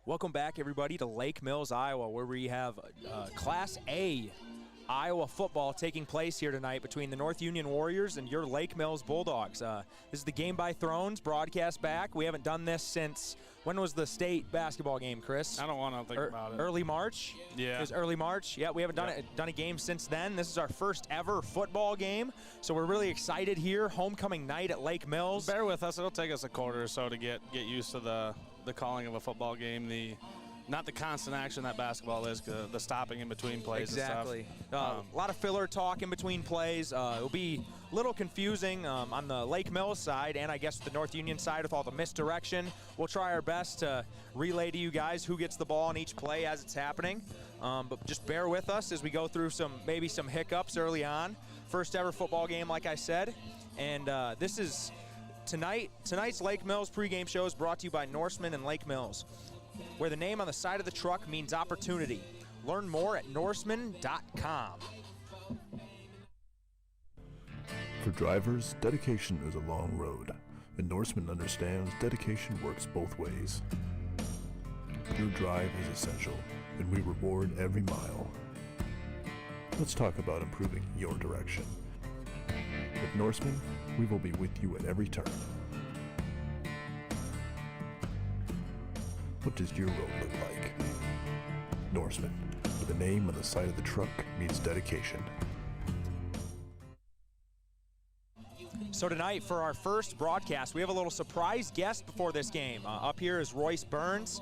Welcome back, everybody, to Lake Mills, Iowa, where we have Class A Iowa football taking place here tonight between the North Union Warriors and your Lake Mills Bulldogs. This is the Game by Thrones broadcast back. We haven't done this since, when was the state basketball game, Chris? I don't want to think about it. Early March? Yeah. It was early March. Yeah, we haven't done a game since then. This is our first ever football game, so we're really excited here. Homecoming night at Lake Mills. Bear with us. It'll take us a quarter or so to get used to the calling of a football game. Not the constant action that basketball is, the stopping in between plays. Exactly. And stuff. A lot of filler talk in between plays. It'll be a little confusing on the Lake Mills side and I guess the North Union side with all the misdirection. We'll try our best to relay to you guys who gets the ball in each play as it's happening. But just bear with us as we go through maybe some hiccups early on. First ever football game, like I said. And this is tonight's Lake Mills pregame show is brought to you by Norseman and Lake Mills, where the name on the side of the truck means opportunity. Learn more at norseman.com. For drivers, dedication is a long road, and Norseman understands dedication works both ways. Your drive is essential, and we reward every mile. Let's talk about improving your direction. With Norseman, we will be with you at every turn. What does your road look like? Norseman, where the name on the side of the truck means dedication. So tonight, for our first broadcast, we have a little surprise guest before this game. Up here is Royce Burns.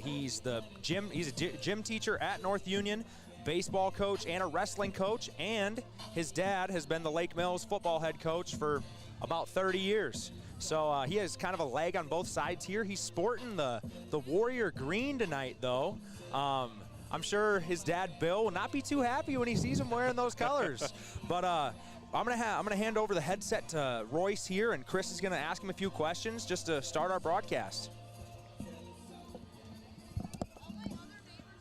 He's a gym teacher at North Union, baseball coach and a wrestling coach, and his dad has been the Lake Mills football head coach for about 30 years. So he has kind of a leg on both sides here. He's sporting the Warrior green tonight, though. I'm sure his dad, Bill, will not be too happy when he sees him wearing those colors. But I'm gonna hand over the headset to Royce here, and Chris is gonna ask him a few questions just to start our broadcast.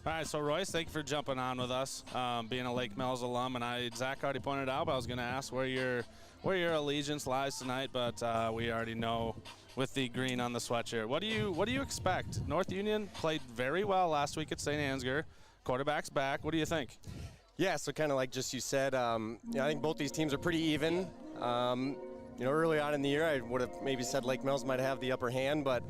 All right, so Royce, thank you for jumping on with us, being a Lake Mills alum, and Zach already pointed out, but I was going to ask where your allegiance lies tonight, but we already know with the green on the sweatshirt. What do you expect? North Union played very well last week at St. Ansgar. Quarterback's back. What do you think? Yeah, so kind of like just you said, I think both these teams are pretty even. Early on in the year, I would have maybe said Lake Mills might have the upper hand, but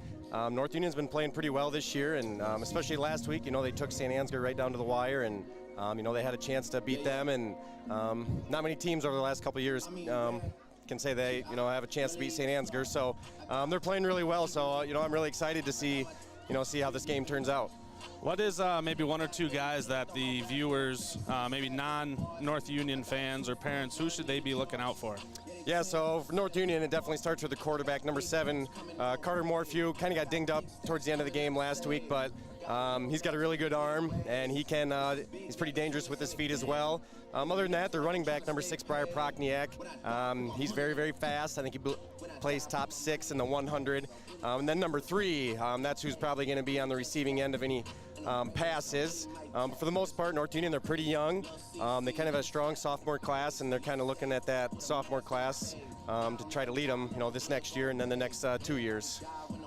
North Union's been playing pretty well this year, and especially last week, they took St. Ansgar right down to the wire, and, they had a chance to beat them, and not many teams over the last couple of years can say they, have a chance to beat St. Ansgar, so they're playing really well, so, I'm really excited to see how this game turns out. What is maybe one or two guys that the viewers, maybe non-North Union fans or parents, who should they be looking out for? Yeah, so for North Union, it definitely starts with the quarterback, number 7, Carter Morphew. Kind of got dinged up towards the end of the game last week, but he's got a really good arm, and he's pretty dangerous with his feet as well. Other than that, the running back, number 6, Briar Prochniak. He's very, very fast. I think he plays top 6 in the 100. And then number 3, that's who's probably going to be on the receiving end of any passes. But for the most part, North Union, they're pretty young. They kind of have a strong sophomore class, and they're kind of looking at that sophomore class to try to lead them, this next year and then the next 2 years.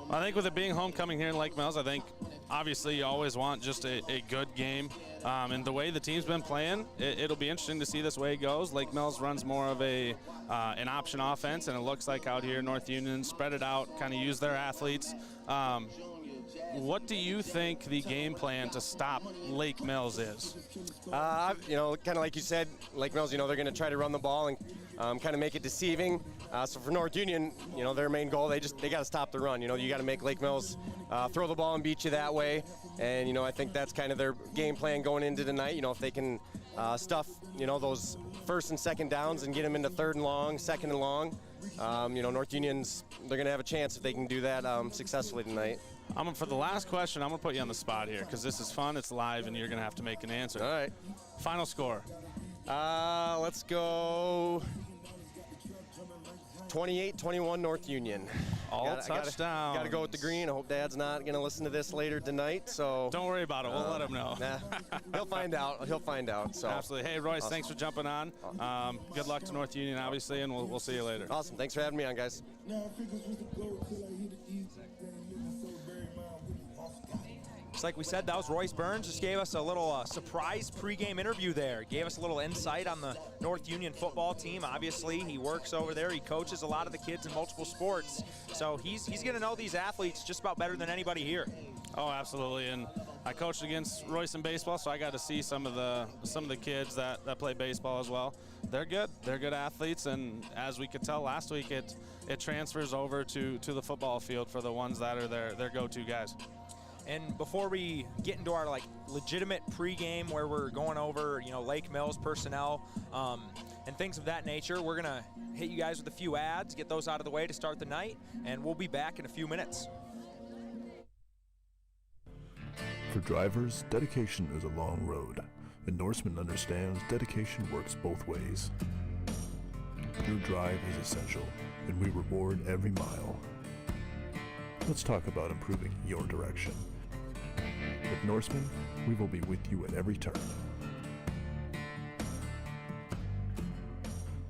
I think with it being homecoming here in Lake Mills, I think obviously you always want just a good game. And the way the team's been playing, it'll be interesting to see this way it goes. Lake Mills runs more of an option offense, and it looks like out here North Union spread it out, kind of use their athletes. What do you think the game plan to stop Lake Mills is? Kind of like you said, Lake Mills, they're going to try to run the ball and kind of make it deceiving. So for North Union, their main goal, they got to stop the run. You got to make Lake Mills throw the ball and beat you that way. And, I think that's kind of their game plan going into tonight. If they can stuff, those first and second downs and get them into third and long, second and long, North Union's, they're going to have a chance if they can do that successfully tonight. For the last question, I'm going to put you on the spot here because this is fun, it's live, and you're going to have to make an answer. All right. Final score. Let's go 28-21 North Union. All touchdowns. Got to go with the green. I hope Dad's not going to listen to this later tonight. So don't worry about it. We'll let him know. He'll find out. He'll find out. So absolutely. Hey, Royce, thanks for jumping on. Good luck to North Union, obviously, and we'll see you later. Awesome. Thanks for having me on, guys. Just like we said, that was Royce Burns. Just gave us a little surprise pregame interview there. Gave us a little insight on the North Union football team. Obviously, he works over there. He coaches a lot of the kids in multiple sports. So he's going to know these athletes just about better than anybody here. Oh, absolutely. And I coached against Royce in baseball, so I got to see some of the kids that play baseball as well. They're good. They're good athletes, and as we could tell last week, it transfers over to the football field for the ones that are their go-to guys. And before we get into our legitimate pregame where we're going over Lake Mills personnel and things of that nature, we're gonna hit you guys with a few ads, get those out of the way to start the night, and we'll be back in a few minutes. For drivers, dedication is a long road, and Norseman understands dedication works both ways. Your drive is essential, and we reward every mile. Let's talk about improving your direction. At Norseman, we will be with you at every turn.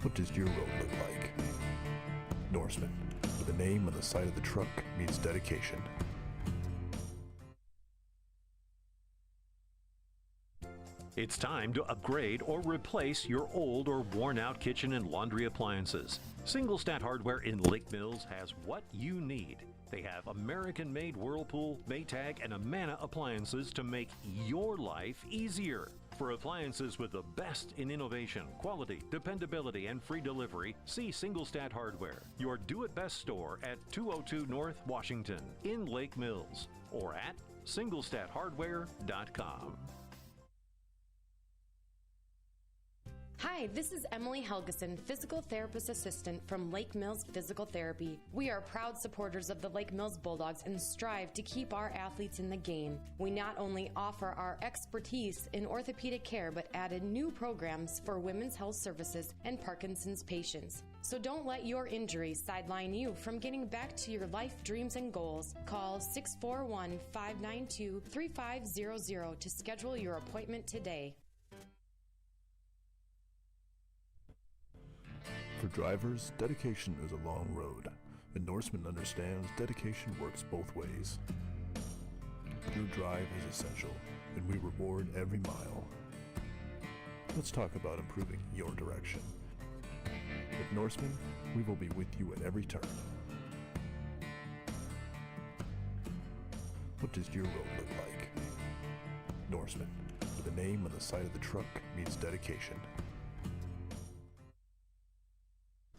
What does your road look like? Norseman, with the name on the side of the truck, means dedication. It's time to upgrade or replace your old or worn-out kitchen and laundry appliances. Single Stat Hardware in Lake Mills has what you need. They have American-made Whirlpool, Maytag, and Amana appliances to make your life easier. For appliances with the best in innovation, quality, dependability, and free delivery, see Single Stat Hardware, your do-it-best store at 202 North Washington in Lake Mills, or at singlestathardware.com. Hi, this is Emily Helgeson, Physical Therapist Assistant from Lake Mills Physical Therapy. We are proud supporters of the Lake Mills Bulldogs and strive to keep our athletes in the game. We not only offer our expertise in orthopedic care, but added new programs for women's health services and Parkinson's patients. So don't let your injuries sideline you from getting back to your life dreams and goals. Call 641-592-3500 to schedule your appointment today. For drivers, dedication is a long road, and Norseman understands dedication works both ways. Your drive is essential, and we reward every mile. Let's talk about improving your direction. At Norseman, we will be with you at every turn. What does your road look like? Norseman, with the name on the side of the truck, means dedication.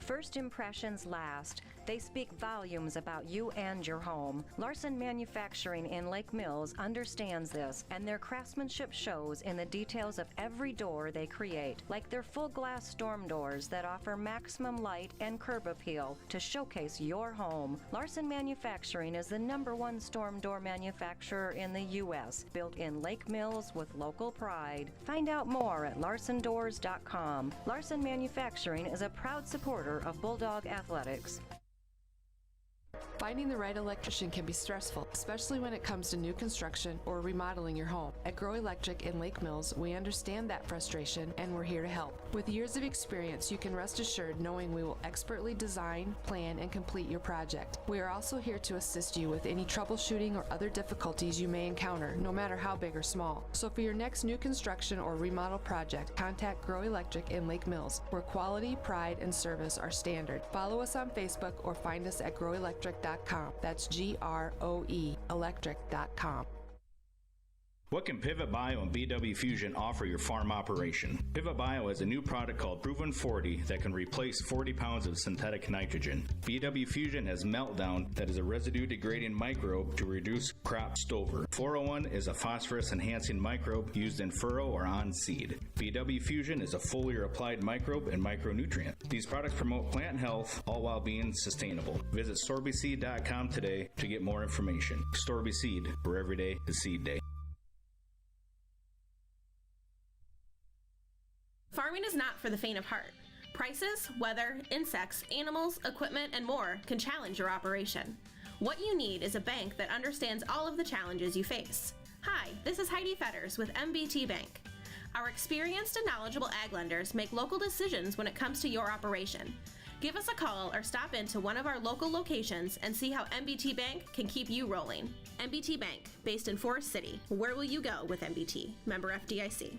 First impressions last. They speak volumes about you and your home. Larson Manufacturing in Lake Mills understands this, and their craftsmanship shows in the details of every door they create, like their full glass storm doors that offer maximum light and curb appeal to showcase your home. Larson Manufacturing is the #1 storm door manufacturer in the U.S., built in Lake Mills with local pride. Find out more at larsondoors.com. Larson Manufacturing is a proud supporter of Bulldog Athletics. Finding the right electrician can be stressful, especially when it comes to new construction or remodeling your home. At Grow Electric in Lake Mills, we understand that frustration and we're here to help. With years of experience, you can rest assured knowing we will expertly design, plan, and complete your project. We are also here to assist you with any troubleshooting or other difficulties you may encounter, no matter how big or small. So for your next new construction or remodel project, contact Grow Electric in Lake Mills, where quality, pride, and service are standard. Follow us on Facebook or find us at growelectric.com. That's GROE electric.com. What can Pivot Bio and BW Fusion offer your farm operation? Pivot Bio has a new product called Proven 40 that can replace 40 pounds of synthetic nitrogen. BW Fusion has Meltdown that is a residue-degrading microbe to reduce crop stover. 401 is a phosphorus-enhancing microbe used in furrow or on seed. BW Fusion is a foliar-applied microbe and micronutrient. These products promote plant health, all while being sustainable. Visit storbyseed.com today to get more information. Storby Seed, where every day is seed day. Farming is not for the faint of heart. Prices, weather, insects, animals, equipment, and more can challenge your operation. What you need is a bank that understands all of the challenges you face. Hi, this is Heidi Fetters with MBT Bank. Our experienced and knowledgeable ag lenders make local decisions when it comes to your operation. Give us a call or stop into one of our local locations and see how MBT Bank can keep you rolling. MBT Bank, based in Forest City. Where will you go with MBT? Member FDIC.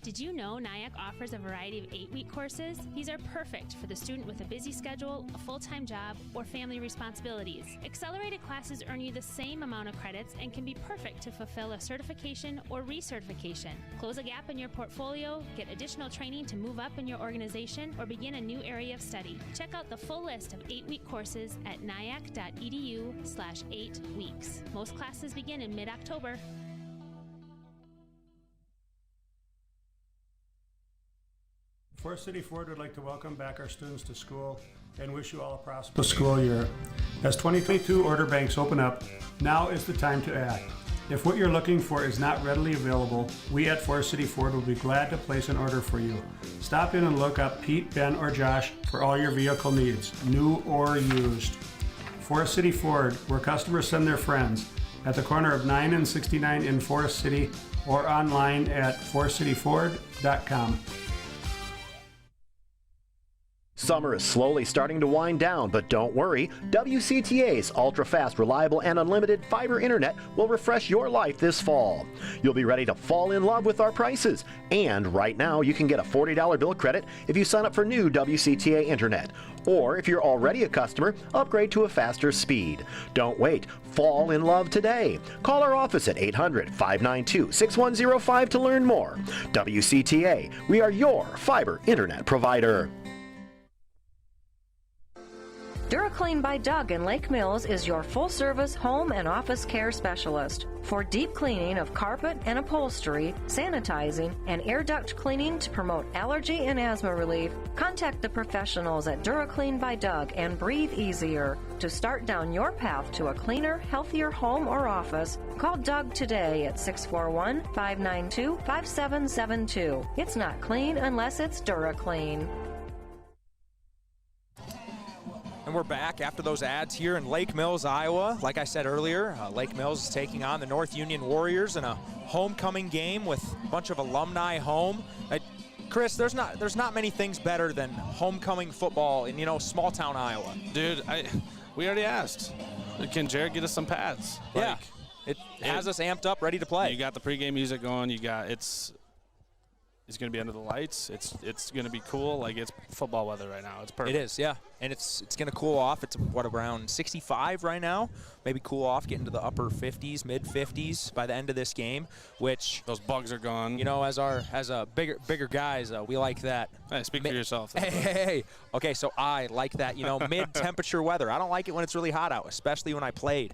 Did you know NIAC offers a variety of 8-week courses? These are perfect for the student with a busy schedule, a full-time job, or family responsibilities. Accelerated classes earn you the same amount of credits and can be perfect to fulfill a certification or recertification. Close a gap in your portfolio, get additional training to move up in your organization, or begin a new area of study. Check out the full list of 8-week courses at niac.edu/8weeks. Most classes begin in mid-October. Forest City Ford would like to welcome back our students to school and wish you all a prosperous school year. As 2022 order banks open up, now is the time to act. If what you're looking for is not readily available, we at Forest City Ford will be glad to place an order for you. Stop in and look up Pete, Ben, or Josh for all your vehicle needs, new or used. Forest City Ford, where customers send their friends, at the corner of 9 and 69 in Forest City, or online at forestcityford.com. Summer is slowly starting to wind down, but don't worry. WCTA's ultra-fast, reliable, and unlimited fiber internet will refresh your life this fall. You'll be ready to fall in love with our prices. And right now, you can get a $40 bill credit if you sign up for new WCTA internet. Or if you're already a customer, upgrade to a faster speed. Don't wait. Fall in love today. Call our office at 800-592-6105 to learn more. WCTA, we are your fiber internet provider. DuraClean by Doug in Lake Mills is your full-service home and office care specialist. For deep cleaning of carpet and upholstery, sanitizing, and air duct cleaning to promote allergy and asthma relief, contact the professionals at DuraClean by Doug and breathe easier. To start down your path to a cleaner, healthier home or office, call Doug today at 641-592-5772. It's not clean unless it's DuraClean. And we're back after those ads here in Lake Mills, Iowa. Like I said earlier, Lake Mills is taking on the North Union Warriors in a homecoming game with a bunch of alumni home. Chris, there's not many things better than homecoming football in, small town Iowa. Dude, we already asked. Can Jared get us some pads? Yeah, it has us amped up, ready to play. You got the pregame music going. It's going to be under the lights. It's going to be cool. Like, it's football weather right now. It's perfect. It is, yeah. And it's going to cool off. It's, around 65 right now? Maybe cool off, get into the upper 50s, mid-50s by the end of this game, which... Those bugs are gone. As bigger guys, we like that. Hey, speak for yourself. Hey. Okay, so I like that, mid-temperature weather. I don't like it when it's really hot out, especially when I played.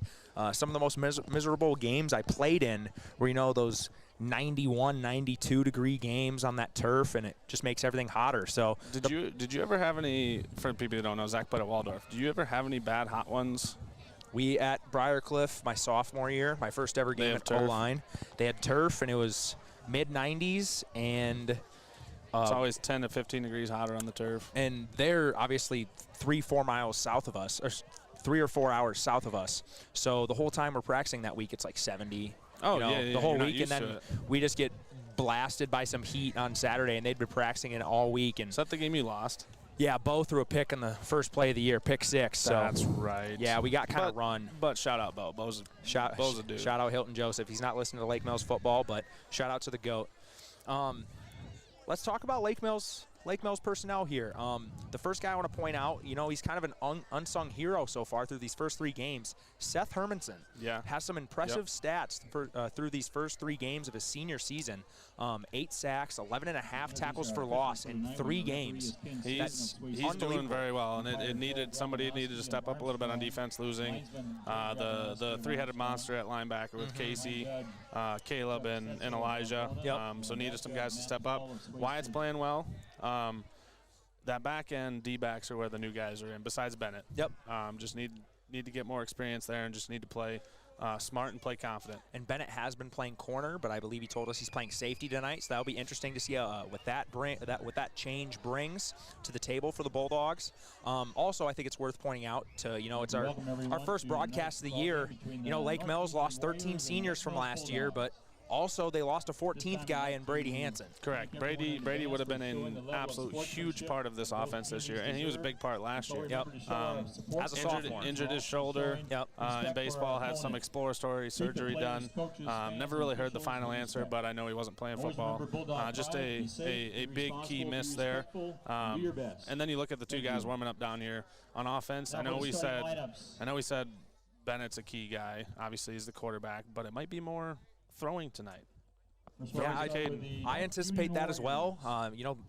Some of the most miserable games I played in were, those 91, 92 degree games on that turf, and it just makes everything hotter. So did you ever have any, for people that don't know, Zach played at Waldorf, did you ever have any bad hot ones? We at Briarcliff, my sophomore year, my first ever game at O-line, they had turf, and it was mid-90s, and it's always 10 to 15 degrees hotter on the turf. And they're obviously 3-4 miles south of us, or 3 or 4 hours south of us. So the whole time we're practicing that week, it's like 70. The whole week, and then we just get blasted by some heat on Saturday, and they'd been practicing it all week. And is that the game you lost? Yeah, Bo threw a pick in the first play of the year, pick 6. So that's right. Yeah, we got kind of run. But shout out Bo. Bo's a dude. Shout out Hilton Joseph. He's not listening to Lake Mills football, but shout out to the GOAT. Let's talk about Lake Mills personnel here. The first guy I want to point out, he's kind of an unsung hero so far through these first 3 games. Seth Hermansen has some impressive stats through these first 3 games of his senior season. 8 sacks, 11.5 tackles for loss in 3 games. He's doing very well, and somebody needed to step up a little bit on defense, losing the 3-headed monster at linebacker with Casey, Caleb, and Elijah. So needed some guys to step up. Wyatt's playing well. That back end D-backs are where the new guys are in, besides Bennett. Just need to get more experience there, and just need to play smart and play confident. And Bennett has been playing corner, but I believe he told us he's playing safety tonight, so that'll be interesting to see what that change brings to the table for the Bulldogs. Also, I think it's worth pointing out it's our first broadcast of the year. Lake Mills lost 13 seniors from last year, but Also, they lost a 14th guy in Brady Hansen. Correct. Brady would have been an absolute huge part of this offense this year, and he was a big part last year. Yep. As a sophomore. Injured his shoulder. Yep. In baseball, had some exploratory surgery done. Never really heard the final answer, but I know he wasn't playing football. Just a big key miss there. And then you look at the two guys warming up down here on offense. I know we said Bennett's a key guy. Obviously, he's the quarterback, but it might be more throwing tonight. Yeah, I anticipate that as well.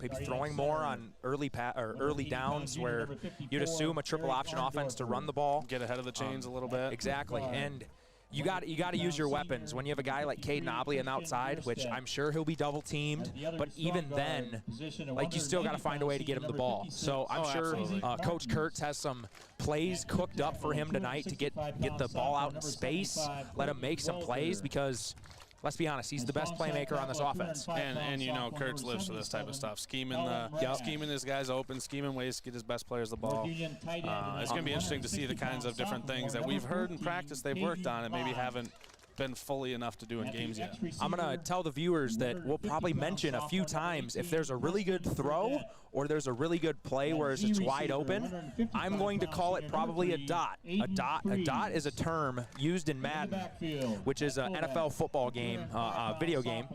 Maybe throwing more on early downs where you'd assume a triple option offense to run the ball. Get ahead of the chains a little bit. Exactly. And you got to use your weapons. When you have a guy like Caden Obley on the outside, which I'm sure he'll be double teamed, but even then, you still got to find a way to get him the ball. So I'm sure Coach Kurtz has some plays cooked up for him tonight to get the ball out in space, let him make some plays, because let's be honest, he's the best playmaker on this offense. And Kurtz lives for this type of stuff. Scheming his guys open, scheming ways to get his best players the ball. It's going to be interesting to see the kinds of different things that we've heard in practice they've worked on and maybe haven't been fully enough to do in games yet. I'm going to tell the viewers that we'll probably mention a few times if there's a really good throw or there's a really good play where it's wide open, I'm going to call it probably a dot. A dot is a term used in Madden, which is an NFL football game, video game.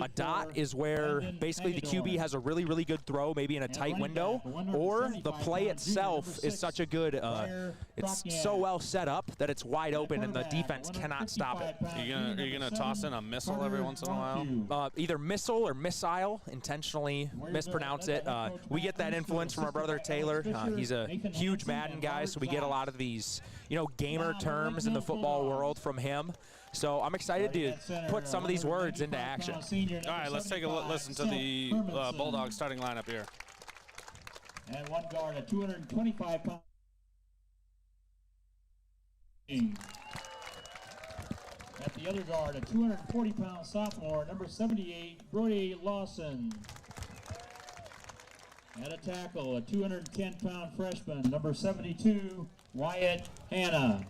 A dot is where basically the QB has a really, really good throw, maybe in a tight window, or the play itself is such a good, it's so well set up that it's wide open and the defense cannot stop it. Are you gonna toss in a missile every once in a while? Either missile or missile, intentionally mispronounce it. We get that influence from our brother Taylor. He's a huge Madden guy, so we get a lot of these, gamer terms in the football world from him. So I'm excited to put some of these words into action. All right, let's take a listen to the Bulldogs starting lineup here. And one guard at 225 pounds. At the other guard, a 240-pound sophomore, number 78, Brody Lawson. At a tackle, a 210-pound freshman, number 72, Wyatt Hanna.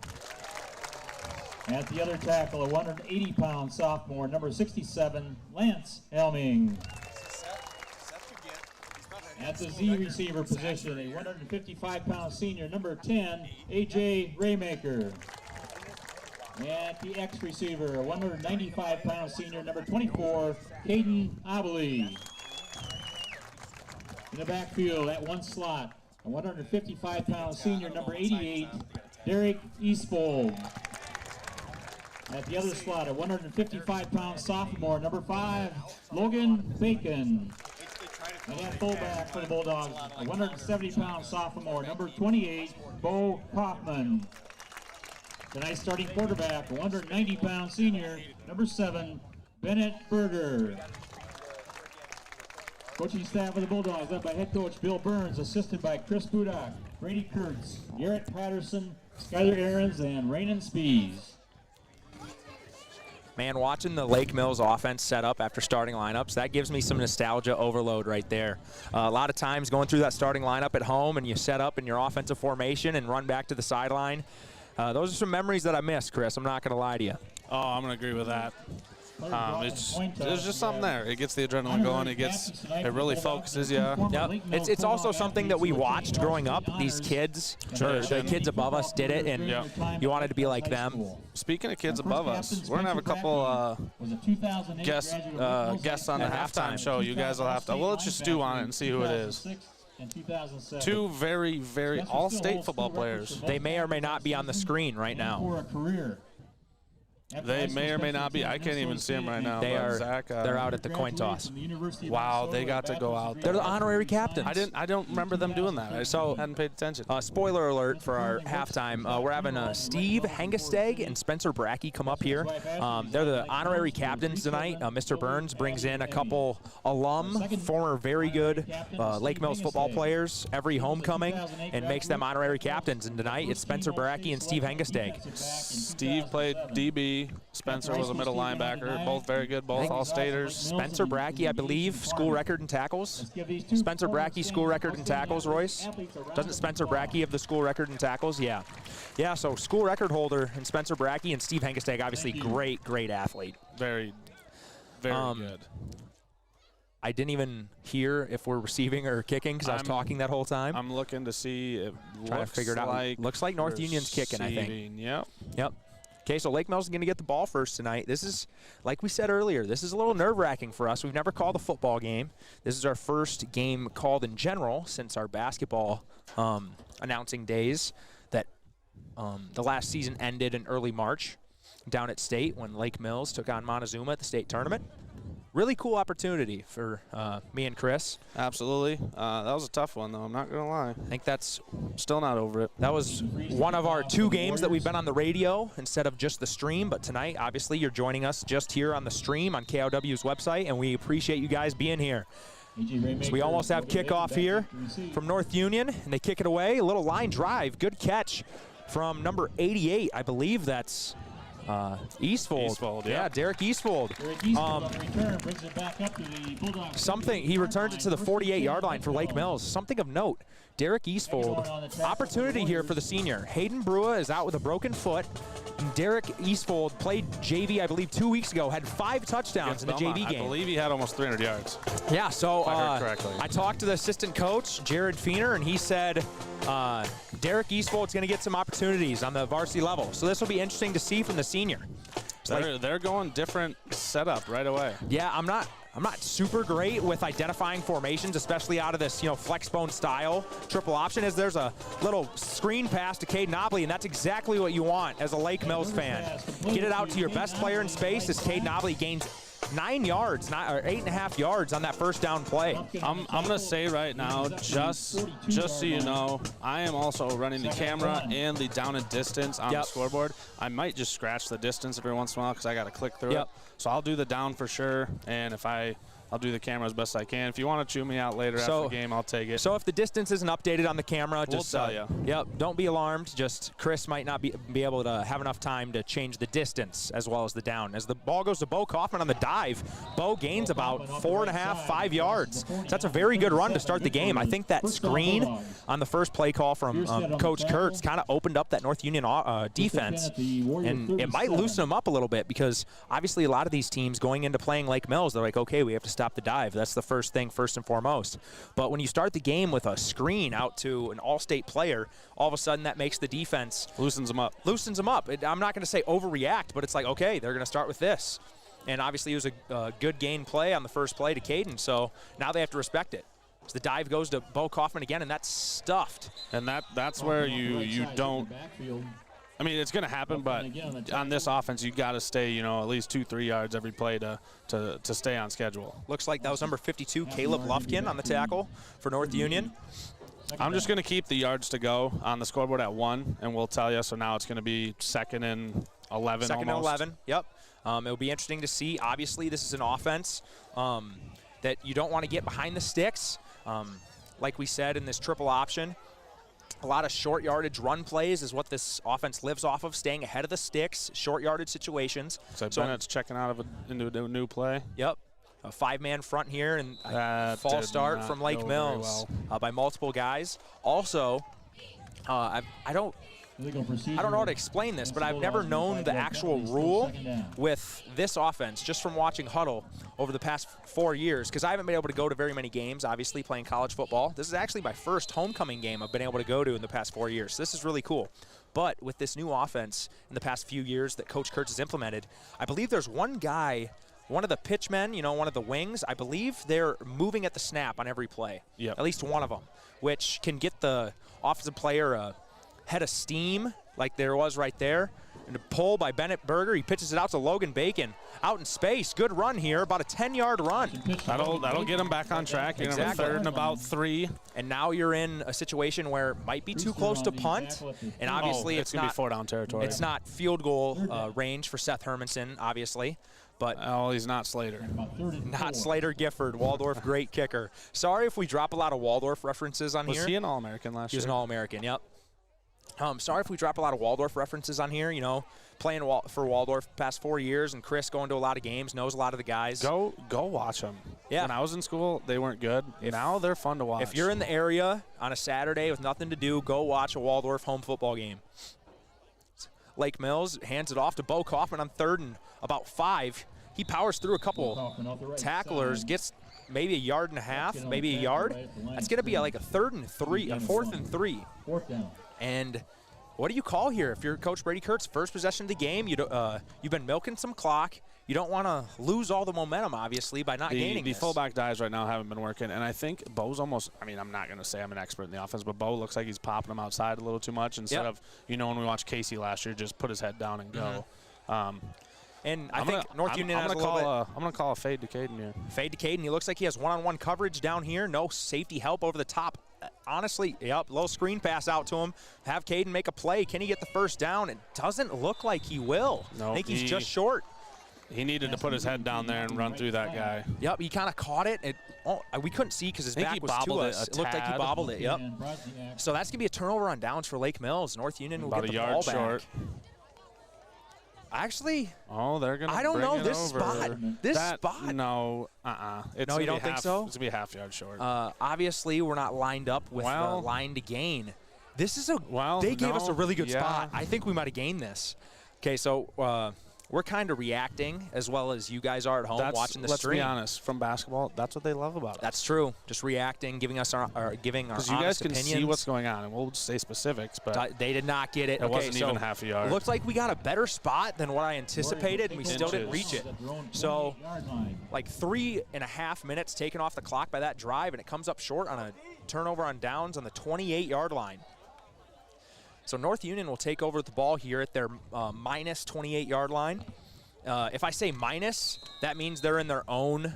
At the other tackle, a 180-pound sophomore, number 67, Lance Elming. At the Z receiver position, a 155-pound senior, number 10, A.J. Raymaker. At the X receiver, a 195-pound senior, number 24, Caden Obley. In the backfield, at one slot, a 155-pound senior, number 88, Derek Eastfold. At the other slot, a 155-pound sophomore, number 5, Logan Bacon. And at fullback for the Bulldogs, a 170-pound sophomore, number 28, Bo Kaufman. Tonight's starting quarterback, a 190-pound senior, number 7, Bennett Berger. Coaching staff of the Bulldogs led by head coach Bill Burns, assisted by Chris Budak, Brady Kurtz, Garrett Patterson, Skyler Aarons, and Raynon Spees. Man, watching the Lake Mills offense set up after starting lineups, that gives me some nostalgia overload right there. A lot of times going through that starting lineup at home and you set up in your offensive formation and run back to the sideline. Those are some memories that I miss, Chris. I'm not going to lie to you. Oh, I'm going to agree with that. There's just something there. It gets the adrenaline going. It really focuses you. Yep. It's also something that we watched growing up. These kids, the kids above us did it, and you wanted to be like them. Speaking of kids above us, we're gonna have a couple guests on the halftime show. You guys will have to. Well, let's just stew on it and see who it is. Two very, very all-state football players. They may or may not be on the screen right now. They may or may not be. I can't even see them right now. They're out at the coin toss. Wow, they got to go out there. They're the honorary captains. I don't remember them doing that. I hadn't paid attention. Spoiler alert for our halftime. We're having Steve Hengesteg and Spencer Brackey come up here. They're the honorary captains tonight. Mr. Burns brings in a couple alum, former very good Lake Mills football players every homecoming and makes them honorary captains. And tonight it's Spencer Brackey and Steve Hengesteg. Steve played DB. Spencer was a middle linebacker. Both very good, both all-staters. Spencer Brackey, I believe, school record in tackles. Spencer Brackey, school record in tackles, Royce. Doesn't Spencer Brackey have the school record in tackles? Yeah. Yeah, so school record holder in Spencer Brackey and Steve Hengesteg, obviously great athlete. Very. Very good. I didn't even hear if we're receiving or kicking because I was talking that whole time. I'm looking to see. It Trying to figure it out. Looks like North Union's kicking, I think. Yep. Okay, so Lake Mills is going to get the ball first tonight. This is, like we said earlier, this is a little nerve-wracking for us. We've never called a football game. This is our first game called in general since our basketball announcing days that the last season ended in early March down at State when Lake Mills took on Montezuma at the state tournament. Really cool opportunity for me and Chris. Absolutely. That was a tough one, though. I'm not going to lie. I think that's still not over it. That was one of our 2 games that we've been on the radio instead of just the stream. But tonight, obviously, you're joining us just here on the stream on KOW's website, and we appreciate you guys being here. So we almost have kickoff here from North Union, and they kick it away. A little line drive. Good catch from number 88. I believe that's Eastfold. Yeah, Derek Eastfold. He returns it to the 48-yard line for Lake Mills. Something of note, Derek Eastfold. Opportunity here for the senior. Hayden Brua is out with a broken foot. And Derek Eastfold played JV, I believe, 2 weeks ago, had 5 touchdowns in the JV game. I believe he had almost 300 yards. Yeah, so if I heard correctly. I talked to the assistant coach, Jared Feener, and he said Derek Eastfold's going to get some opportunities on the varsity level. So this will be interesting to see from the senior. They're going different setup right away. Yeah, I'm not super great with identifying formations, especially out of this, flex bone style triple option, as there's a little screen pass to Cade Nobley, and that's exactly what you want as a Lake Mills fan. Get it out to your best player in space as Cade Nobley gains 9 yards, or 8.5 yards on that first down play. I'm going to say right now, just so you know, I am also running the camera and the down and distance on the scoreboard. I might just scratch the distance every once in a while because I got to click through it. So I'll do the down for sure, and I'll do the camera as best I can. If you want to chew me out later after the game, I'll take it. So if the distance isn't updated on the camera, just tell you. Yep, don't be alarmed. Just Chris might not be able to have enough time to change the distance as well as the down. As the ball goes to Bo Kaufman on the dive, Bo gains about 4.5, 5 yards. So that's a very good run to start the game. I think that screen on the first play call from Coach Kurtz kind of opened up that North Union defense, and it might loosen them up a little bit because obviously a lot of these teams going into playing Lake Mills, they're like, okay, we have to stop the dive. That's the first thing, first and foremost. But when you start the game with a screen out to an all-state player, all of a sudden that makes the defense loosens them up. I'm not going to say overreact, but it's like, okay, they're going to start with this. And obviously it was a good gain play on the first play to Caden, so now they have to respect it. So the dive goes to Bo Kaufman again, and that's stuffed. And that's where you don't. I mean, it's going to happen, but on this offense, you got to stay, at least 2-3 yards every play to stay on schedule. Looks like that was number 52, Caleb Lufkin, on the tackle for North Union. I'm just going to keep the yards to go on the scoreboard at 1, and we'll tell you. So now it's going to be 2nd and 11 Second and 11, yep. It'll be interesting to see. Obviously, this is an offense that you don't want to get behind the sticks. Like we said in this triple option, a lot of short yardage run plays is what this offense lives off of, staying ahead of the sticks, short yardage situations. So Bennett's checking out into a new play. Yep. A 5-man front here, and a false start from Lake Mills by multiple guys. Also, I don't know how to explain this, but I've never known the actual rule with this offense just from watching Huddle over the past 4 years, because I haven't been able to go to very many games, obviously, playing college football. This is actually my first homecoming game I've been able to go to in the past 4 years. So this is really cool. But with this new offense in the past few years that Coach Kurtz has implemented, I believe there's one guy, one of the pitchmen, one of the wings, I believe they're moving at the snap on every play. Yep. At least one of them, which can get the offensive player a head of steam like there was right there. And a pull by Bennett Berger. He pitches it out to Logan Bacon. Out in space. Good run here. About a 10-yard run. That'll get him back on track. You're exactly. 3rd and about 3. And now you're in a situation where it might be too close to punt. And obviously it's not 4-down territory. It's not field goal range for Seth Hermansen, obviously. But he's not Slater. Not Slater Gifford. Waldorf, great kicker. Sorry if we drop a lot of Waldorf references on here. Was he an All-American last year? He was an All-American, yep. Sorry if we drop a lot of Waldorf references on here, playing for Waldorf the past 4 years, and Chris going to a lot of games, knows a lot of the guys. Go watch them. Yeah. When I was in school, they weren't good. Now they're fun to watch. If you're in the area on a Saturday with nothing to do, go watch a Waldorf home football game. Lake Mills hands it off to Bo Kaufman on 3rd and about 5. he powers through a couple tacklers, gets maybe a yard and a half, maybe a yard. That's going to be like a 4th and 3. And what do you call here? If you're Coach Brady Kurtz, first possession of the game, you've been milking some clock. You don't want to lose all the momentum, obviously, by not gaining The this. fullback dives right now haven't been working, and I think Bo's almost – I mean, I'm not going to say I'm an expert in the offense, but Bo looks like he's popping them outside a little too much instead of, when we watched Casey last year, just put his head down and go. And I think North Union has a little bit. I'm going to call a fade to Caden here. Fade to Caden. He looks like he has one-on-one coverage down here. No safety help over the top. Honestly, little screen pass out to him. Have Caden make a play. Can he get the first down? It doesn't look like he will. No, I think he's just short. He needed to put his head down there and run through that guy. Yep, he kind of caught it. We couldn't see because his back was to us. It looked like he bobbled it, yep. So that's going to be a turnover on downs for Lake Mills. North Union will get the ball back. Short. Actually, they're going to I don't know this over. spot. No, no, you don't think so? It's going to be a half yard short. Obviously, we're not lined up with the line to gain. This is they gave us a really good spot. I think we might have gained this. Okay, so we're kind of reacting as well as you guys are at home watching the stream. Let's be honest, from basketball, that's what they love about it. That's true. Just reacting, giving our honest Because you guys can see what's going on, and we'll say specifics, but they did not get it. It wasn't even half a yard. It looks like we got a better spot than what I anticipated, and we still didn't reach it. So, like 3.5 minutes taken off the clock by that drive, and it comes up short on a turnover on downs on the 28-yard line. So North Union will take over the ball here at their minus 28-yard line. If I say minus, that means they're in their own.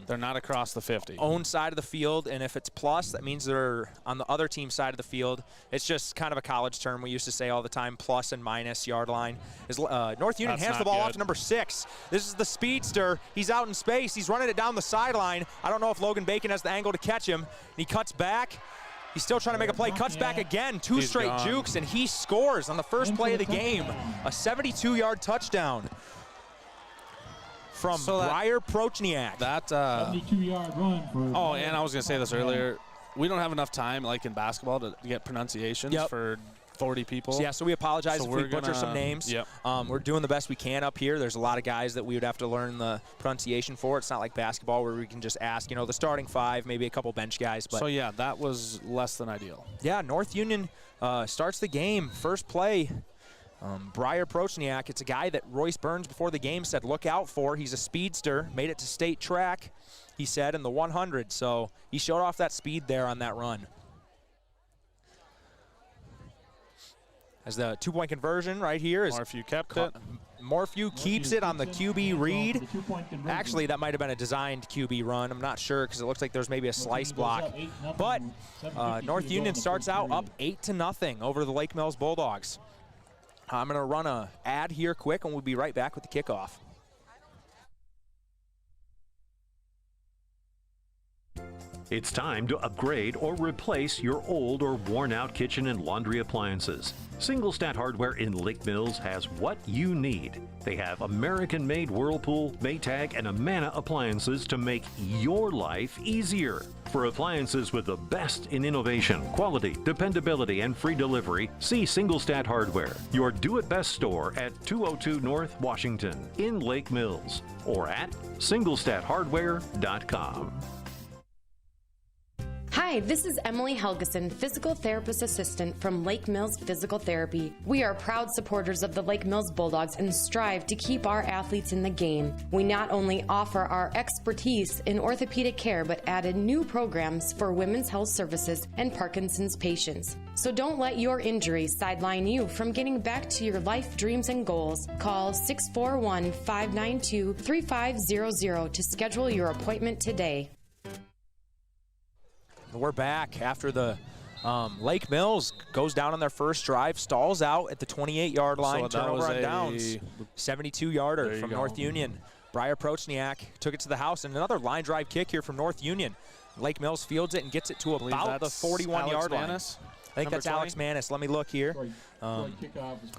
They're not across the 50. Own side of the field, and if it's plus, that means they're on the other team's side of the field. It's just kind of a college term we used to say all the time, plus and minus yard line. North Union hands the ball off to number 6. This is the speedster. He's out in space. He's running it down the sideline. I don't know if Logan Bacon has the angle to catch him. And he cuts back. He's still trying to make a play, cuts back again, 2 straight jukes, and he scores on the first play of the game. A 72-yard touchdown from Breyer Prochniak. That 72-yard run. And I was going to say this earlier. We don't have enough time, like in basketball, to get pronunciations for 40 people. So we apologize if we butcher some names. We're doing the best we can up here. There's a lot of guys that we would have to learn the pronunciation for. It's not like basketball where we can just ask, the starting 5, maybe a couple bench guys. But so, that was less than ideal. Yeah, North Union starts the game. First play, Breyer Prochniak. It's a guy that Royce Burns before the game said look out for. He's a speedster, made it to state track, he said, in the 100. So he showed off that speed there on that run. As the 2-point conversion right here is Morphew kept it. Morphew keeps it on the QB read. Actually, that might have been a designed QB run. I'm not sure because it looks like there's maybe a slice block. But North Union starts out up 8-0 over the Lake Mills Bulldogs. I'm going to run an ad here quick, and we'll be right back with the kickoff. It's time to upgrade or replace your old or worn-out kitchen and laundry appliances. Single Stat Hardware in Lake Mills has what you need. They have American-made Whirlpool, Maytag, and Amana appliances to make your life easier. For appliances with the best in innovation, quality, dependability, and free delivery, see Single Stat Hardware, your do-it-best store at 202 North Washington in Lake Mills, or at singlestathardware.com. Hi, this is Emily Helgeson, Physical Therapist Assistant from Lake Mills Physical Therapy. We are proud supporters of the Lake Mills Bulldogs and strive to keep our athletes in the game. We not only offer our expertise in orthopedic care, but added new programs for women's health services and Parkinson's patients. So don't let your injuries sideline you from getting back to your life dreams and goals. Call 641-592-3500 to schedule your appointment today. We're back after the Lake Mills goes down on their first drive, stalls out at the 28-yard line, turnover on downs. 72-yarder from North Union. Breyer Prochniak took it to the house, and another line drive kick here from North Union. Lake Mills fields it and gets it to about the 41-yard line. I think that's Alex Manis. Let me look here.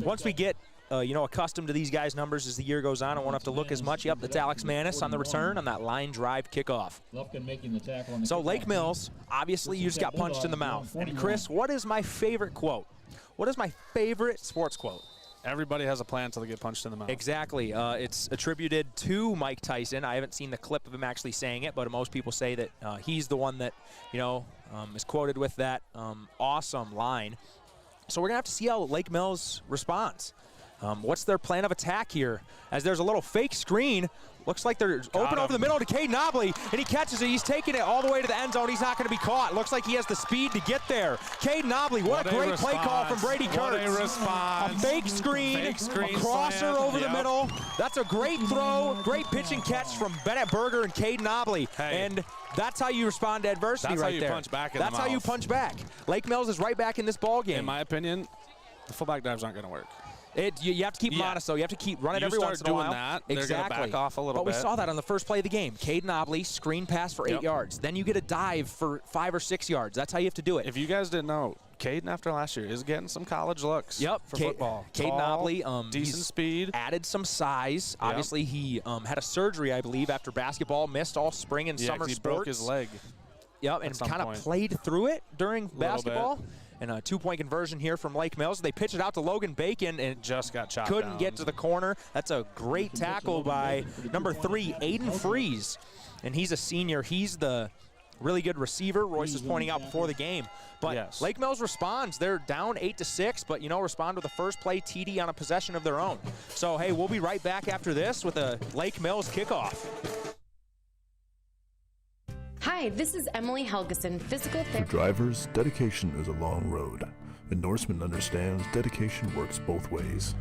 Once we get accustomed to these guys' numbers as the year goes on, I won't have to look as much. Yep, that's Alex Manis on the return on that line drive kickoff. So Lake Mills, obviously you just got punched in the mouth. And Chris, what is my favorite quote? What is my favorite sports quote? everybody has a plan until they get punched in the mouth. Exactly. It's attributed to Mike Tyson. I haven't seen the clip of him actually saying it, but most people say that he's the one that, is quoted with that awesome line. So we're going to have to see how Lake Mills responds. What's their plan of attack here? As there's a little fake screen. Looks like they're open over the middle to Caden Obley, and he catches it. He's taking it all the way to the end zone. He's not going to be caught. Looks like he has the speed to get there. Caden Obley, what a great play call from Brady Kurtz. What a response. A fake screen, a crosser over the middle. That's a great throw, great pitch and catch from Bennett, Berger, and Caden Obley. And that's how you respond to adversity right there. That's how you punch back in That's how you punch back. Lake Mills is right back in this ball game. In my opinion, the fullback dives aren't going to work. You have to keep them honest, though. You have to keep running every once in a while. You start doing that, they're going to back off a little bit. But we saw that on the first play of the game. Caden Obley, screen pass for 8 yards. Then you get a dive for 5 or 6 yards. That's how you have to do it. If you guys didn't know, Caden after last year is getting some college looks for football. Caden Obley, decent speed. Added some size. Obviously, he had a surgery, I believe, after basketball. Missed all spring and summer sports. He broke his leg. Yep, and kind of played through it during basketball. And a 2-point conversion here from Lake Mills. They pitch it out to Logan Bacon and just got chopped couldn't get to the corner. That's a great tackle by number 3, Aiden Freeze. And he's a senior. He's the really good receiver Royce was pointing out before the game. But Lake Mills responds. They're down 8-6, but, respond with a first play TD on a possession of their own. So, hey, we'll be right back after this with a Lake Mills kickoff. Hi, this is Emily Helgeson, physical therapist. For drivers, dedication is a long road. And Norseman understands dedication works both ways.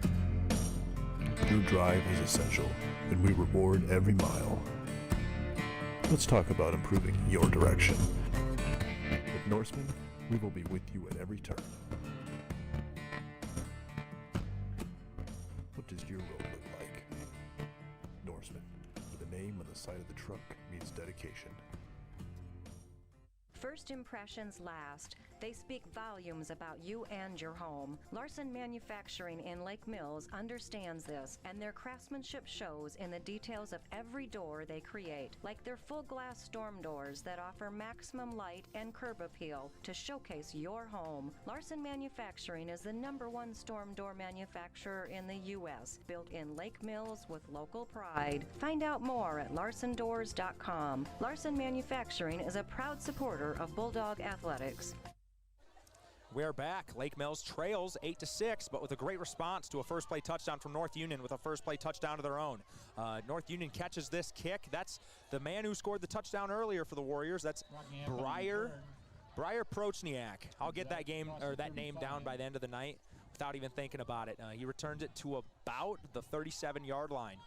Your drive is essential, and we reward every mile. Let's talk about improving your direction. With Norseman, we will be with you at every turn. What does your road look like? Norseman, with the name on the side of the truck, means dedication. First impressions last. They speak volumes about you and your home. Larson Manufacturing in Lake Mills understands this, and their craftsmanship shows in the details of every door they create, like their full glass storm doors that offer maximum light and curb appeal to showcase your home. Larson Manufacturing is the #1 storm door manufacturer in the U.S., built in Lake Mills with local pride. Find out more at larsondoors.com. Larson Manufacturing is a proud supporter of Bulldog Athletics. We're back. Lake Mills trails 8-6, but with a great response to a first play touchdown from North Union with a first play touchdown of their own. North Union catches this kick. That's the man who scored the touchdown earlier for the Warriors. That's Breyer Prochniak. I'll get that name down by the end of the night without even thinking about it. He returns it to about the 37-yard line.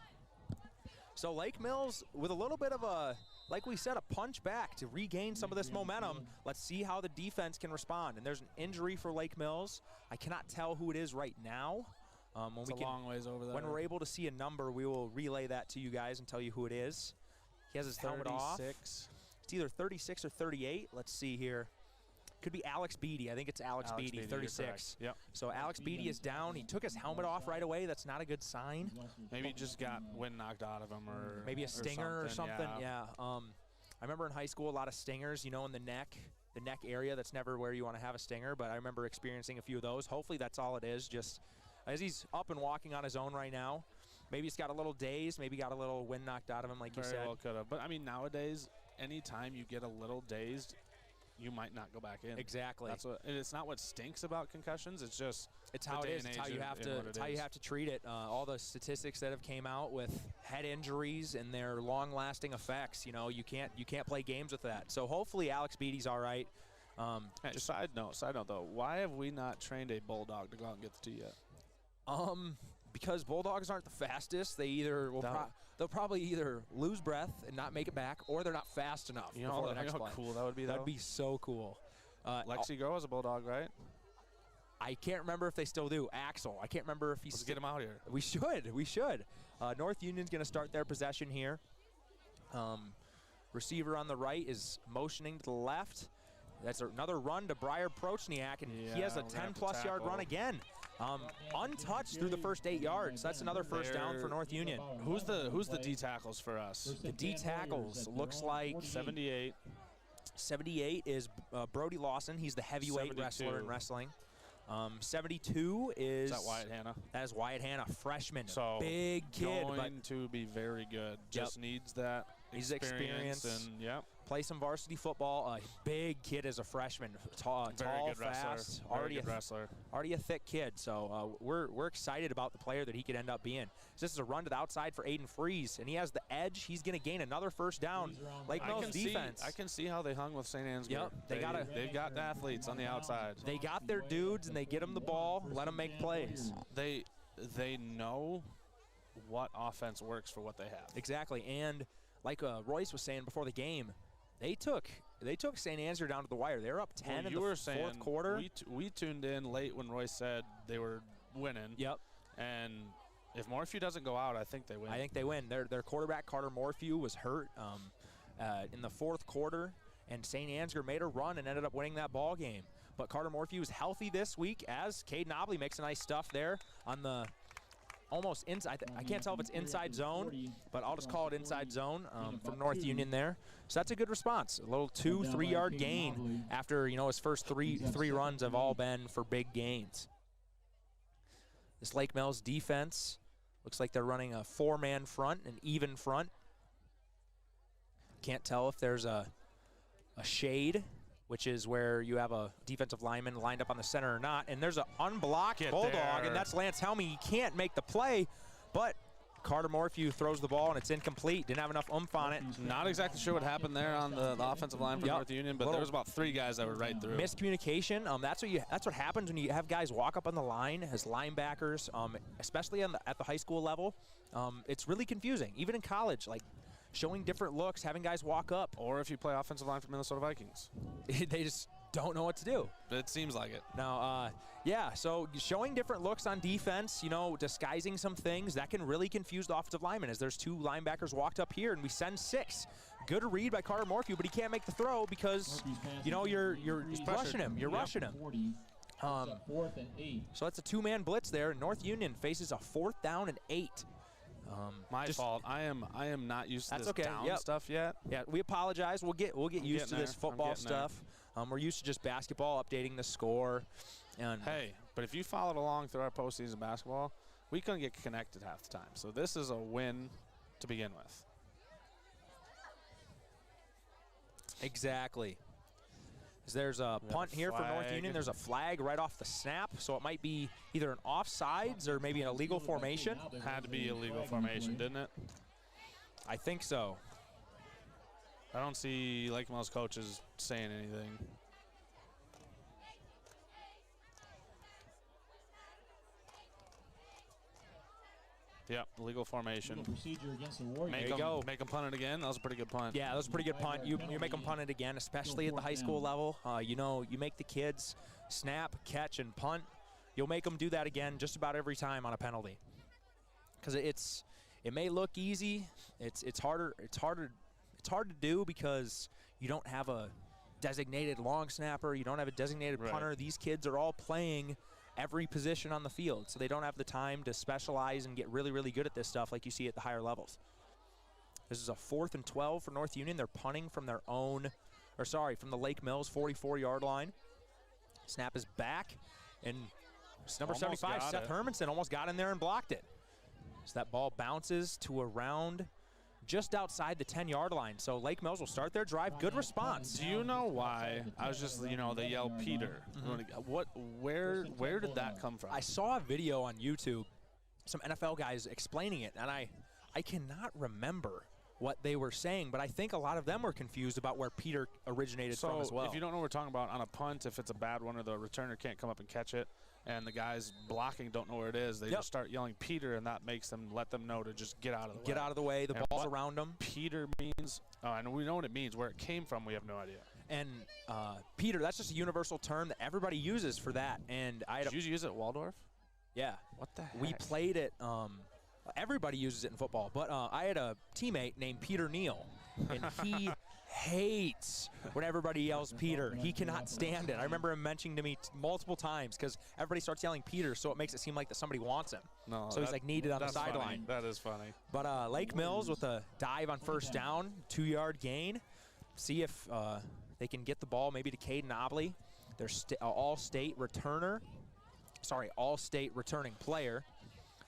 So Lake Mills with a little bit of a, like we said, a punch back to regain some of this momentum. Let's see how the defense can respond. And there's an injury for Lake Mills. I cannot tell who it is right now. It's a long ways over there. When we're able to see a number, we will relay that to you guys and tell you who it is. He has his helmet off. It's either 36 or 38. Let's see here. Could be Alex Beatty. I think it's Alex Beatty, 36. Yep. So Alex Beatty is down. He took his helmet off right away. That's not a good sign. Maybe he just got wind knocked out of him, or maybe a stinger or something. Yeah. I remember in high school a lot of stingers, in the neck area. That's never where you want to have a stinger, but I remember experiencing a few of those. Hopefully that's all it is. Just as he's up and walking on his own right now, maybe he's got a little dazed, maybe got a little wind knocked out of him, like you said. Very well could have. But I mean, nowadays, anytime you get a little dazed, you might not go back in. Exactly. And it's not what stinks about concussions. It's just it's how it is. It's how you have to. It's how you have to treat it. All the statistics that have came out with head injuries and their long-lasting effects. You can't play games with that. So hopefully Alex Beatty's all right. Hey, side note though, why have we not trained a bulldog to go out and get the tee yet? Because bulldogs aren't the fastest. They either they'll probably either lose breath and not make it back, or they're not fast enough. Before the next play. How cool that would be, though? That'd be so cool. Lexi Go is a bulldog, right? I can't remember if they still do. Axel. I can't remember if he's. Let's get him out here. We should. North Union's going to start their possession here. Receiver on the right is motioning to the left. That's another run to Breyer Prochniak, and he has a 10-plus yard run again. Untouched through the first 8 yards. That's another first down for North Union. Who's the D tackles for us? The D tackles looks like 78. 78 is Brody Lawson. He's the heavyweight wrestler in wrestling. 72 is that Wyatt Hanna? That is Wyatt Hanna, freshman. So big kid. Going to be very good. Just needs that experience. And, play some varsity football. A big kid as a freshman. Tall, good fast. Already a wrestler. Already a thick kid. So we're excited about the player that he could end up being. So this is a run to the outside for Aiden Freeze, and he has the edge. He's going to gain another first down. Lake Mills defense. I can see how they hung with St. Ansgar. Yep. They've got athletes on the outside. They got their dudes, and they get them the ball, let them make plays. They know what offense works for what they have. Exactly, and like Royce was saying before the game, they took St. Ansgar down to the wire. They were up 10 in the fourth quarter. We tuned in late when Royce said they were winning. Yep. And if Morphew doesn't go out, I think they win. I think they win. Their quarterback, Carter Morphew, was hurt in the fourth quarter, and St. Ansgar made a run and ended up winning that ball game. But Carter Morphew is healthy this week as Caden Obley makes a nice stuff there on the almost inside. I can't tell if it's inside zone, but I'll just call it inside zone from North Union there. So that's a good response. A little 2-3 yard gain after his first three runs have all been for big gains. This Lake Mills defense looks like they're running a 4-man front, an even front. Can't tell if there's a shade, which is where you have a defensive lineman lined up on the center or not. And there's an unblocked bulldog, and that's Lance Helmy. He can't make the play, but Carter Morphew throws the ball, and it's incomplete. Didn't have enough oomph on it. Not exactly sure what happened there on the offensive line for North Union, but there was about 3 guys that were right through. Miscommunication. That's what happens when you have guys walk up on the line as linebackers, especially at the high school level. It's really confusing, even in college. Like, showing different looks, having guys walk up. Or if you play offensive line for Minnesota Vikings. They just don't know what to do. It seems like it. Now, so showing different looks on defense, disguising some things, that can really confuse the offensive lineman as there's 2 linebackers walked up here, and we send 6. Good read by Carter Morphew, but he can't make the throw because, you're rushing him. You're rushing him. So that's a 2-man blitz there, and North Union faces a 4th down and 8. My fault. I am not used to this down stuff yet. Yeah, we apologize. We'll get used to this football stuff. We're used to just basketball, updating the score. And hey, but if you followed along through our postseason basketball, we couldn't get connected half the time. So this is a win to begin with. Exactly. There's a punt here for North Union. There's a flag right off the snap, so it might be either an offsides or maybe an illegal formation. Had to be illegal formation, didn't it? I think so. I don't see Lake Mills coaches saying anything. Yep, legal formation. Procedure against the Warriors. Make them punt it again. That was a pretty good punt. Yeah, that was a pretty good punt. You make them punt it again, especially at the high school level. You make the kids snap, catch, and punt. You'll make them do that again just about every time on a penalty. Because it may look easy. It's harder to do because you don't have a designated long snapper. You don't have a designated punter. These kids are all playing every position on the field, so they don't have the time to specialize and get really, really good at this stuff like you see at the higher levels. This is a 4th and 12 for North Union. They're punting from from the Lake Mills 44-yard line. Snap is back, and number 75, Seth Hermansen, almost got in there and blocked it. So that ball bounces to around just outside the 10-yard line. So Lake Mills will start their drive. Good response. Do you know why? I was just, they yell Peter. Where did that come from? I saw a video on YouTube, some NFL guys explaining it, and I cannot remember what they were saying, but I think a lot of them were confused about where Peter originated from as well. If you don't know what we're talking about, on a punt, if it's a bad one or the returner can't come up and catch it, and the guys blocking don't know where it is, they just start yelling Peter, and that makes them let them know to just get out of the way. Get out of the way. The ball's around them. Peter means, and we know what it means. Where it came from, we have no idea. And Peter, that's just a universal term that everybody uses for that. And Did you use it at Waldorf? Yeah. What the heck? We played it. Everybody uses it in football, but I had a teammate named Peter Neal, and he hates when everybody yells Peter. He cannot stand it. I remember him mentioning to me multiple times because everybody starts yelling Peter, so it makes it seem like that somody wants him. No, so he's like needed on the sideline. That is funny. But Lake Mills with a dive on first down, 2-yard gain. See if they can get the ball maybe to Caden Obley, their all-state returner. All-State returning player.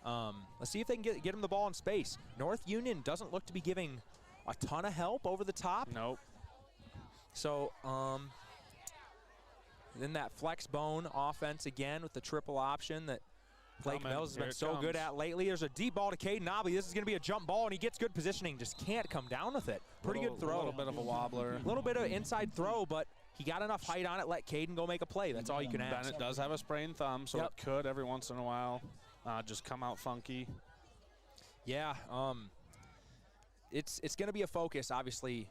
Let's see if they can get him the ball in space. North Union doesn't look to be giving a ton of help over the top. Nope. So then that flex bone offense again with the triple option that Lake Mills has been so good at lately. There's a deep ball to Caden Nobley. This is going to be a jump ball, and he gets good positioning. Just can't come down with it. Pretty good throw. A little bit of a wobbler. A little bit of inside throw, but he got enough height on it. Let Caden go make a play. That's all you can ask. Bennett does have a sprained thumb, so it could every once in a while just come out funky. Yeah, it's going to be a focus. Obviously,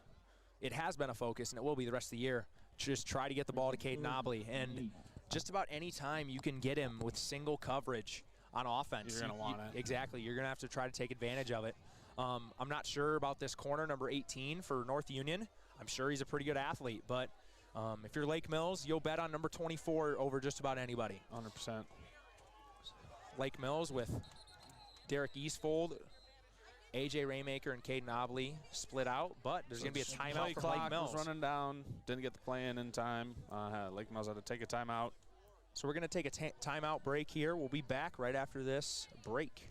it has been a focus, and it will be the rest of the year. Just try to get the ball to Caden Nobley, and just about any time you can get him with single coverage on offense. You're going to want it. Exactly. You're going to have to try to take advantage of it. I'm not sure about this corner, number 18 for North Union. I'm sure he's a pretty good athlete, but if you're Lake Mills, you'll bet on number 24 over just about anybody. 100%. Lake Mills with Derek Eastfold, A.J. Raymaker, and Caden Nobley split out, but there's going to be a timeout for Lake Mills. Was running down, didn't get the play in time. Lake Mills had to take a timeout. So we're going to take a timeout break here. We'll be back right after this break.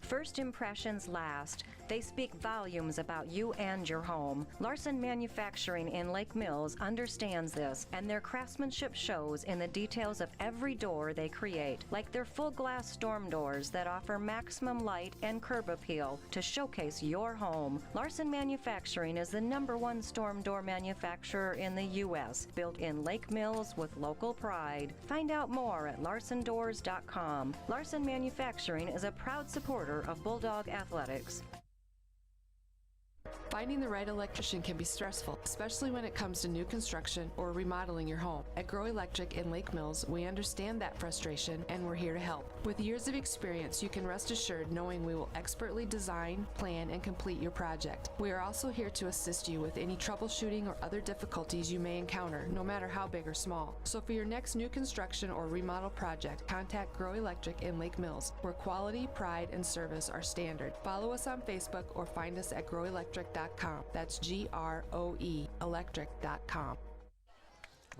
First impressions last. They speak volumes about you and your home. Larson Manufacturing in Lake Mills understands this, and their craftsmanship shows in the details of every door they create, like their full glass storm doors that offer maximum light and curb appeal to showcase your home. Larson Manufacturing is the #1 storm door manufacturer in the U.S., built in Lake Mills with local pride. Find out more at larsondoors.com. Larson Manufacturing is a proud supporter of Bulldog Athletics. Finding the right electrician can be stressful, especially when it comes to new construction or remodeling your home. At Grow Electric in Lake Mills, we understand that frustration, and we're here to help. With years of experience, you can rest assured knowing we will expertly design, plan, and complete your project. We are also here to assist you with any troubleshooting or other difficulties you may encounter, no matter how big or small. So for your next new construction or remodel project, contact Grow Electric in Lake Mills, where quality, pride, and service are standard. Follow us on Facebook or find us at growelectric.com. That's GROE electric.com.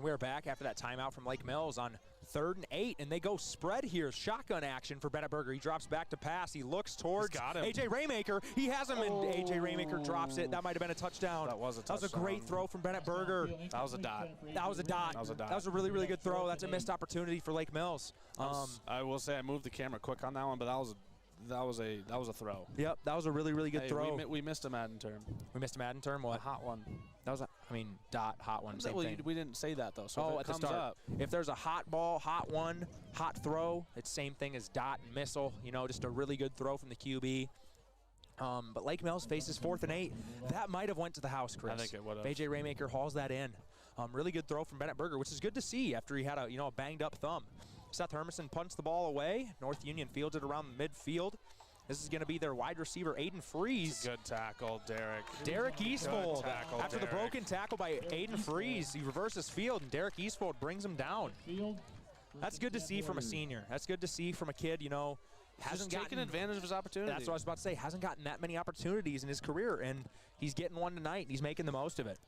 We're back after that timeout from Lake Mills on 3rd and 8, and they go spread here. Shotgun action for Bennett Berger. He drops back to pass. He looks towards A.J. Raymaker. He has him, and A.J. Raymaker drops it. That might have been a touchdown. That was a touchdown. That was a great throw from Bennett Berger. That was a dot. That was a dot. That was a really, really good throw. That's a missed opportunity for Lake Mills. I will say I moved the camera quick on that one, but that was a throw. Yep, that was a really, really good throw. We missed a Madden term. We missed a Madden term? What? A hot one. That was dot, hot one, same thing. We didn't say that, though, so at the start. If there's a hot ball, hot one, hot throw, it's same thing as dot and missile. You know, just a really good throw from the QB. But Lake Mills faces 4th and 8. That might have went to the house, Chris. I think it would have. A.J. Raymaker hauls that in. Really good throw from Bennett Berger, which is good to see after he had a banged-up thumb. Seth Hermansen punts the ball away. North Union fields it around the midfield. This is going to be their wide receiver, Aiden Freeze. Good tackle, Derek. Derek Eastfold. After the Derek. broken tackle by Aiden Freeze, he reverses field, and Derek Eastfold brings him down. That's good to see from a senior. That's good to see from a kid, hasn't taken advantage of his opportunity. That's what I was about to say. Hasn't gotten that many opportunities in his career, and he's getting one tonight, and he's making the most of it.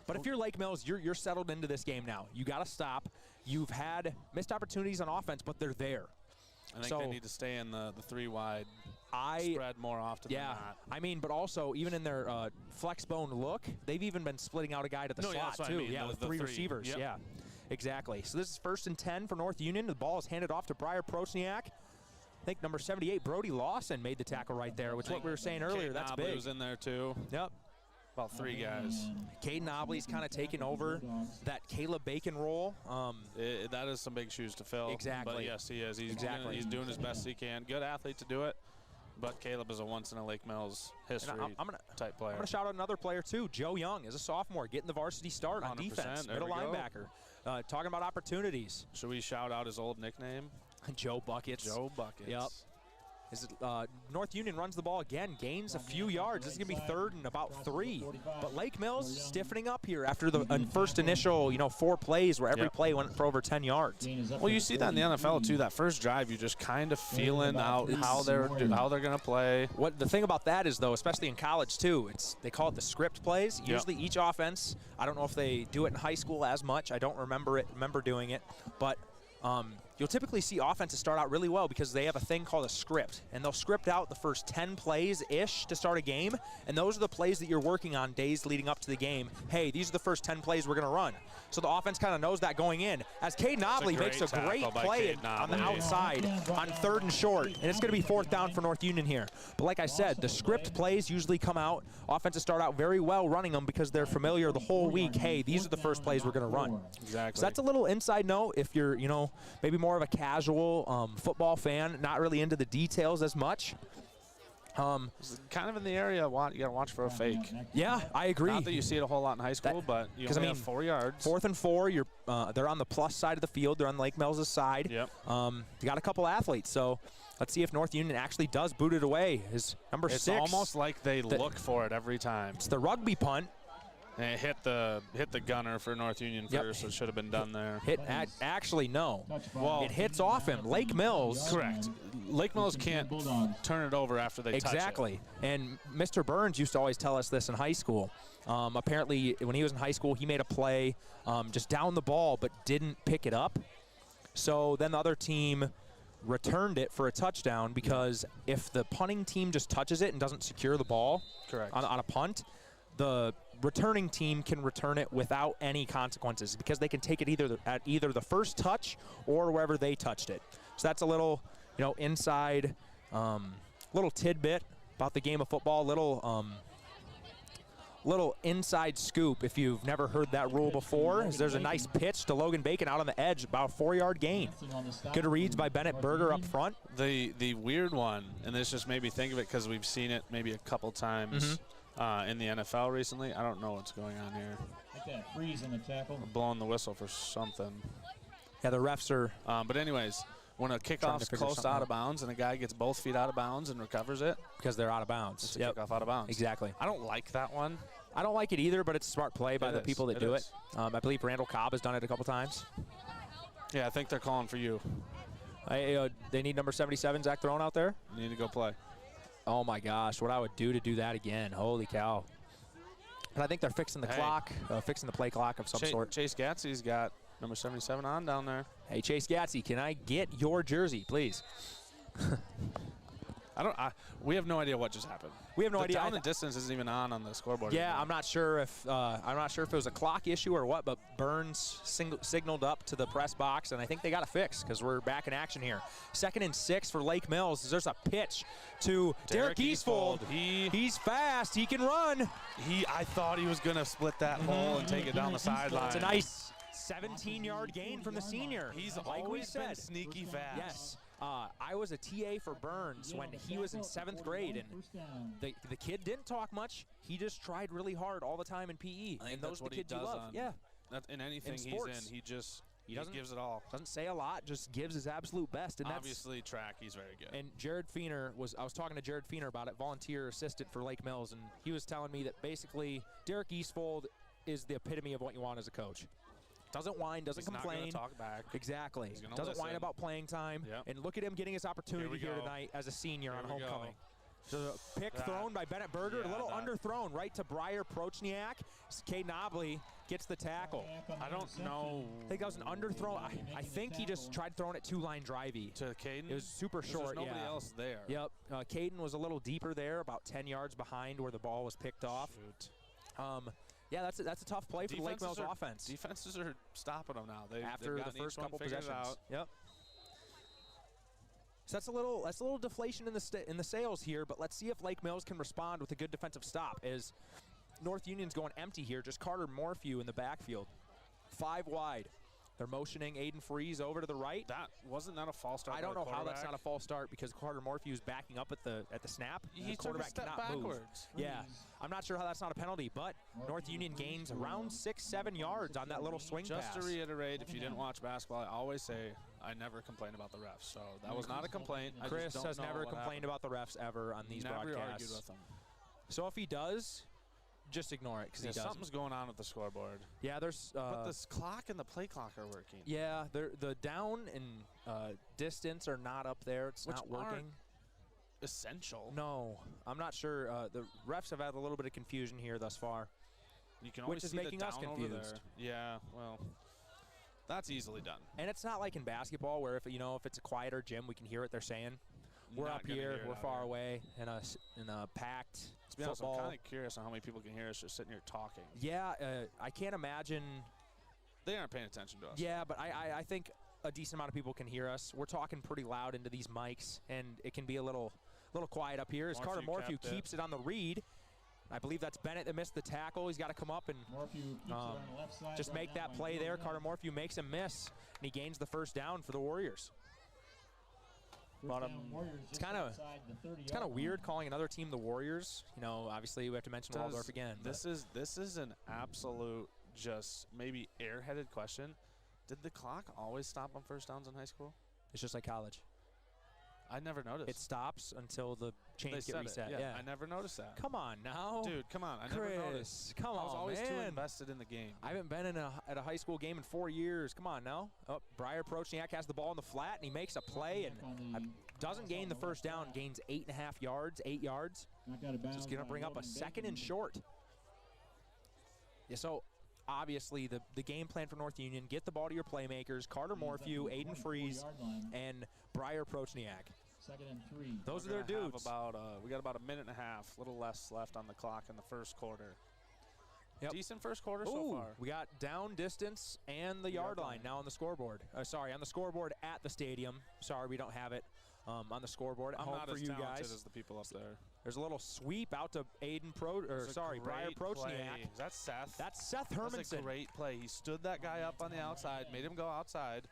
But if you're Lake Mills, you're settled into this game now. You got to stop. You've had missed opportunities on offense, but they're there. I think they need to stay in the 3-wide spread more often than not. But also, even in their flex bone look, they've even been splitting out a guy to the slot, too. With three receivers. Yep. Yeah, exactly. So this is 1st and 10 for North Union. The ball is handed off to Briar Prosniak. I think number 78, Brody Lawson, made the tackle right there, which is what we were saying earlier. That's big. was in there, too. Yep. About 3 guys. Caden Nobley's kind of taken over that Caleb Bacon role. That is some big shoes to fill. Exactly. But yes, he is. He's doing his best he can. Good athlete to do it. But Caleb is a once-in-a-Lake Mills history type player. I'm going to shout out another player, too. Joe Young is a sophomore, getting the varsity start on defense. Middle linebacker. Talking about opportunities. Should we shout out his old nickname? Joe Buckets. Joe Buckets. Yep. Is North Union runs the ball again, gains a few yards. This is going to be 3rd and about 3. But Lake Mills stiffening up here after the first initial, 4 plays where every play went for over 10 yards. Well, you see that in the NFL too. That first drive, you're just kind of feeling out how they're going to play. What the thing about that is, though, especially in college too, they call it the script plays. Usually each offense, I don't know if they do it in high school as much. I don't remember doing it, but you'll typically see offenses start out really well because they have a thing called a script, and they'll script out the first 10 plays-ish to start a game, and those are the plays that you're working on days leading up to the game. Hey, these are the first 10 plays we're going to run. So the offense kind of knows that going in. As Cade Nobley makes a great play on the outside on 3rd and short, and it's going to be 4th down for North Union here. But like I said, the script plays usually come out. Offenses start out very well running them because they're familiar the whole week. Hey, these are the first plays we're going to run. Exactly. So that's a little inside note if you're, maybe more of a casual football fan, not really into the details as much. Kind of in the area, you got to watch for a fake. Yeah, I agree. Not that you see it a whole lot in high school, but you only have 4 yards. 4th and 4, they're on the plus side of the field. They're on Lake Mills' side. Yep. You got a couple athletes, so let's see if North Union actually does boot it away. His number 6. It's almost like they look for it every time. It's the rugby punt. And it hit the gunner for North Union first, so it should have been done there. Actually, no. Well, it hits off him. Lake Mills. Correct. Lake Mills can't turn it over after they touch it. Exactly. And Mr. Burns used to always tell us this in high school. Apparently, when he was in high school, he made a play just down the ball but didn't pick it up. So then the other team returned it for a touchdown because if the punting team just touches it and doesn't secure the ball on a punt, the returning team can return it without any consequences because they can take it either the first touch or wherever they touched it. So that's a little, inside, little tidbit about the game of football, little inside scoop if you've never heard that rule before. Is there's a nice pitch to Logan Bacon out on the edge, about a 4-yard gain. Good reads by Bennett, Berger up front. The weird one, and this just made me think of it because we've seen it maybe a couple times. In the NFL recently. I don't know what's going on here. Like that freeze in the tackle. We're blowing the whistle for something. Yeah, the refs are. But anyways, when a kickoff's close out of bounds and a guy gets both feet out of bounds and recovers it. Because they're out of bounds. It's a kickoff out of bounds. Exactly. I don't like that one. I don't like it either, but it's a smart play by the people that do it. I believe Randall Cobb has done it a couple times. Yeah, I think they're calling for you. They need number 77, Zach Throne out there. You need to go play. Oh, my gosh, what I would do to do that again. Holy cow. And I think they're fixing the clock, fixing the play clock of some sort. Chase Gatsby's got number 77 on down there. Hey, Chase Gatsby, can I get your jersey, please? We have no idea what just happened. We have no idea. Down and distance isn't even on the scoreboard. Yeah, anymore. I'm not sure if it was a clock issue or what, but Burns signaled up to the press box, and I think they got it fixed because we're back in action here. 2nd and 6 for Lake Mills. There's a pitch to Derek Eastfold. He's fast. He can run. I thought he was going to split that hole and take it down the sideline. It's a nice 17-yard gain from the senior. He's always been sneaky fast. Yes. I was a TA for Burns when he was in 7th grade, and the kid didn't talk much. He just tried really hard all the time in PE. And those are the kids you love. Yeah. In anything he's in, he just gives it all. Doesn't say a lot, just gives his absolute best. And obviously, track, he's very good. And Jared Feener I was talking to Jared Feener about it, volunteer assistant for Lake Mills, and he was telling me that basically Derek Eastfold is the epitome of what you want as a coach. Doesn't whine, doesn't complain. He's not gonna talk back. Exactly. Doesn't whine about playing time. Yep. And look at him getting his opportunity here tonight as a senior on homecoming. So the pick thrown by Bennett Berger, a little underthrown right to Briar Prochniak. Cade Nobley gets the tackle. I don't know. I think that was an underthrow. I think he just tried throwing it 2-line drivey. To Caden? It was super short, There's nobody else there. Yep. Caden was a little deeper there, about 10 yards behind where the ball was picked off. Shoot. Yeah, that's a tough play for the Lake Mills offense. Defenses are stopping them now. After the first couple possessions. Yep. So that's a little deflation in the sales here, but let's see if Lake Mills can respond with a good defensive stop. As North Union's going empty here, just Carter Morphew in the backfield, 5 wide. They're motioning Aiden Freeze over to the right. Wasn't that a false start? I don't know how that's not a false start because Carter Morphew's backing up at the snap. He took a step backwards. Yeah, I'm not sure how that's not a penalty, but North Union gains around 6-7 yards on that little swing pass. Just to reiterate, if you didn't watch basketball, I always say I never complain about the refs, so that was not a complaint. Chris has never complained about the refs ever on these broadcasts. Never argued with them. So if he does, just ignore it because he doesn't. Something's going on with the scoreboard. Yeah, there's. But this clock and the play clock are working. Yeah, the down and distance are not up there. It's not working. Essential. No, I'm not sure. The refs have had a little bit of confusion here thus far. You can always which is see making the us down confused. over there. Yeah, well, that's easily done. And it's not like in basketball where if it's a quieter gym, we can hear what they're saying. We're Not up gonna here, hear it we're out far here. away in a packed To be honest, I'm football. kind of curious on how many people can hear us just sitting here talking. Yeah, I can't imagine. They aren't paying attention to us. Yeah, but I think a decent amount of people can hear us. We're talking pretty loud into these mics, and it can be a little quiet up here as Carter Morphew keeps it on the read. I believe that's Bennett that missed the tackle. He's got to come up and just make that play there. Carter Morphew makes him miss, and he gains the first down for the Warriors. But it's kind of weird calling another team the Warriors. You know, obviously we have to mention Waldorf again. This is an absolute just maybe airheaded question. Did the clock always stop on first downs in high school? It's just like college. I never noticed. It stops until the chains get reset. Yeah, I never noticed that. Come on now. Dude, come on. I never noticed. Come on, I was always too man. invested in the game. I haven't been at a high school game in 4 years. Come on now. Oh, Breyer Prochniak has the ball in the flat, and he makes a play and doesn't gain the first down, gains 8.5 yards, 8 yards. Just going to bring up a second and short. Yeah, so obviously the game plan for North Union, get the ball to your playmakers, Carter Morphew, Aiden Freeze, and Breyer Prochniak. 2nd and 3. Those are their dudes. We got about a minute and a half, a little less left on the clock in the first quarter. Yep. Decent first quarter so far. We got down distance and the yard line now on the scoreboard. Sorry, on the scoreboard at the stadium. Sorry, we don't have it on the scoreboard at I'm home not for as you talented guys. as the people up there. There's a little sweep out to Breyer Prochniak. Is that Seth? That's Seth Hermansen. That's a great play. He stood that guy up on the outside, made him go outside.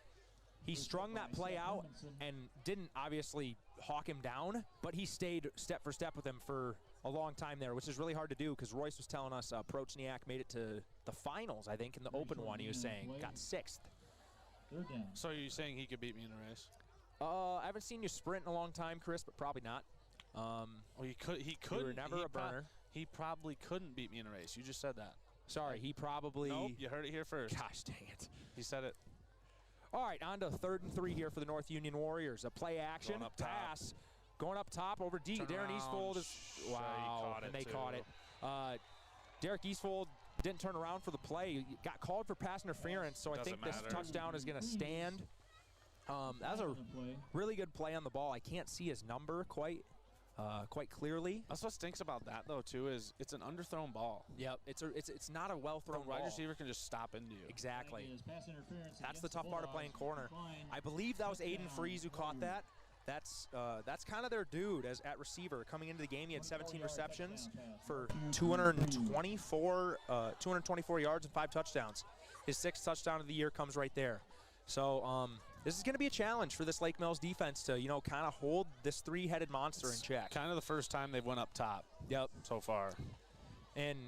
He strung that play out and didn't obviously hawk him down, but he stayed step for step with him for a long time there, which is really hard to do because Royce was telling us Prochniak made it to the finals, I think, in the open one, he was saying. Got 6th. So are you saying he could beat me in a race? I haven't seen you sprint in a long time, Chris, but probably not. Well, he could. You were never a burner. He probably couldn't beat me in a race. You just said that. Sorry, he probably. Nope, you heard it here first. Gosh dang it. He said it. All right, on to 3rd and 3 here for the North Union Warriors. A play action pass going up top over deep. Darren Eastfold is they caught it. Derek Eastfold didn't turn around for the play. He got called for pass interference, so I think this touchdown is going to stand. That's a really good play on the ball. I can't see his number quite clearly. That's what stinks about that though too is it's an underthrown ball. Yep, it's not a well-thrown ball. The wide receiver can just stop into you. Exactly. That's the tough part of playing corner. I believe that was Aiden Freeze who caught that. That's kind of their dude at receiver. Coming into the game, he had 17 receptions for 224 yards and 5 touchdowns. His 6th touchdown of the year comes right there. So this is going to be a challenge for this Lake Mills defense to, kind of hold this 3-headed monster in check. Kind of the first time they've went up top. Yep. So far. And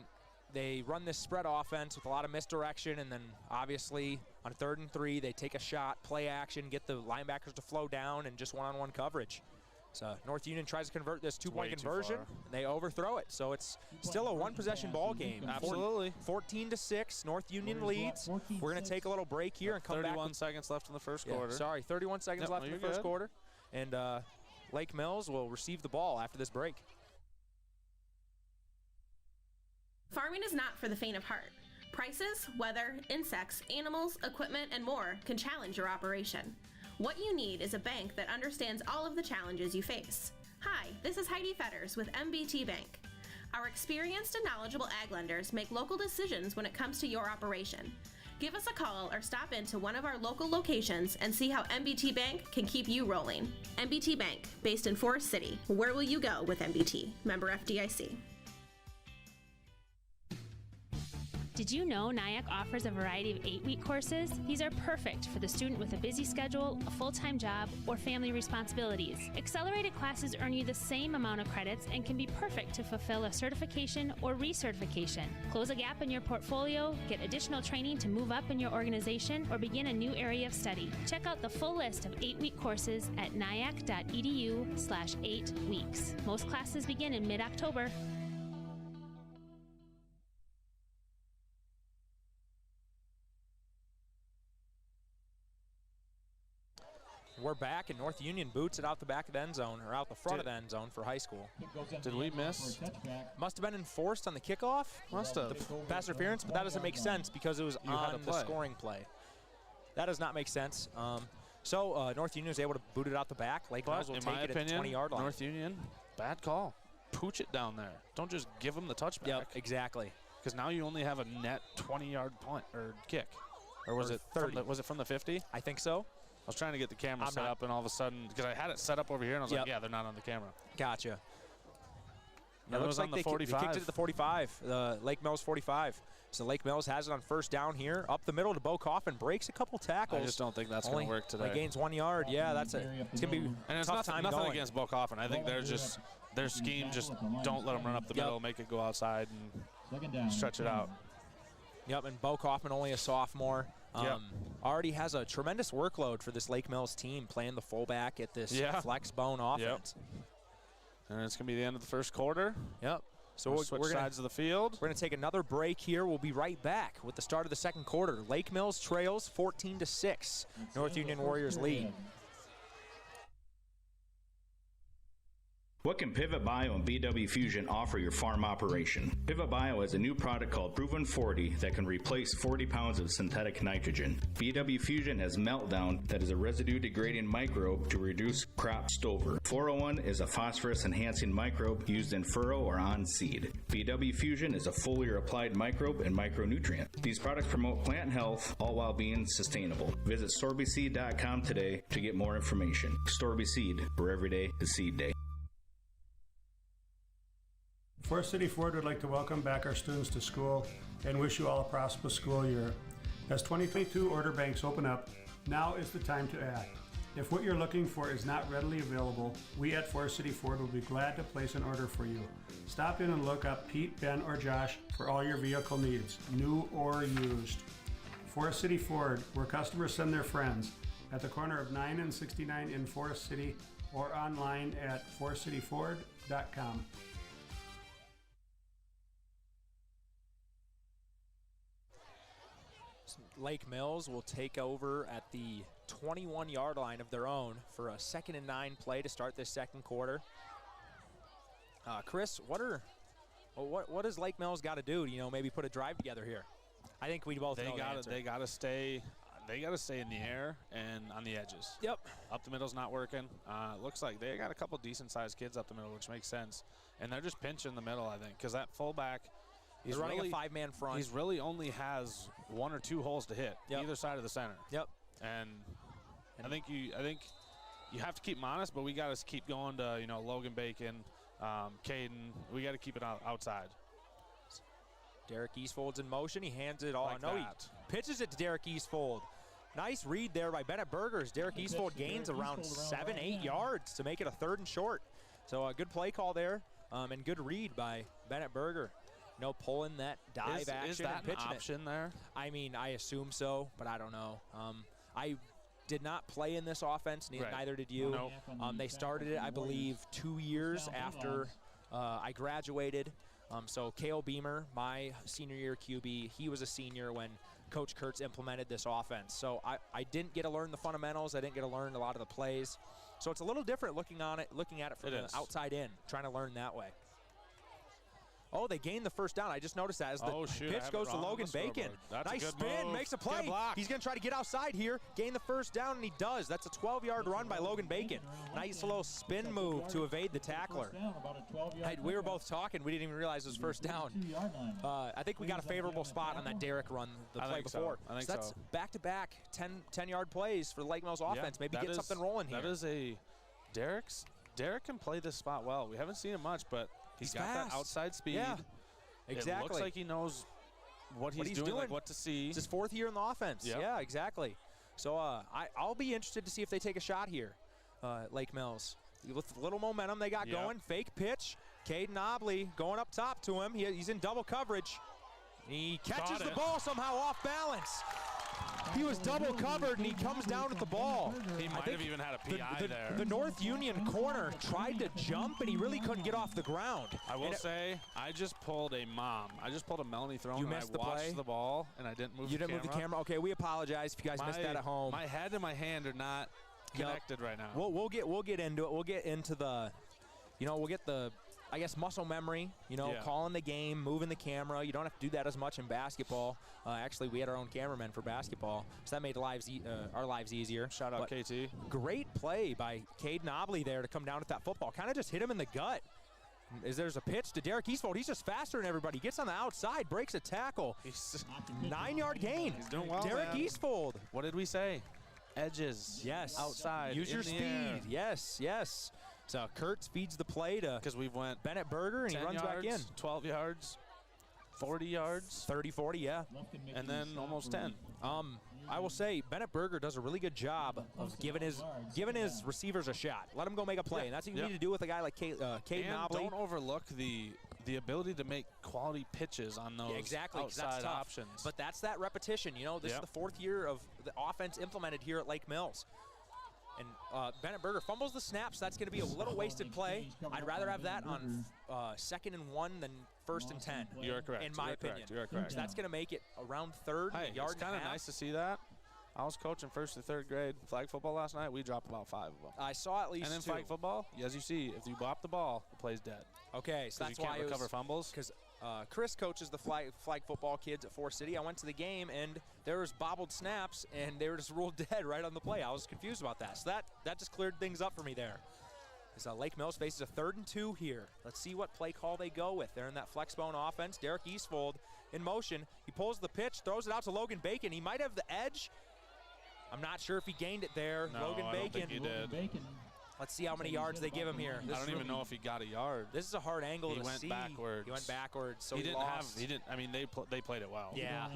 they run this spread offense with a lot of misdirection, and then obviously on 3rd and 3, they take a shot, play action, get the linebackers to flow down, and just one-on-one coverage. So North Union tries to convert this 2-point conversion, and they overthrow it. So it's still a 1-possession ball game. Absolutely. 14-6, North Union leads. We're going to take a little break here and come back. 31 seconds left in the first quarter. Sorry, 31 seconds left in the first quarter. And Lake Mills will receive the ball after this break. Farming is not for the faint of heart. Prices, weather, insects, animals, equipment, and more can challenge your operation. What you need is a bank that understands all of the challenges you face. Hi, this is Heidi Fetters with MBT Bank. Our experienced and knowledgeable ag lenders make local decisions when it comes to your operation. Give us a call or stop into one of our local locations and see how MBT Bank can keep you rolling. MBT Bank, based in Forest City. Where will you go with MBT? Member FDIC. Did you know NIAC offers a variety of 8-week courses? These are perfect for the student with a busy schedule, a full-time job, or family responsibilities. Accelerated classes earn you the same amount of credits and can be perfect to fulfill a certification or recertification. Close a gap in your portfolio, get additional training to move up in your organization, or begin a new area of study. Check out the full list of 8-week courses at niac.edu/8weeks. Most classes begin in mid-October. We're back, and North Union boots it out the back of the end zone, or out the front of the end zone for high school. Did we miss? Must have been enforced on the kickoff. Must have. The pass interference, but that doesn't make sense because it was on the scoring play. That does not make sense. So North Union was able to boot it out the back. Lake Mills will take it at the 20-yard line. North Union, bad call. Pooch it down there. Don't just give them the touchback. Yep, exactly. Because now you only have a net 20-yard punt or kick. Or was it 30? Was it from the 50? I think so. I was trying to get the camera set up, and all of a sudden, because I had it set up over here, and I was like, yeah, they're not on the camera. Gotcha. No, it was like they kicked it at the 45, Lake Mills 45. So Lake Mills has it on first down here. Up the middle to Bo Coffin, breaks a couple tackles. I just don't think that's going to work today. Gains 1 yard. Yeah, that's it. It's going to be and it's tough time nothing going. against Bo Coffin. I think they're just, their scheme, just don't let them run up the middle, make it go outside, and stretch it out. Yep, and Bo Kaufman, only a sophomore, already has a tremendous workload for this Lake Mills team, playing the fullback at this flex bone offense. And it's going to be the end of the first quarter. Yep. So we're switch sides of the field. We're going to take another break here. We'll be right back with the start of the second quarter. Lake Mills trails 14-6. North Union Warriors lead. What can Pivot Bio and BW Fusion offer your farm operation? Pivot Bio has a new product called Proven 40 that can replace 40 pounds of synthetic nitrogen. BW Fusion has Meltdown that is a residue-degrading microbe to reduce crop stover. 401 is a phosphorus-enhancing microbe used in furrow or on seed. BW Fusion is a foliar-applied microbe and micronutrient. These products promote plant health, all while being sustainable. Visit storbyseed.com today to get more information. Storby Seed, where every day is seed day. Forest City Ford would like to welcome back our students to school and wish you all a prosperous school year. As 2022 order banks open up, now is the time to act. If what you're looking for is not readily available, we at Forest City Ford will be glad to place an order for you. Stop in and look up Pete, Ben, or Josh for all your vehicle needs, new or used. Forest City Ford, where customers send their friends, at the corner of 9 and 69 in Forest City, or online at forestcityford.com. Lake Mills will take over at the 21-yard line of their own for a 2nd and 9 play to start this second quarter. Chris, what does Lake Mills got to do to, maybe put a drive together here? I think we both know the answer. They got to stay in the air and on the edges. Yep. Up the middle's not working. It looks like they got a couple decent-sized kids up the middle, which makes sense. And they're just pinching the middle, I think, because that fullback – He's running a 5-man front. He's really only has 1 or 2 holes to hit either side of the center. Yep. And I think you have to keep him honest, but we got to keep going to Logan Bacon, Caden. We got to keep it outside. Derek Eastfold's in motion. He hands it all. He pitches it to Derek Eastfold. Nice read there by Bennett Bergers. Derek Eastfold gains around 7-8 yards to make it a 3rd and short. So a good play call there, and good read by Bennett Berger. Pulling that dive action. Is that and pitching an option there? I mean, I assume so, but I don't know. I did not play in this offense, neither did you. Nope. They started it, I believe, 2 years after I graduated. So Cale Beamer, my senior year QB, he was a senior when Coach Kurtz implemented this offense. So I didn't get to learn the fundamentals. I didn't get to learn a lot of the plays. So it's a little different looking at it from the outside in, trying to learn that way. Oh, they gained the first down. I just noticed that as the pitch goes to Logan Bacon. Nice spin, makes a play. He's going to try to get outside here, gain the first down, and he does. That's a 12-yard run by Logan Bacon. Nice little spin move to evade the tackler. We were both talking. We didn't even realize it was first down. I think we got a favorable spot on that Derek run the play before. I think that's back-to-back 10-yard plays for the Lake Mills offense. Maybe get something rolling here. That is Derek can play this spot well. We haven't seen him much, but he's got fast. that outside speed. Yeah, exactly. It looks like he knows what he's doing, like what to see. It's his 4th year in the offense. Yep. Yeah, exactly. So I'll be interested to see if they take a shot here, Lake Mills. With the little momentum they got going, fake pitch. Caden Obley going up top to him. He's in double coverage. He catches the ball somehow off balance. He was double covered, and he comes down with the ball. He might have even had a PI there. The North Union corner tried to jump, and he really couldn't get off the ground. I will say, I just pulled a mom. I just pulled a Melanie Throne. You missed the play? I watched the ball, and I didn't move the camera. You didn't move the camera? Okay, we apologize if you guys missed that at home. My head and my hand are not connected right now. We'll get into it. We'll get into the, we'll get the, I guess, muscle memory, calling the game, moving the camera. You don't have to do that as much in basketball. Actually, we had our own cameraman for basketball, so that made our lives easier. Shout out KT. Great play by Caden Obley there to come down with that football. Kind of just hit him in the gut. There's a pitch to Derek Eastfold. He's just faster than everybody. Gets on the outside, breaks a tackle. 9-yard gain. He's doing well, Derek Eastfold. What did we say? Edges. Yes. Outside. Use your speed. Air. Yes. So Kurtz feeds the play to because we've went Bennett Berger, and he runs yards, back in. 12 yards, 40 yards. 30, 40, yeah. And then almost 10. I will say Bennett Berger does a really good job of giving his receivers a shot. Let him go make a play. And that's what you need to do with a guy like Caden Obley. Don't overlook the ability to make quality pitches on those outside that's tough. options. But that's that repetition. This is the 4th year of the offense implemented here at Lake Mills. And Bennett Berger fumbles the snaps. That's going to be a little wasted play. I'd rather have that on 2nd and 1 than 1st and 10. You're correct. In my opinion. You're correct. So that's going to make it around 3rd, yard it's kind of nice to see that. I was coaching 1st to 3rd grade flag football last night. We dropped about 5 of them. I saw at least 2. And in flag football, as you see, if you bop the ball, the play's dead. Okay, so that's why you can't recover fumbles. Because Chris coaches the flag football kids at Forest City. I went to the game, and there was bobbled snaps, and they were just ruled dead right on the play. I was confused about that. So that just cleared things up for me there. As Lake Mills faces a 3rd and 2 here. Let's see what play call they go with. They're in that flexbone offense. Derek Eastfold in motion. He pulls the pitch, throws it out to Logan Bacon. He might have the edge. I'm not sure if he gained it there. No, Logan I Bacon. don't think he did. Let's see how many yards they give him here. I don't even know if he got a yard. This is a hard angle to see. He went backwards. So he didn't lost. I mean, they played it well. Yeah.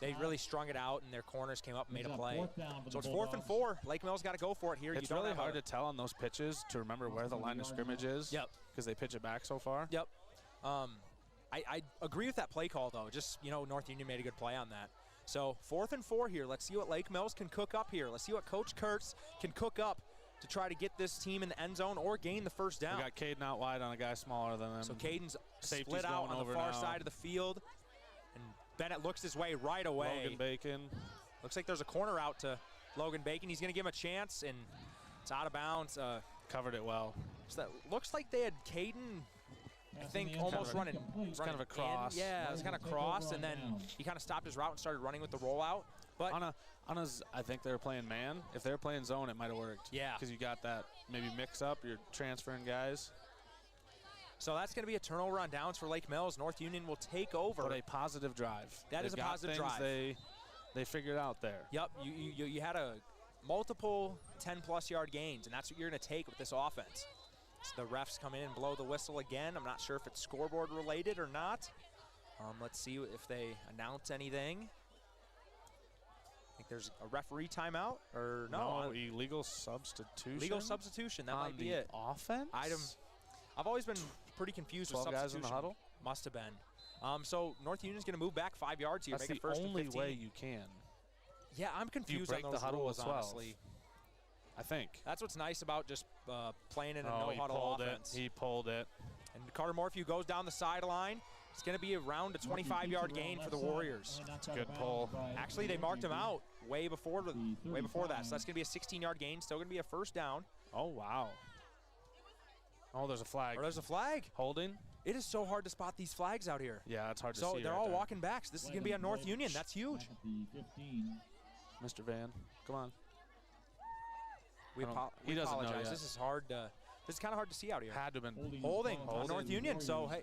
They really strung it out, and their corners came up and made a play. So it's 4th and 4. Lake Mills got to go for it here. It's really hard to tell on those pitches to remember where the line of scrimmage is. Yep. Because they pitch it back so far. Yep. I agree with that play call, though. Just, North Union made a good play on that. So 4th and 4 here. Let's see what Lake Mills can cook up here. Let's see what Coach Kurtz can cook up to try to get this team in the end zone or gain the first down. We got Caden out wide on a guy smaller than him. So Caden's split out on the far side of the field, and Bennett looks his way right away. Logan Bacon. Looks like there's a corner out to Logan Bacon. He's going to give him a chance, and it's out of bounds. Covered it well. So that looks like they had Caden, I think, almost running kind of a cross. Yeah, it was kind of cross, and then he kind of stopped his route and started running with the rollout. But I think they were playing man. If they were playing zone, it might have worked. Yeah. Because you got that maybe mix up. You're transferring guys. So that's going to be a turnover on downs for Lake Mills. North Union will take over. But a positive drive. That is a positive drive. They figured out there. Yep. You had a multiple 10-plus yard gains, and that's what you're going to take with this offense. So the refs come in and blow the whistle again. I'm not sure if it's scoreboard related or not. Let's see if they announce anything. I think there's a referee timeout, or no? Illegal substitution. Legal substitution. That might be it. Offense. I've always been pretty confused with 12 guys substitution. in the huddle. Must have been. So North Union's going to move back 5 yards here. That's make the it first only and 15. way you can. Yeah, I'm confused break on those the huddle rules, with 12. honestly. I think. That's what's nice about just playing in a no-huddle offense. He pulled it. And Carter Morphew goes down the sideline. It's going to be around a 25-yard gain for the Warriors. It's a good pull. Actually, they marked him out way before that. So that's going to be a 16-yard gain. Still going to be a first down. Oh, wow. Oh, there's a flag. There's a flag. Holding. It is so hard to spot these flags out here. Yeah, it's hard to see. So they're all there. walking back. So this is going to be on North Union. That's huge. Mr. Van, come on. We he doesn't apologize. know yet. This is hard. This is kind of hard to see out here. Had to have been holding on North Union. So hey,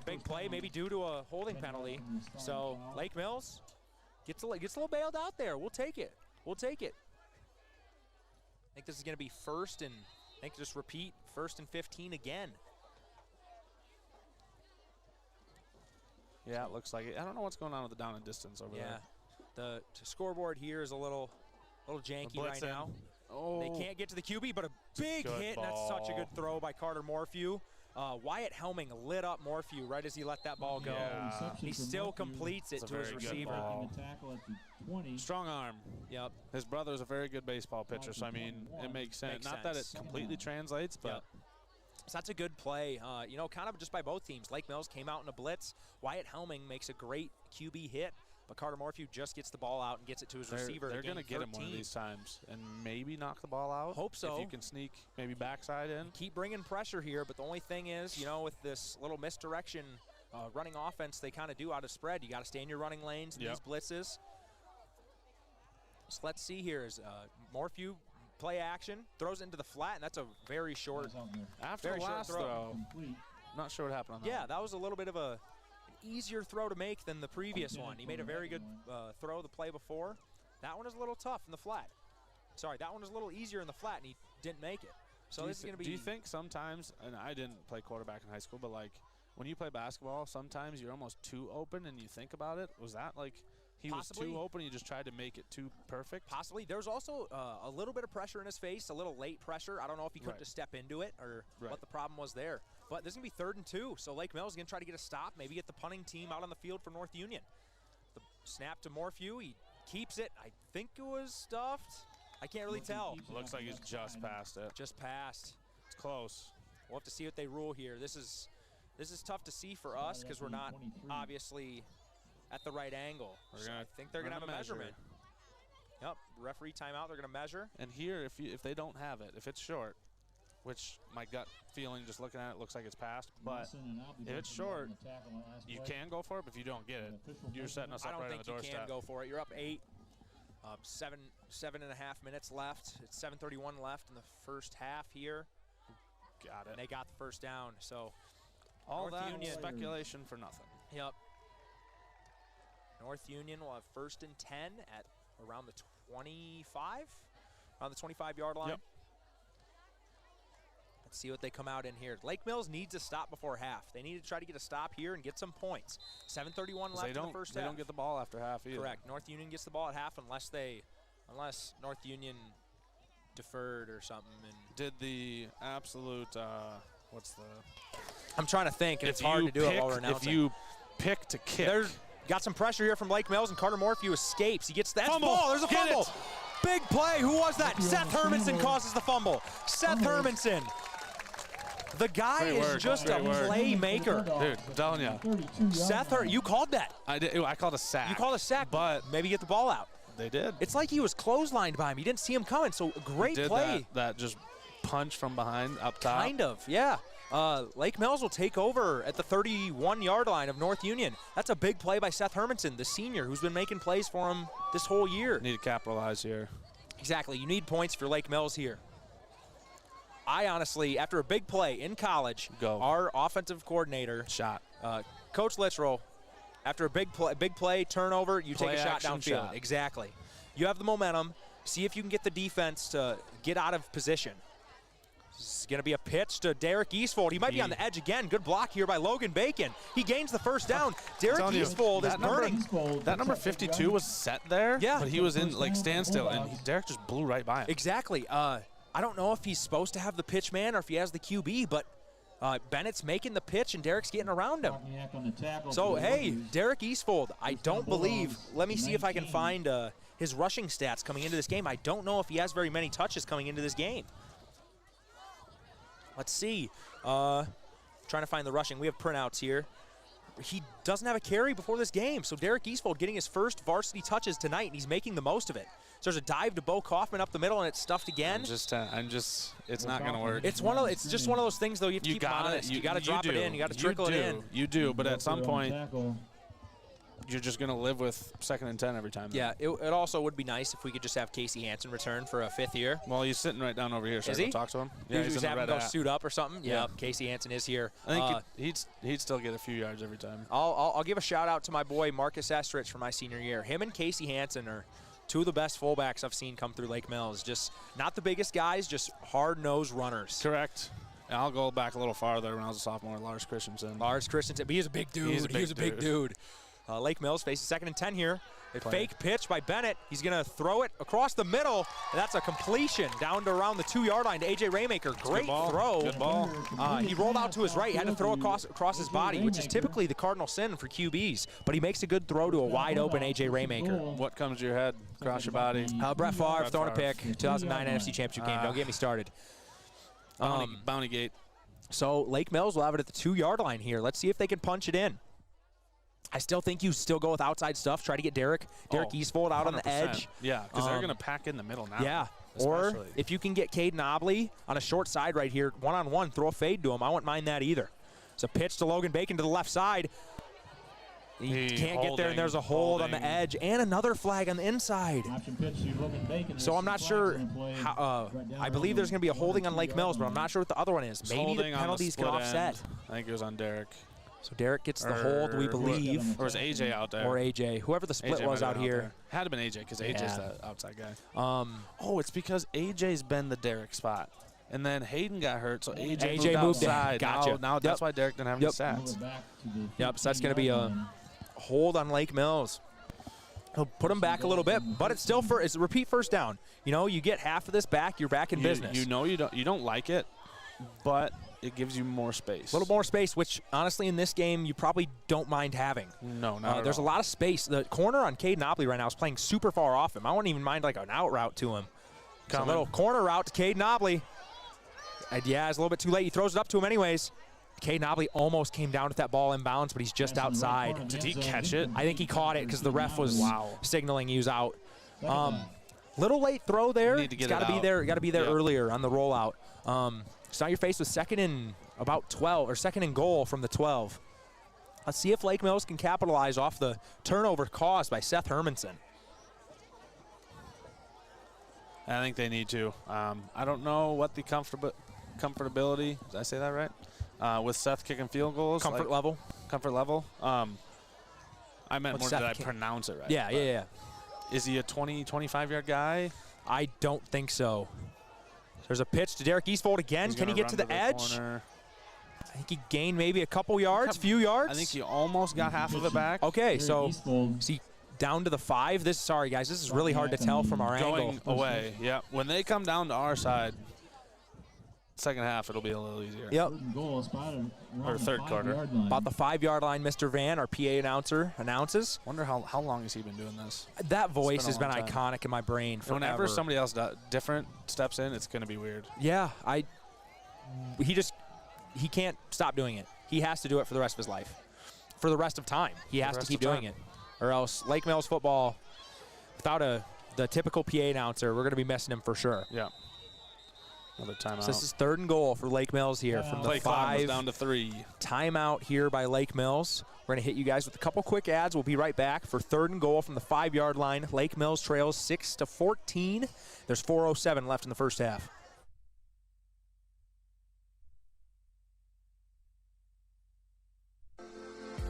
big play maybe due to a holding penalty. So Lake Mills gets a little bailed out there. We'll take it. I think this is going to be first and just repeat 1st and 15 again. Yeah, it looks like it. I don't know what's going on with the down and distance over there. The scoreboard here is a little janky right now. Oh. They can't get to the QB, but a big hit, and that's such a good throw by Carter Morphew. Wyatt Helming lit up Morphew right as he let that ball go. Yeah. He still completes it to his receiver. Strong arm. Yep. His brother's a very good baseball pitcher, so I mean, it makes sense. Not that it completely translates, but. Yep. So that's a good play, you know, kind of just by both teams. Lake Mills came out in a blitz. Wyatt Helming makes a great QB hit, but Carter Morphew just gets the ball out and gets it to his receiver. They're going to get him one of these times and maybe knock the ball out. Hope so. If you can sneak maybe backside in. Keep bringing pressure here, but the only thing is, you know, with this little misdirection running offense they kind of do out of spread, you got to stay in your running lanes in these blitzes. So let's see here is Morphew play action, throws it into the flat, and that's a very short After the last throw. Not sure what happened on that. Yeah, that was a little bit of an easier throw to make than the previous one. He made a very good throw the play before. That one was a little tough in the flat. Sorry, that one was a little easier in the flat, and he didn't make it. So this is going to be. Do you think sometimes, and I didn't play quarterback in high school, but like when you play basketball, sometimes you're almost too open and you think about it? Was that like he Possibly. was too open, you just tried to make it too perfect? Possibly. There's also a little bit of pressure in his face, a little late pressure. I don't know if he couldn't just step into it or what the problem was there. But this is going to be 3rd and 2, so Lake Mills is going to try to get a stop, maybe get the punting team out on the field for North Union. The snap to Morphew, he keeps it. I think it was stuffed. I can't really tell. Looks like he's just passed it. Just passed. It's close. We'll have to see what they rule here. This is tough to see for us because we're not obviously at the right angle. So I think they're going to have a measurement. Yep, referee timeout, they're going to measure. And here, if they don't have it, if it's short, which my gut feeling just looking at it looks like it's passed, but if it's short, you can go for it, but if you don't get it, you're setting us up right on the doorstep. I don't think you can go for it. You're up 8, 7.5 minutes left. It's 7:31 left in the first half here. Got it. And they got the first down, so all North that Union, speculation for nothing. Yep. North Union will have 1st and 10 at around the 25, around the 25-yard line. Yep. Let's see what they come out in here. Lake Mills needs a stop before half. They need to try to get a stop here and get some points. 7:31 left in the first half. They don't get the ball after half either. Correct. North Union gets the ball at half unless North Union deferred or something. And did the absolute I'm trying to think, and it's hard to do it while we're announcing. If you pick to kick. There's got some pressure here from Lake Mills, and Carter Morphew escapes. He gets that ball. There's a fumble. Big play. Who was that? Seth Hermansen causes the fumble. Seth Hermansen. The guy is just a playmaker. Dude, I'm telling you. Seth, you called that. I did. I called a sack. You called a sack, but maybe get the ball out. They did. It's like he was clotheslined by him. You didn't see him coming, so great play. That just punch from behind up top. Kind of, yeah. Lake Mills will take over at the 31-yard line of North Union. That's a big play by Seth Hermansen, the senior, who's been making plays for him this whole year. Need to capitalize here. Exactly. You need points for Lake Mills here. I honestly, after a big play in college, our offensive coordinator, Coach Littrell, after a big play, turnover, you take a shot downfield. Exactly. You have the momentum. See if you can get the defense to get out of position. This is going to be a pitch to Derek Eastfold. He might be on the edge again. Good block here by Logan Bacon. He gains the first down. Derek Eastfold is burning. That number 52 was set there, but he was in like standstill, and Derek just blew right by him. Exactly. I don't know if he's supposed to have the pitch man or if he has the QB, but Bennett's making the pitch and Derek's getting around him. So, hey, Derek Eastfold, I don't believe. Let me see if I can find his rushing stats coming into this game. I don't know if he has very many touches coming into this game. Let's see. Trying to find the rushing. We have printouts here. He doesn't have a carry before this game, so Derek Eastfold getting his first varsity touches tonight, and he's making the most of it. So there's a dive to Bo Kaufman up the middle, and it's stuffed again. It's not going to work. It's just one of those things, though. You have to keep it honest. You got to drop it in. You got to trickle it in. You do, but at some point, you're just going to live with 2nd and 10 every time. Yeah, it also would be nice if we could just have Casey Hansen return for a 5th year. Well, he's sitting right down over here, so is I he? can talk to him. Yeah, he's having to go suit up or something. Yeah, Casey Hansen is here. I think he'd still get a few yards every time. I'll give a shout out to my boy Marcus Estrich from my senior year. Him and Casey Hansen are two of the best fullbacks I've seen come through Lake Mills. Just not the biggest guys, just hard-nosed runners. Correct. I'll go back a little farther when I was a sophomore. Lars Christensen. Lars Christensen, but he is a big dude. He is a big dude. Lake Mills faces 2nd and 10 here. A fake pitch by Bennett. He's going to throw it across the middle. And that's a completion down to around the 2-yard line to A.J. Raymaker. Great throw. Good ball. He rolled out to his right. He had to throw across his body, which is typically the cardinal sin for QBs. But he makes a good throw to a wide-open A.J. Raymaker. What comes to your head? Across your body? Brett Favre throwing a pick. 2009 NFC Championship game. Don't get me started. Bounty gate. So Lake Mills will have it at the 2-yard line here. Let's see if they can punch it in. I still think you still go with outside stuff. Try to get Derek Eastfold out 100%. On the edge. Yeah, because they're going to pack in the middle now. Yeah, especially. Or if you can get Caden Obley on a short side right here, one-on-one, throw a fade to him. I wouldn't mind that either. It's a pitch to Logan Bacon to the left side. He can't get there, and there's a hold on the edge, and another flag on the inside. So I'm not sure how, I believe there's going to be a holding on Lake Mills, but I'm not sure what the other one is. Maybe the penalties can offset. I think it was on Derek. So Derek gets the hold, we believe. Or was AJ out there? Or AJ. Whoever the split was out here. Had to been AJ, because AJ's the outside guy. It's because AJ's been the Derek spot. And then Hayden got hurt, so AJ moved outside. Gotcha. Now that's why Derek didn't have any stats. Yep, so that's going to be a hold on Lake Mills. He'll put him back a little bit, but it's still it's a repeat first down. You know, you get half of this back, you're back in business. You know you don't like it, but it gives you more space. A little more space, which honestly in this game you probably don't mind having. No, not There's at all. A lot of space. The corner on Caden Obley right now is playing super far off him. I wouldn't even mind like an out route to him. A little corner route to Caden Obley. And yeah, it's a little bit too late. He throws it up to him anyways. Caden Obley almost came down with that ball inbounds, but he's just outside. Did he catch it? I think he caught it because the ref was signaling he was out. Little late throw there. It's got to be there. Got to be there earlier on the rollout. So now you're faced with 2nd and about 12, or 2nd and goal from the 12. Let's see if Lake Mills can capitalize off the turnover caused by Seth Hermansen. I think they need to. I don't know what the comfortability, did I say that right? With Seth kicking field goals. Comfort level. Comfort level. I meant more, did I pronounce it right? Yeah. Is he a 25-yard guy? I don't think so. There's a pitch to Derek Eastfold again. Can he get to the edge? Corner. I think he gained maybe a couple yards, few yards. I think he almost got half of it back. Okay, so see down to the 5. Sorry guys, this is really hard to tell from our angle. Going away, yeah. When they come down to our side, second half it'll be a little easier. Yep. Or third quarter. About the 5-yard line, Mr. Van, our PA announcer, announces. Wonder how long has he been doing this? That voice has been iconic in my brain forever. Whenever somebody else different steps in, it's going to be weird. Yeah, he can't stop doing it. He has to do it for the rest of his life. For the rest of time, he has to keep doing it. Or else Lake Mills football, without the typical PA announcer, we're going to be missing him for sure. Yeah. Another timeout. So this is 3rd and goal for Lake Mills here from the 5. Down to 3. Timeout here by Lake Mills. We're going to hit you guys with a couple quick ads. We'll be right back for 3rd and goal from the 5-yard line. Lake Mills trails 6-14. There's 4:07 left in the first half.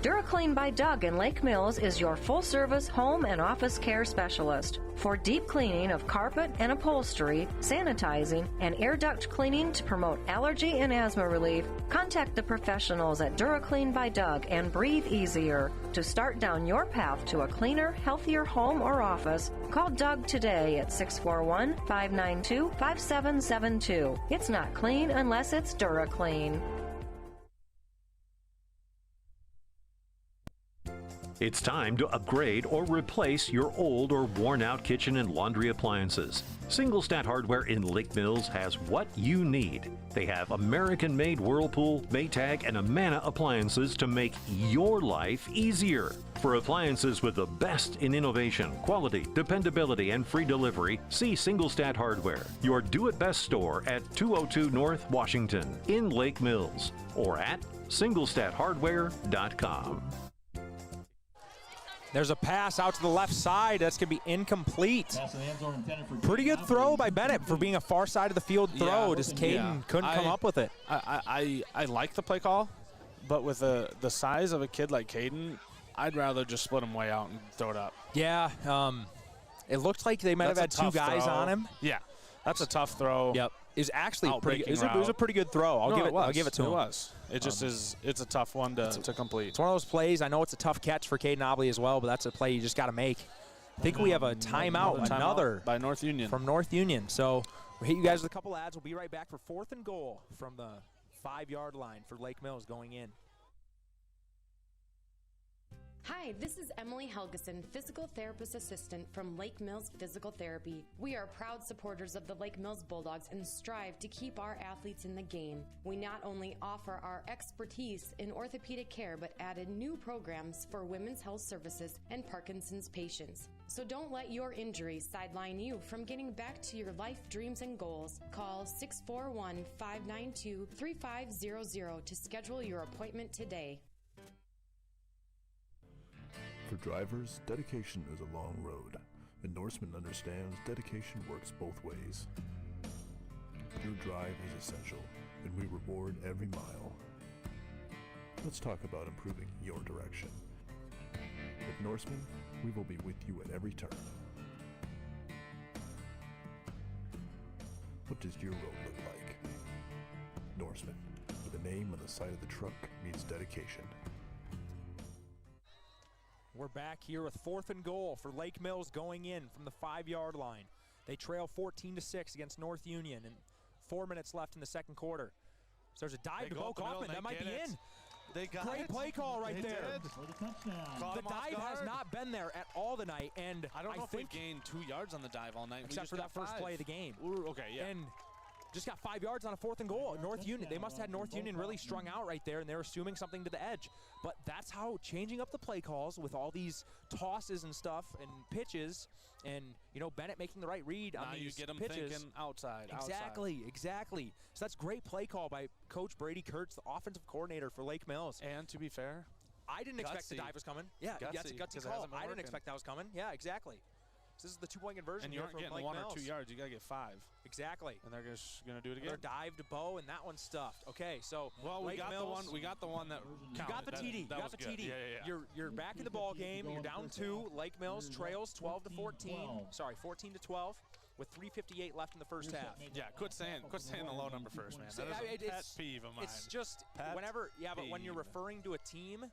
DuraClean by Doug in Lake Mills is your full-service home and office care specialist. For deep cleaning of carpet and upholstery, sanitizing, and air duct cleaning to promote allergy and asthma relief, contact the professionals at DuraClean by Doug and breathe easier. To start down your path to a cleaner, healthier home or office, call Doug today at 641-592-5772. It's not clean unless it's DuraClean. It's time to upgrade or replace your old or worn-out kitchen and laundry appliances. Single Stat Hardware in Lake Mills has what you need. They have American-made Whirlpool, Maytag, and Amana appliances to make your life easier. For appliances with the best in innovation, quality, dependability, and free delivery, see Single Stat Hardware, your do-it-best store at 202 North Washington in Lake Mills, or at singlestathardware.com. There's a pass out to the left side. That's going to be incomplete. Pretty good throw by Bennett for being a far side of the field throw. Just Caden couldn't come up with it. I like the play call, but with the size of a kid like Caden, I'd rather just split him way out and throw it up. Yeah, it looked like they might have had 2 guys on him. Yeah, That's a tough throw. Yep. Is actually pretty good. Outbreaking It was a pretty good throw. I'll give it to him. It was. It just is. It's a tough one to complete. It's one of those plays. I know it's a tough catch for Caden Obley as well, but that's a play you just got to make. I think we have a timeout, another by North Union. From North Union. So we'll hit you guys with a couple ads. We'll be right back for 4th and goal from the 5-yard line for Lake Mills going in. Hi, this is Emily Helgeson, Physical Therapist Assistant from Lake Mills Physical Therapy. We are proud supporters of the Lake Mills Bulldogs and strive to keep our athletes in the game. We not only offer our expertise in orthopedic care, but added new programs for women's health services and Parkinson's patients. So don't let your injuries sideline you from getting back to your life dreams and goals. Call 641-592-3500 to schedule your appointment today. For drivers, dedication is a long road, and Norseman understands dedication works both ways. Your drive is essential, and we reward every mile. Let's talk about improving your direction. At Norseman, we will be with you at every turn. What does your road look like? Norseman, with a name on the side of the truck, means dedication. We're back here with 4th and goal for Lake Mills going in from the 5-yard line. They trail 14-6 against North Union, and 4 minutes left in the second quarter. So there's a dive to Bo Kaufman. That might be in. They got Great play call right there. The dive has not been there at all tonight, and I don't know if they've gained 2 yards on the dive all night. Except for that first play of the game. Ooh, okay, yeah. And just got 5 yards on a 4th and goal. North Union, they must have had North Union really strung out right there, and they're assuming something to the edge. But that's how changing up the play calls with all these tosses and stuff and pitches, and Bennett making the right read on these pitches. Now you get them thinking outside. Exactly. So that's great play call by Coach Brady Kurtz, the offensive coordinator for Lake Mills. And to be fair, I didn't expect the dive was coming. Yeah, that's a gutsy call. I didn't expect that was coming. Yeah, exactly. So this is the 2-point conversion. And you aren't getting 1 or 2 yards. You got to get 5. Exactly. And they're just going to do it again. They're dive to Bo, and that one's stuffed. Okay, so we got the one. We got the one that counted. You got the TD. You got the TD. Yeah. You're back in the ball game. You're down 2. Lake Mills trails 12-14. Sorry, 14-12. With 3:58 left in the first half. Yeah, quit saying the low number first, man. That is a pet peeve of mine. It's just but when you're referring to a team,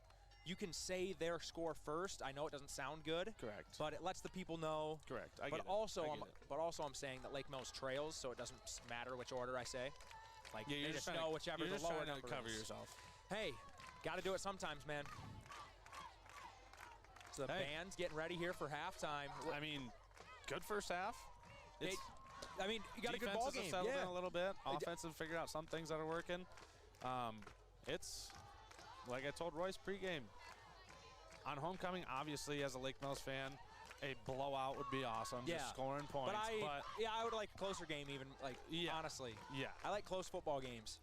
you can say their score first. I know it doesn't sound good. Correct. But it lets the people know. Correct. But also I'm saying that Lake Mills trails, so it doesn't matter which order I say. Like they just know whichever the lower number cover is. yourself. Hey, got to do it sometimes, man. So the band's getting ready here for halftime. I mean, good first half. You got a good ball game. Settled in a little bit. Offensive, figure out some things that are working. It's like I told Royce pregame. On homecoming, obviously, as a Lake Mills fan, a blowout would be awesome. Yeah. Just scoring points. But I would like a closer game even. Honestly. Yeah. I like close football games.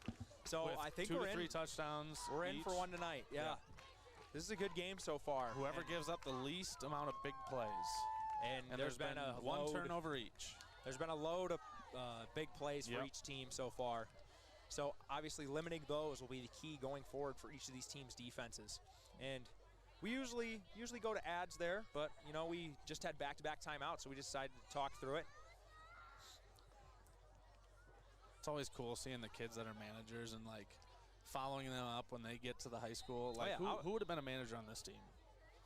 So with I think 2 we're to 3 in. touchdowns. We're in for one tonight. Yeah. This is a good game so far. Whoever gives up the least amount of big plays. And there's been a one turnover each. There's been a load of big plays for each team so far. So obviously limiting those will be the key going forward for each of these teams' defenses. And we usually go to ads there, but we just had back-to-back timeouts, so we decided to talk through it. It's always cool seeing the kids that are managers and following them up when they get to the high school. Who would have been a manager on this team?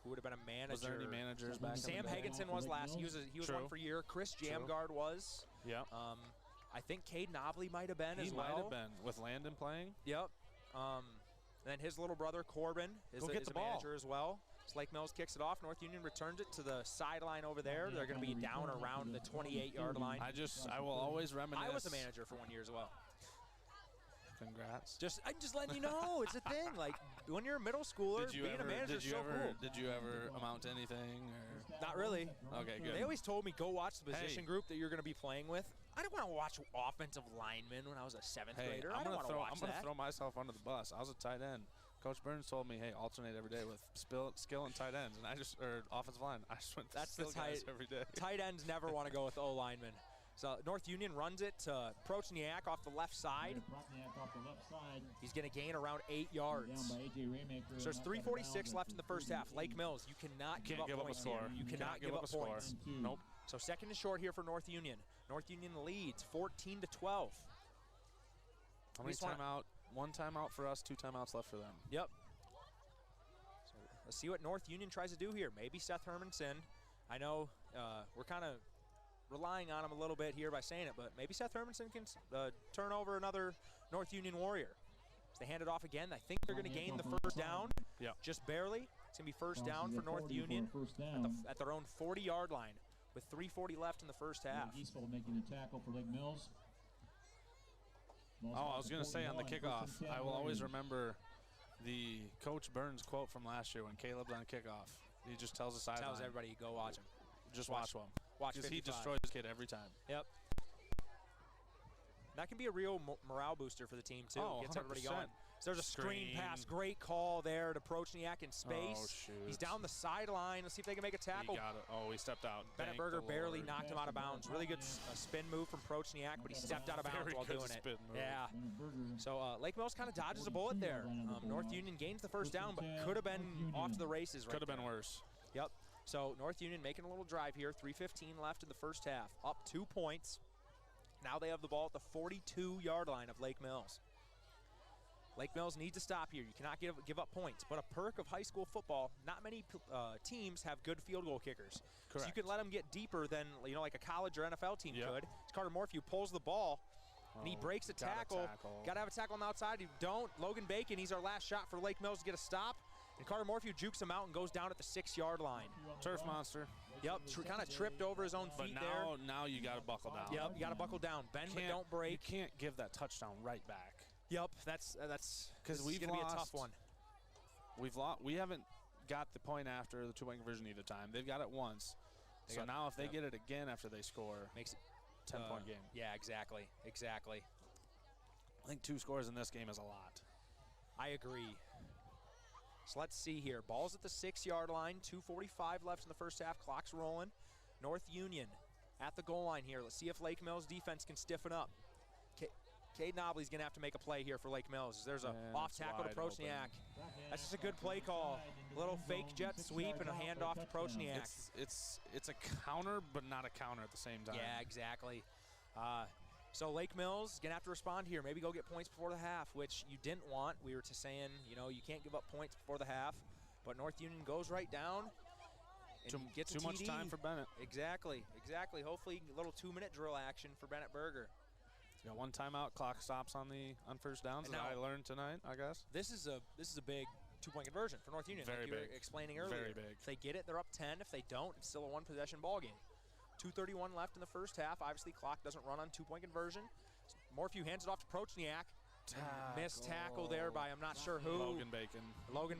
Who would have been a manager? Was there any managers back Sam in the day? Higginson was last. He was one for a year. Chris Jamgard was. Yep. I think Caden Obley might have been as well. He might have been with Landon playing. Yep. Then his little brother Corbin is a manager as well. So Lake Mills kicks it off. North Union returns it to the sideline over there. They're going to be down around the 28-yard line. I will always reminisce. I was a manager for 1 year as well. Congrats. I'm just letting you know. It's a thing. Like, when you're a middle schooler, being a manager is so cool. Did you ever amount to anything? Or? Not really. Okay, good. They always told me, go watch the position group that you're going to be playing with. I didn't want to watch offensive linemen when I was a 7th grader. I don't want to watch that. I'm going to throw myself under the bus. I was a tight end. Coach Burns told me, hey, alternate every day with skill and tight ends, and offensive line. I just went to skill guys every day. Tight ends never want to go with O-linemen. So North Union runs it to Prochniak off the left side. He's going to gain around 8 yards. So there's 3:46 left in the first half. Lake Mills, you cannot give up points here. You cannot give up points. Nope. So second and short here for North Union. North Union leads 14-12. How many timeout? One timeout for us, 2 timeouts left for them. Yep. So let's see what North Union tries to do here. Maybe Seth Hermansen. I know we're kind of relying on him a little bit here by saying it, but maybe Seth Hermansen can turn over another North Union Warrior. So they hand it off again. I think they're going to gain the first down, just barely. It's going to be first down for North Union at their own 40-yard line with 3:40 left in the first half. Eastville making the tackle for Lake Mills. Oh, I was going to say on the kickoff, I will always remember the Coach Burns quote from last year when Caleb's on kickoff. He just tells the sideline. Tells everybody, go watch him. Just watch him. Watch because 55. he destroys his kid every time. Yep. That can be a real morale booster for the team, too. Oh, gets everybody 100%. going. So there's a screen pass. Great call there to Prochniak in space. Oh, shoot. He's down the sideline. Let's see if they can make a tackle. He got it. Oh, he stepped out. Bennett Berger barely knocked him out of bounds. Really good spin move from Prochniak, but he stepped out of bounds while doing it. Move. Yeah. So Lake Mills kind of dodges a bullet there. North Union gains the first down, but could have been off to the races right Could have there. been worse. Yep. So North Union making a little drive here. 3:15 left in the first half. Up 2 points. Now they have the ball at the 42-yard line of Lake Mills. Lake Mills needs to stop here. You cannot give up points. But a perk of high school football, not many teams have good field goal kickers. Correct. So you can let them get deeper than like a college or NFL team could. Carter Morphew pulls the ball, and he breaks a tackle. Got to have a tackle on the outside. You don't. Logan Bacon, he's our last shot for Lake Mills to get a stop. And Carter Morphew jukes him out and goes down at the 6-yard line. Turf monster. Yep, kind of tripped over his own feet there. But now you got to buckle down. Yep, you got to buckle down. Bend but don't break. You can't give that touchdown right back. Yep, that's because we've going to be a tough one. We haven't got the point after the 2-point conversion either time. They've got it once. So now if they get it again after they score, makes it 10-point game. Yeah, exactly. I think 2 scores in this game is a lot. I agree. So let's see here. Ball's at the 6-yard line. 2:45 left in the first half. Clock's rolling. North Union at the goal line here. Let's see if Lake Mills defense can stiffen up. Cade Nobley's going to have to make a play here for Lake Mills. There's a off tackle to Prochniak. That's just a good play call. A little fake jet sweep and a handoff to Prochniak. It's a counter, but not a counter at the same time. Yeah, exactly. So Lake Mills is going to have to respond here. Maybe go get points before the half, which you didn't want. We were saying, you can't give up points before the half. But North Union goes right down and gets too much time for Bennett. Exactly. Hopefully a little 2-minute drill action for Bennett Berger. You got 1 timeout, clock stops on first downs that I learned tonight, I guess. This is a big 2-point conversion for North Union. Very like you big. were explaining earlier. Very big. If they get it, they're up 10. If they don't, it's still a 1-possession ball game. 2:31 left in the first half. Obviously, clock doesn't run on 2-point conversion. Morphew hands it off to Prochniak. Missed tackle there by I'm not sure who. Logan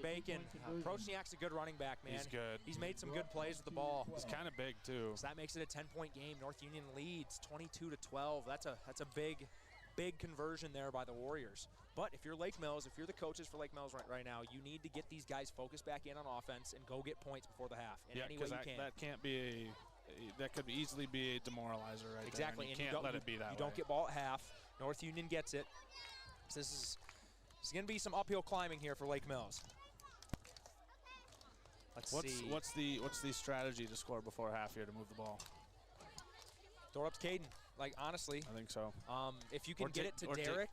Bacon. Prochniak's a good running back, man. He's good. He's made some good plays with the ball. He's kind of big, too. So that makes it a 10-point game. North Union leads 22-12. That's a big conversion there by the Warriors. But if you're Lake Mills, if you're the coaches for Lake Mills right now, you need to get these guys focused back in on offense and go get points before the half in any way you can. That can't be that could easily be a demoralizer right exactly. there. And you can't let it be that way. You don't get ball at half. North Union gets it. So this is going to be some uphill climbing here for Lake Mills. Let's see. What's the strategy to score before half here to move the ball? Throw it up to Caden. Like, honestly. I think so. If you can get it to Derek.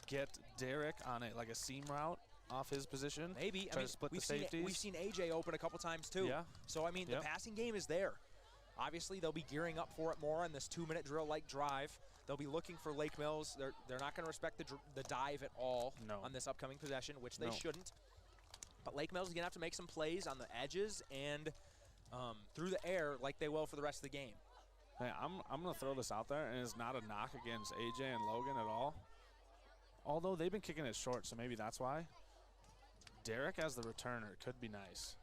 Get Derek on a seam route off his position. Maybe. Try to split the safeties. We've seen AJ open a couple times, too. Yeah. So, the passing game is there. Obviously, they'll be gearing up for it more on this 2-minute drill-like drive. They'll be looking for Lake Mills. They're not going to respect the dive at all on this upcoming possession, which they shouldn't. But Lake Mills is going to have to make some plays on the edges and through the air like they will for the rest of the game. Hey, I'm going to throw this out there, and it's not a knock against AJ and Logan at all. Although they've been kicking it short, so maybe that's why. Derek as the returner could be nice.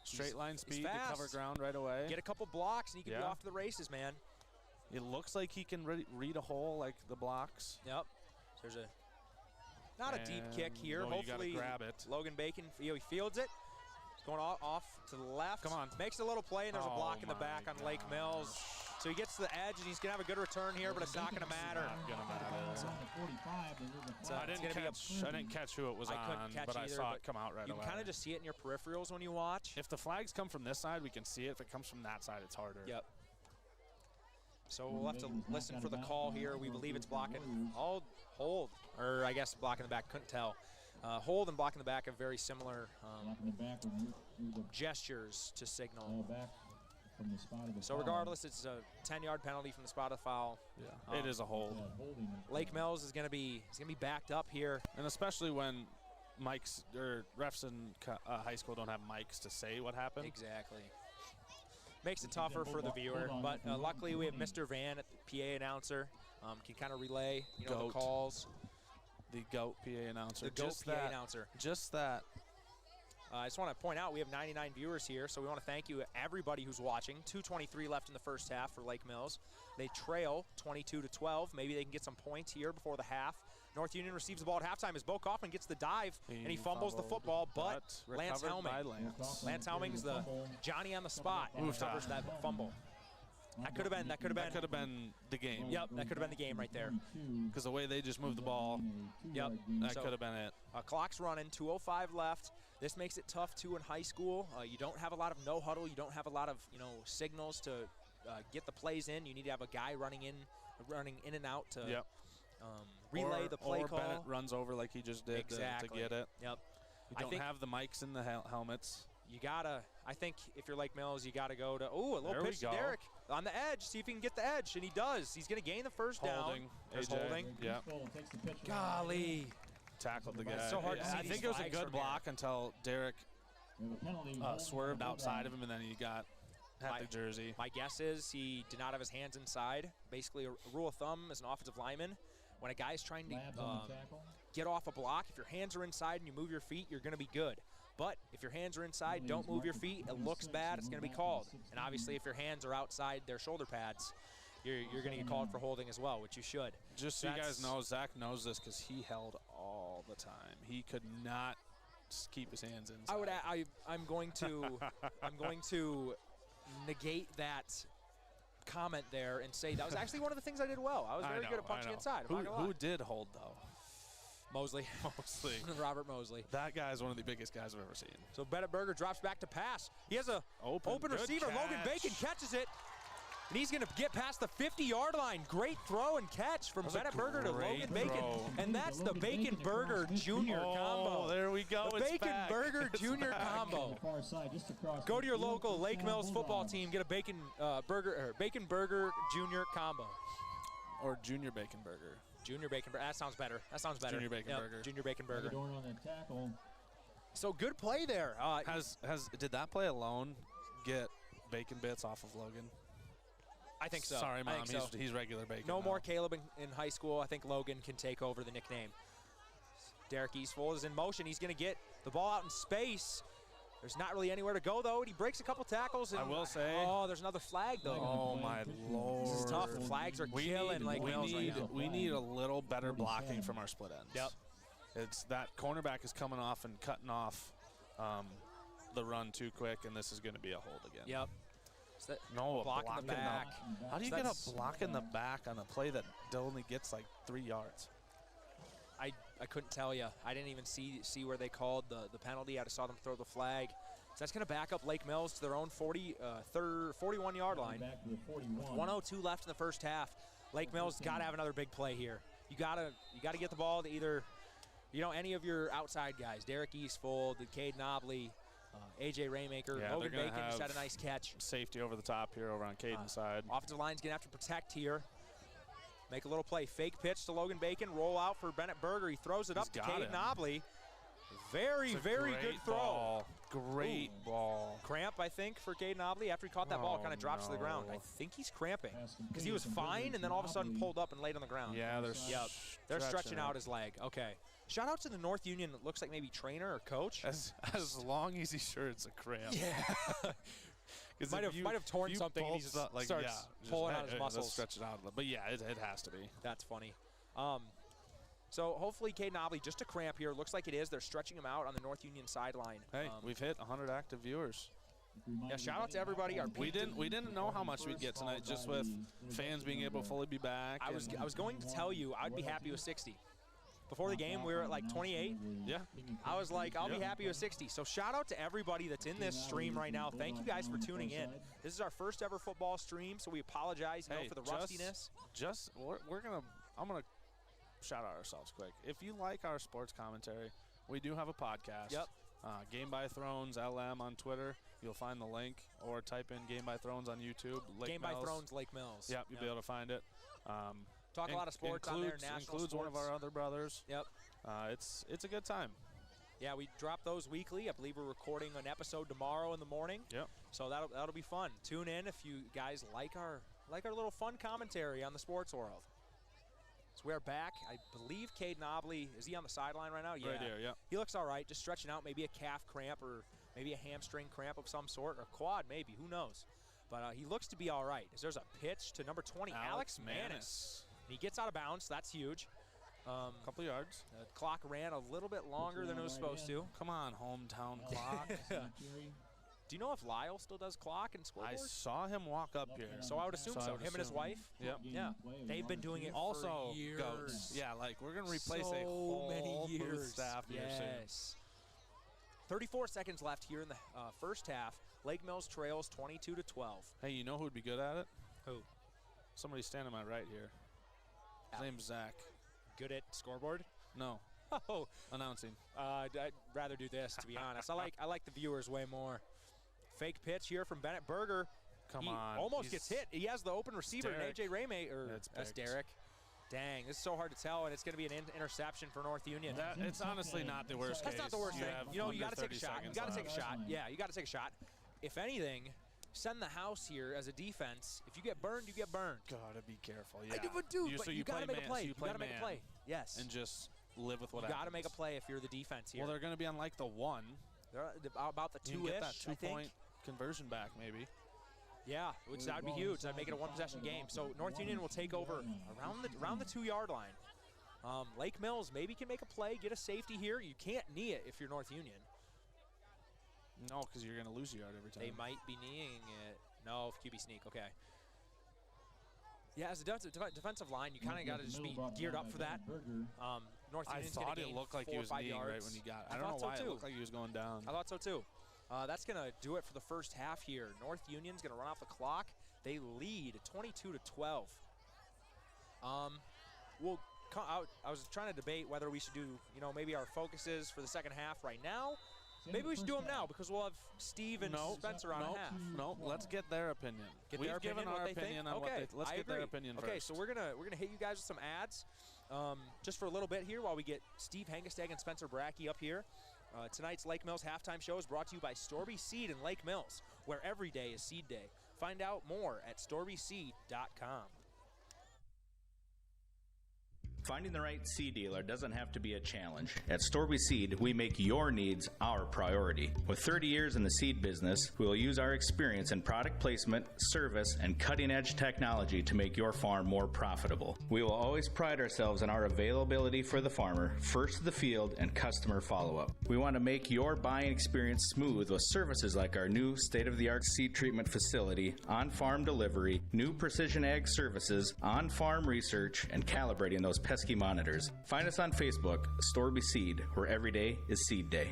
Straight line speed to cover ground right away. Get a couple blocks, and he can be off to the races, man. It looks like he can read a hole like the blocks. Yep. There's not a deep kick here. No, hopefully, you gotta grab it. Logan Bacon, he fields it. Going off to the left. Come on. Makes a little play, and there's a block in the back on Lake Mills. So he gets to the edge, and he's going to have a good return here, but it's not going to matter. I didn't catch who it was on, but I saw it come out right away. You can kind of just see it in your peripherals when you watch. If the flags come from this side, we can see it. If it comes from that side, it's harder. Yep. So we'll have to listen for the call here. We believe it's blocking. Hold, or I guess blocking the back, couldn't tell. Hold and blocking the back have very similar gestures to signal. So regardless, it's a 10-yard penalty from the spot of the foul. Yeah, it is a hold. Lake Mills is going to be backed up here, and especially when mics or refs in high school don't have mics to say what happened. Exactly. Makes it tougher for the viewer, but luckily we have Mr. Van, PA announcer, can kind of relay, the calls. The GOAT PA announcer. The GOAT PA announcer. Just that. I just want to point out we have 99 viewers here, so we want to thank you, everybody who's watching. 2:23 left in the first half for Lake Mills. They trail 22-12. Maybe they can get some points here before the half. North Union receives the ball at halftime as Bo Kaufman gets the dive, and he fumbles the football, but Lance Helming. Lance Helming's the Johnny on the spot and recovers that fumble. That could have been the game. Yep, that could have been the game right there. Because the way they just moved the ball, yep, that could have been it. Clock's running, 2:05 left. This makes it tough too in high school. You don't have a lot of no huddle. You don't have a lot of signals to get the plays in. You need to have a guy running in and out to relay the play call. Or Bennett runs over like he just did to get it. Yep. You don't have the mics in the helmets. You gotta, I think if you're Lake Mills, you gotta go to, a little pitch to Derek on the edge, see if he can get the edge, and he does. He's gonna gain the first down. There's holding. Yeah. Golly. Tackled the guy. It's so hard to see. I think it was a good block until Derek swerved outside of him, and then he had the jersey. My guess is he did not have his hands inside. Basically, a rule of thumb as an offensive lineman, when a guy's trying to get off a block, if your hands are inside and you move your feet, you're gonna be good. But if your hands are inside, don't move your feet, it looks bad, it's going to be called. And obviously if your hands are outside their shoulder pads, you're going to get called for holding as well, which you should. Just so you guys know, Zach knows this because he held all the time. He could not keep his hands inside. I'm going to negate that comment there and say that was actually one of the things I did well. I was very good at punching inside. Who did hold, though? Mosley. Robert Mosley. That guy is one of the biggest guys I've ever seen. So Bennett Berger drops back to pass. He has a open receiver. Catch. Logan Bacon catches it. And he's going to get past the 50-yard line. Great throw and catch from Bennett Berger to Logan Bacon. And that's the Bacon Burger Junior combo. Oh, there we go. The Bacon Burger Junior combo. Go to your local Lake Mills football team. Get a Bacon Burger Junior combo. Or Junior Bacon Burger. Junior Bacon Burger. That sounds better. Junior Bacon Burger. Junior Bacon Burger. So good play there. Did that play alone get bacon bits off of Logan? I think so. Sorry, Mom. He's regular bacon. No more Caleb in high school. I think Logan can take over the nickname. Derek Eastfold is in motion. He's going to get the ball out in space. There's not really anywhere to go, though. And he breaks a couple tackles. And I will say. Oh, there's another flag, though. Oh, my Lord. This is tough. The flags are killing Lake Mills right now. We need a little better blocking from our split ends. Yep. It's that cornerback is coming off and cutting off the run too quick, and this is going to be a hold again. Yep. No, block in the back. How do you get a block in the back on a play that only gets like 3 yards? I couldn't tell you. I didn't even see where they called the penalty. I just saw them throw the flag. So that's going to back up Lake Mills to their own 41-yard line. With 1:02 left in the first half. Lake Mills got to have another big play here. You got to get the ball to either, any of your outside guys. Derek Eastfold, Cade Nobley, A.J. Raymaker, Logan Bacon just had a nice catch. Safety over the top here over on Caden's side. Offensive line's going to have to protect here. Make a little play. Fake pitch to Logan Bacon. Roll out for Bennett Berger. He throws it up to Cade Nobley. Very good throw. Great ball. Cramp, I think, for Cade Nobley. After he caught that ball, it kind of drops to the ground. I think he's cramping because he was fine and then all of a sudden pulled up and laid on the ground. Yeah, they're stretching out his leg. Okay. Shout out to the North Union. It looks like maybe trainer or coach. As long as he's sure it's a cramp. Yeah. might have torn something and he just starts pulling out his muscles. Stretch it out a little. But yeah, it has to be. That's funny. So hopefully Cade Nobley, just a cramp here. Looks like it is. They're stretching him out on the North Union sideline. Hey, we've hit 100 active viewers. Yeah, shout out to everybody. We didn't know how much we'd get tonight, just with fans being able to fully be back. I was going to tell you I'd be happy with 60. Before the game, we were at like 28. Yeah. I was like, I'll be happy with 60. So shout out to everybody that's in this stream right now. Thank you guys for tuning in. This is our first ever football stream, so we apologize for the rustiness. I'm gonna shout out ourselves quick. If you like our sports commentary, we do have a podcast. Yep. Game by Thrones LM on Twitter. You'll find the link, or type in Game by Thrones on YouTube. Game by Thrones Lake Mills. Yep, you'll be able to find it. Talk a lot of sports on there. National includes sports. One of our other brothers. Yep. It's a good time. Yeah, we drop those weekly. I believe we're recording an episode tomorrow in the morning. Yep. So that'll be fun. Tune in if you guys like our little fun commentary on the sports world. So we're back. I believe Cade Nobley, is he on the sideline right now? Yeah. Right here, yeah. He looks all right, just stretching out, maybe a calf cramp or maybe a hamstring cramp of some sort, or quad maybe, who knows. But he looks to be all right. As there's a pitch to number 20, Alex Manis. He gets out of bounds. That's huge. Couple yards. The clock ran a little bit longer than it was supposed to. Come on, hometown clock. Do you know if Lyle still does clock and scoreboard? I saw him walk up here. So I would assume so. Him and his wife? Yep. Yeah. They've been doing it also for years. Goats. Yeah, like we're going to replace so a whole many years. booth staff here soon. Yes. 34 seconds left here in the first half. Lake Mills trails 22-12. Hey, you know who'd be good at it? Who? Somebody standing to my right here. His name's Zach. Good at scoreboard? No. Oh. Announcing. I'd rather do this, to be honest. I like the viewers way more. Fake pitch here from Bennett. Berger. Come on. Almost gets hit. He has the open receiver, AJ Ramey. That's Derek. Dang, this is so hard to tell, and it's going to be an interception for North Union. It's honestly not the worst case. That's not the worst thing. You know, you got to take a shot. You got to take a shot. left. Yeah, you got to take a shot. If anything, send the house here as a defense. If you get burned, you get burned. Gotta be careful. Yeah. I do, so but you got to make a play. You got to make a play. Yes. And just live with what you happens. got to make a play if you're the defense here. Well, they're going to be on like the one. They're about the two-ish, get that I think. 2-point conversion back, maybe. Yeah, which that would be huge. That'd make it a one-possession game. So North Union will take over around the 2-yard line. Lake Mills maybe can make a play, get a safety here. You can't knee it if you're North Union. No, because you're going to lose a yard every time. They might be kneeing it. No, QB sneak. Okay. Yeah, as a defensive line, you kind of got to just be geared up for that. North Union's I thought it looked like he was kneeing right when he got it. I don't know why it looked like he was going down. I thought so too. That's going to do it for the first half here. North Union's going to run off the clock. They lead 22-12. I was trying to debate whether we should do, maybe our focuses for the second half right now. Maybe we should do them now because we'll have Steve and Spencer on half. No, let's get their opinion. We've given our opinion on what they let's get their opinion first. Okay, so we're gonna hit you guys with some ads just for a little bit here while we get Steve Hengesteg and Spencer Brackey up here. Tonight's Lake Mills halftime show is brought to you by Storby Seed in Lake Mills, where every day is seed day. Find out more at storbyseed.com. Finding the right seed dealer doesn't have to be a challenge. At Storby Seed, we make your needs our priority. With 30 years in the seed business, we will use our experience in product placement, service, and cutting-edge technology to make your farm more profitable. We will always pride ourselves on our availability for the farmer, first to the field, and customer follow-up. We want to make your buying experience smooth with services like our new state-of-the-art seed treatment facility, on-farm delivery, new precision ag services, on-farm research, and calibrating those pesky monitors. Find us on Facebook, Storby Seed, where every day is seed day.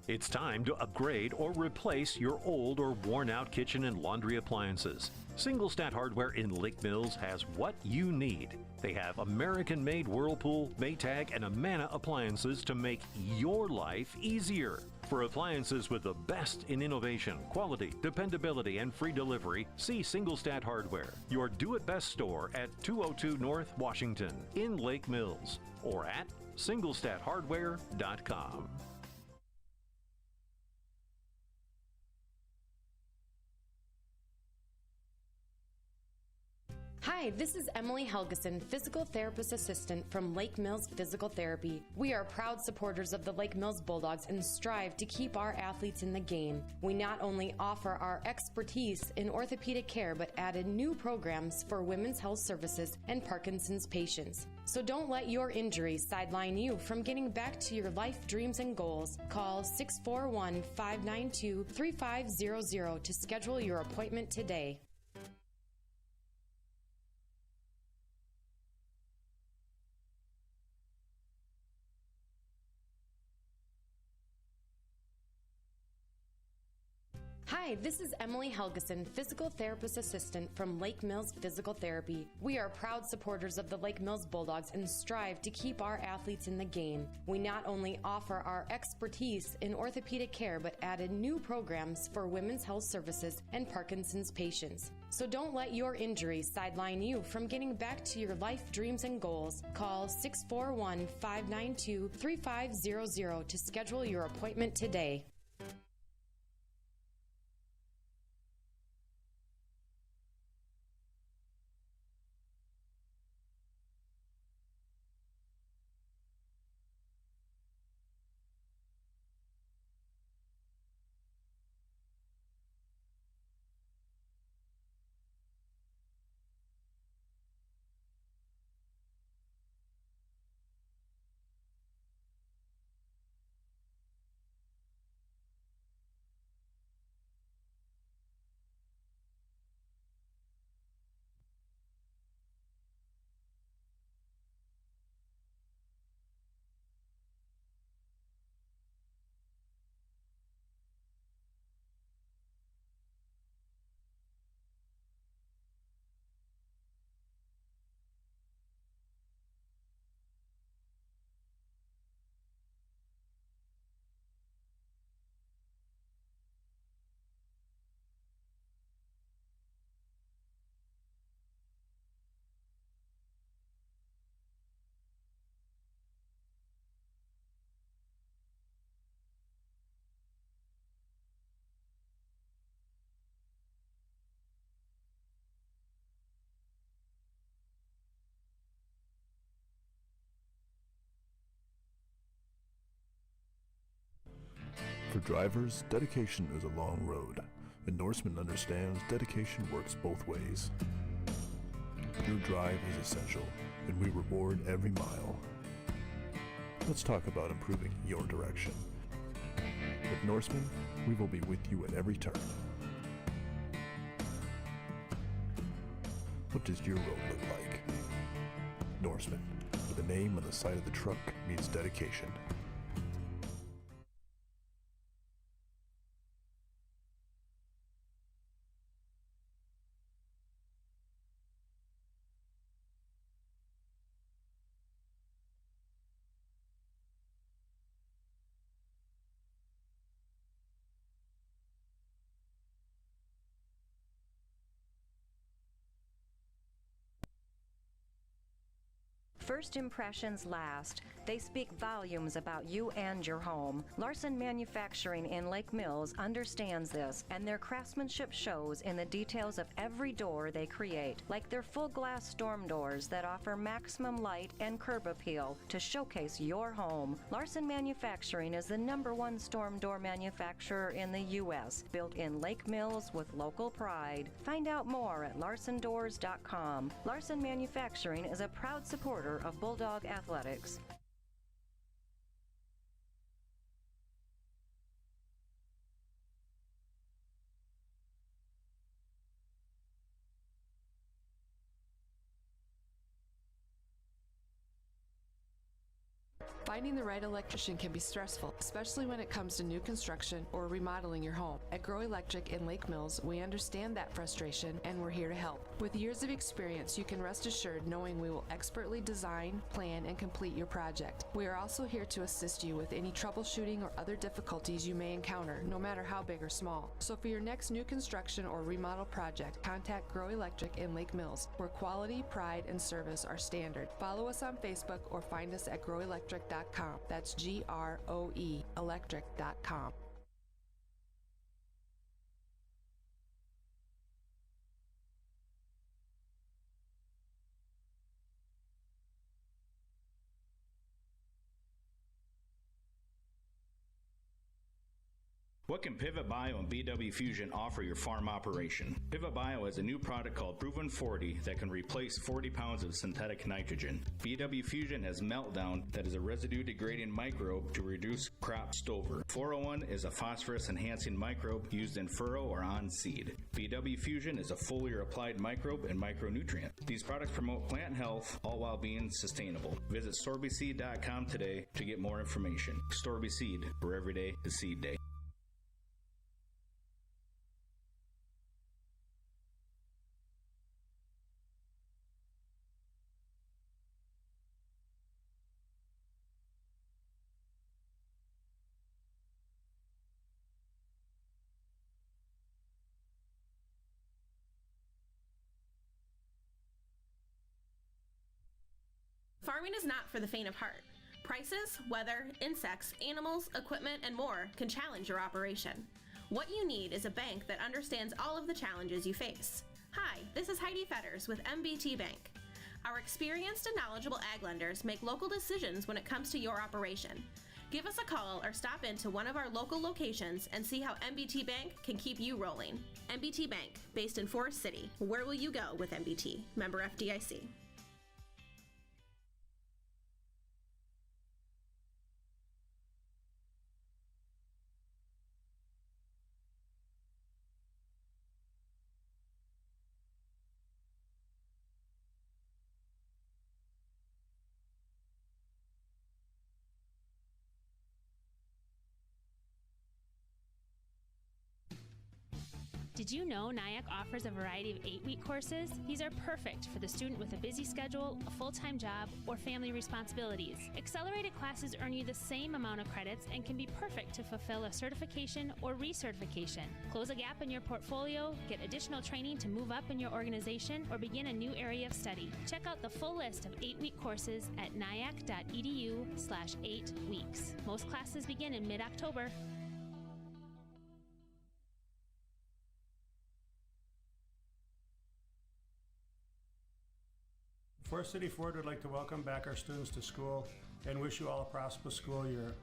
It's time to upgrade or replace your old or worn-out kitchen and laundry appliances. Single Stat Hardware in Lake Mills has what you need. They have American-made Whirlpool, Maytag, and Amana appliances to make your life easier. For appliances with the best in innovation, quality, dependability, and free delivery, see Single Stat Hardware, your do-it-best store at 202 North Washington in Lake Mills, or at singlestathardware.com. Hi, this is Emily Helgeson, Physical Therapist Assistant from Lake Mills Physical Therapy. We are proud supporters of the Lake Mills Bulldogs and strive to keep our athletes in the game. We not only offer our expertise in orthopedic care, but added new programs for women's health services and Parkinson's patients. So don't let your injuries sideline you from getting back to your life dreams and goals. Call 641-592-3500 to schedule your appointment today. Hi, this is Emily Helgeson, Physical Therapist Assistant from Lake Mills Physical Therapy. We are proud supporters of the Lake Mills Bulldogs and strive to keep our athletes in the game. We not only offer our expertise in orthopedic care, but added new programs for women's health services and Parkinson's patients. So don't let your injuries sideline you from getting back to your life dreams and goals. Call 641-592-3500 to schedule your appointment today. For drivers, dedication is a long road. Endorsement understands dedication works both ways. Your drive is essential, and we reward every mile. Let's talk about improving your direction. At Norseman, we will be with you at every turn. What does your road look like? Norseman, with the name on the side of the truck, means dedication. First impressions last. They speak volumes about you and your home. Larson Manufacturing in Lake Mills understands this, and their craftsmanship shows in the details of every door they create, like their full glass storm doors that offer maximum light and curb appeal to showcase your home. Larson Manufacturing is the #1 storm door manufacturer in the U.S., built in Lake Mills with local pride. Find out more at larsondoors.com. Larson Manufacturing is a proud supporter of Bulldog Athletics. Finding the right electrician can be stressful, especially when it comes to new construction or remodeling your home. At Grow Electric in Lake Mills, we understand that frustration and we're here to help. With years of experience, you can rest assured knowing we will expertly design, plan, and complete your project. We are also here to assist you with any troubleshooting or other difficulties you may encounter, no matter how big or small. So for your next new construction or remodel project, contact Grow Electric in Lake Mills, where quality, pride, and service are standard. Follow us on Facebook or find us at growelectric.com. That's GROE electric.com. What can Pivot Bio and BW Fusion offer your farm operation? Pivot Bio has a new product called Proven 40 that can replace 40 pounds of synthetic nitrogen. BW Fusion has Meltdown that is a residue-degrading microbe to reduce crop stover. 401 is a phosphorus-enhancing microbe used in furrow or on seed. BW Fusion is a foliar-applied microbe and micronutrient. These products promote plant health, all while being sustainable. Visit storbyseed.com today to get more information. Storby Seed, where every day is seed day. Farming is not for the faint of heart. Prices, weather, insects, animals, equipment, and more can challenge your operation. What you need is a bank that understands all of the challenges you face. Hi, this is Heidi Fetters with MBT Bank. Our experienced and knowledgeable ag lenders make local decisions when it comes to your operation. Give us a call or stop into one of our local locations and see how MBT Bank can keep you rolling. MBT Bank, based in Forest City. Where will you go with MBT? Member FDIC. Did you know NIAC offers a variety of 8-week courses? These are perfect for the student with a busy schedule, a full-time job, or family responsibilities. Accelerated classes earn you the same amount of credits and can be perfect to fulfill a certification or recertification. Close a gap in your portfolio, get additional training to move up in your organization, or begin a new area of study. Check out the full list of 8-week courses at niac.edu/8weeks. Most classes begin in mid-October. Forest City Ford would like to welcome back our students to school and wish you all a prosperous school year.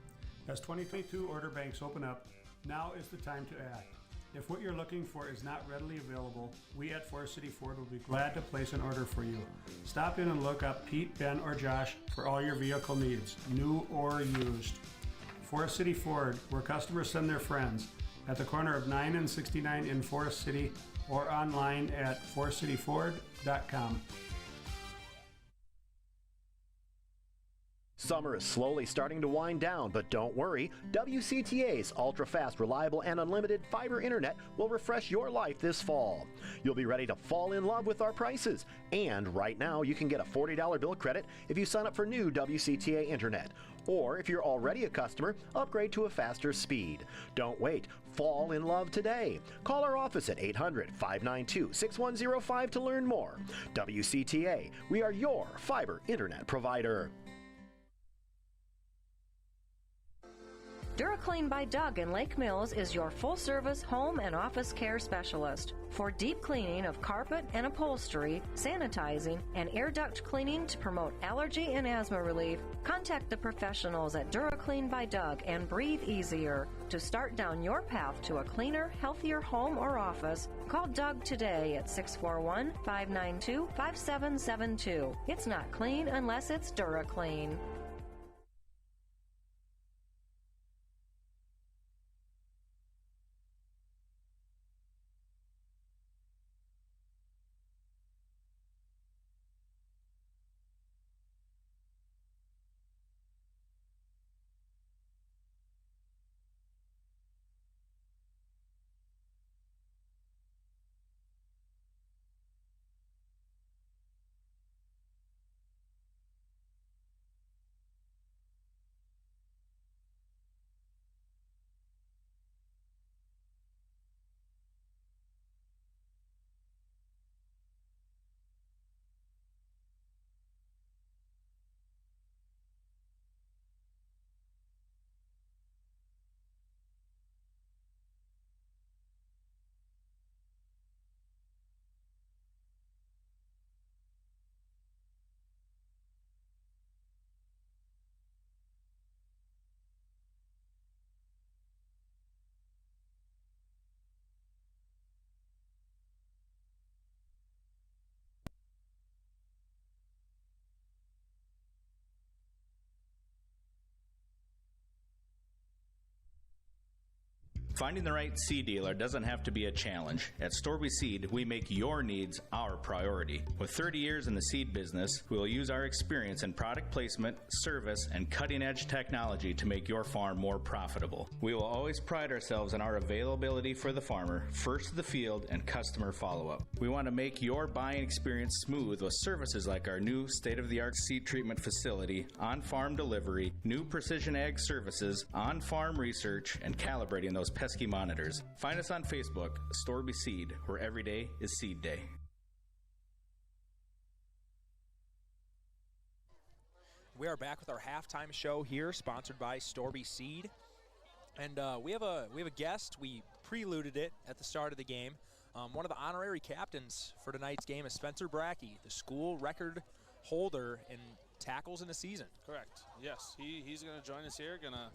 As 2022 order banks open up, now is the time to act. If what you're looking for is not readily available, we at Forest City Ford will be glad to place an order for you. Stop in and look up Pete, Ben, or Josh for all your vehicle needs, new or used. Forest City Ford, where customers send their friends, at the corner of 9 and 69 in Forest City, or online at forestcityford.com. Summer is slowly starting to wind down, but don't worry. WCTA's ultra-fast, reliable, and unlimited fiber internet will refresh your life this fall. You'll be ready to fall in love with our prices. And right now, you can get a $40 bill credit if you sign up for new WCTA internet. Or if you're already a customer, upgrade to a faster speed. Don't wait. Fall in love today. Call our office at 800-592-6105 to learn more. WCTA, we are your fiber internet provider. DuraClean by Doug in Lake Mills is your full-service home and office care specialist. For deep cleaning of carpet and upholstery, sanitizing, and air duct cleaning to promote allergy and asthma relief, contact the professionals at DuraClean by Doug and breathe easier. To start down your path to a cleaner, healthier home or office, call Doug today at 641-592-5772. It's not clean unless it's DuraClean. Finding the right seed dealer doesn't have to be a challenge. At Storby Seed, we make your needs our priority. With 30 years in the seed business, we will use our experience in product placement, service, and cutting-edge technology to make your farm more profitable. We will always pride ourselves on our availability for the farmer, first to the field, and customer follow-up. We want to make your buying experience smooth with services like our new state-of-the-art seed treatment facility, on-farm delivery, new precision ag services, on-farm research, and calibrating those pesky monitors. Find us on Facebook, Storby Seed, where every day is seed day. We are back with our halftime show here, sponsored by Storby Seed, and we have a guest. We preluded it at the start of the game. One of the honorary captains for tonight's game is Spencer Brackey, the school record holder in tackles in a season. Correct. Yes, he's going to join us here. Going to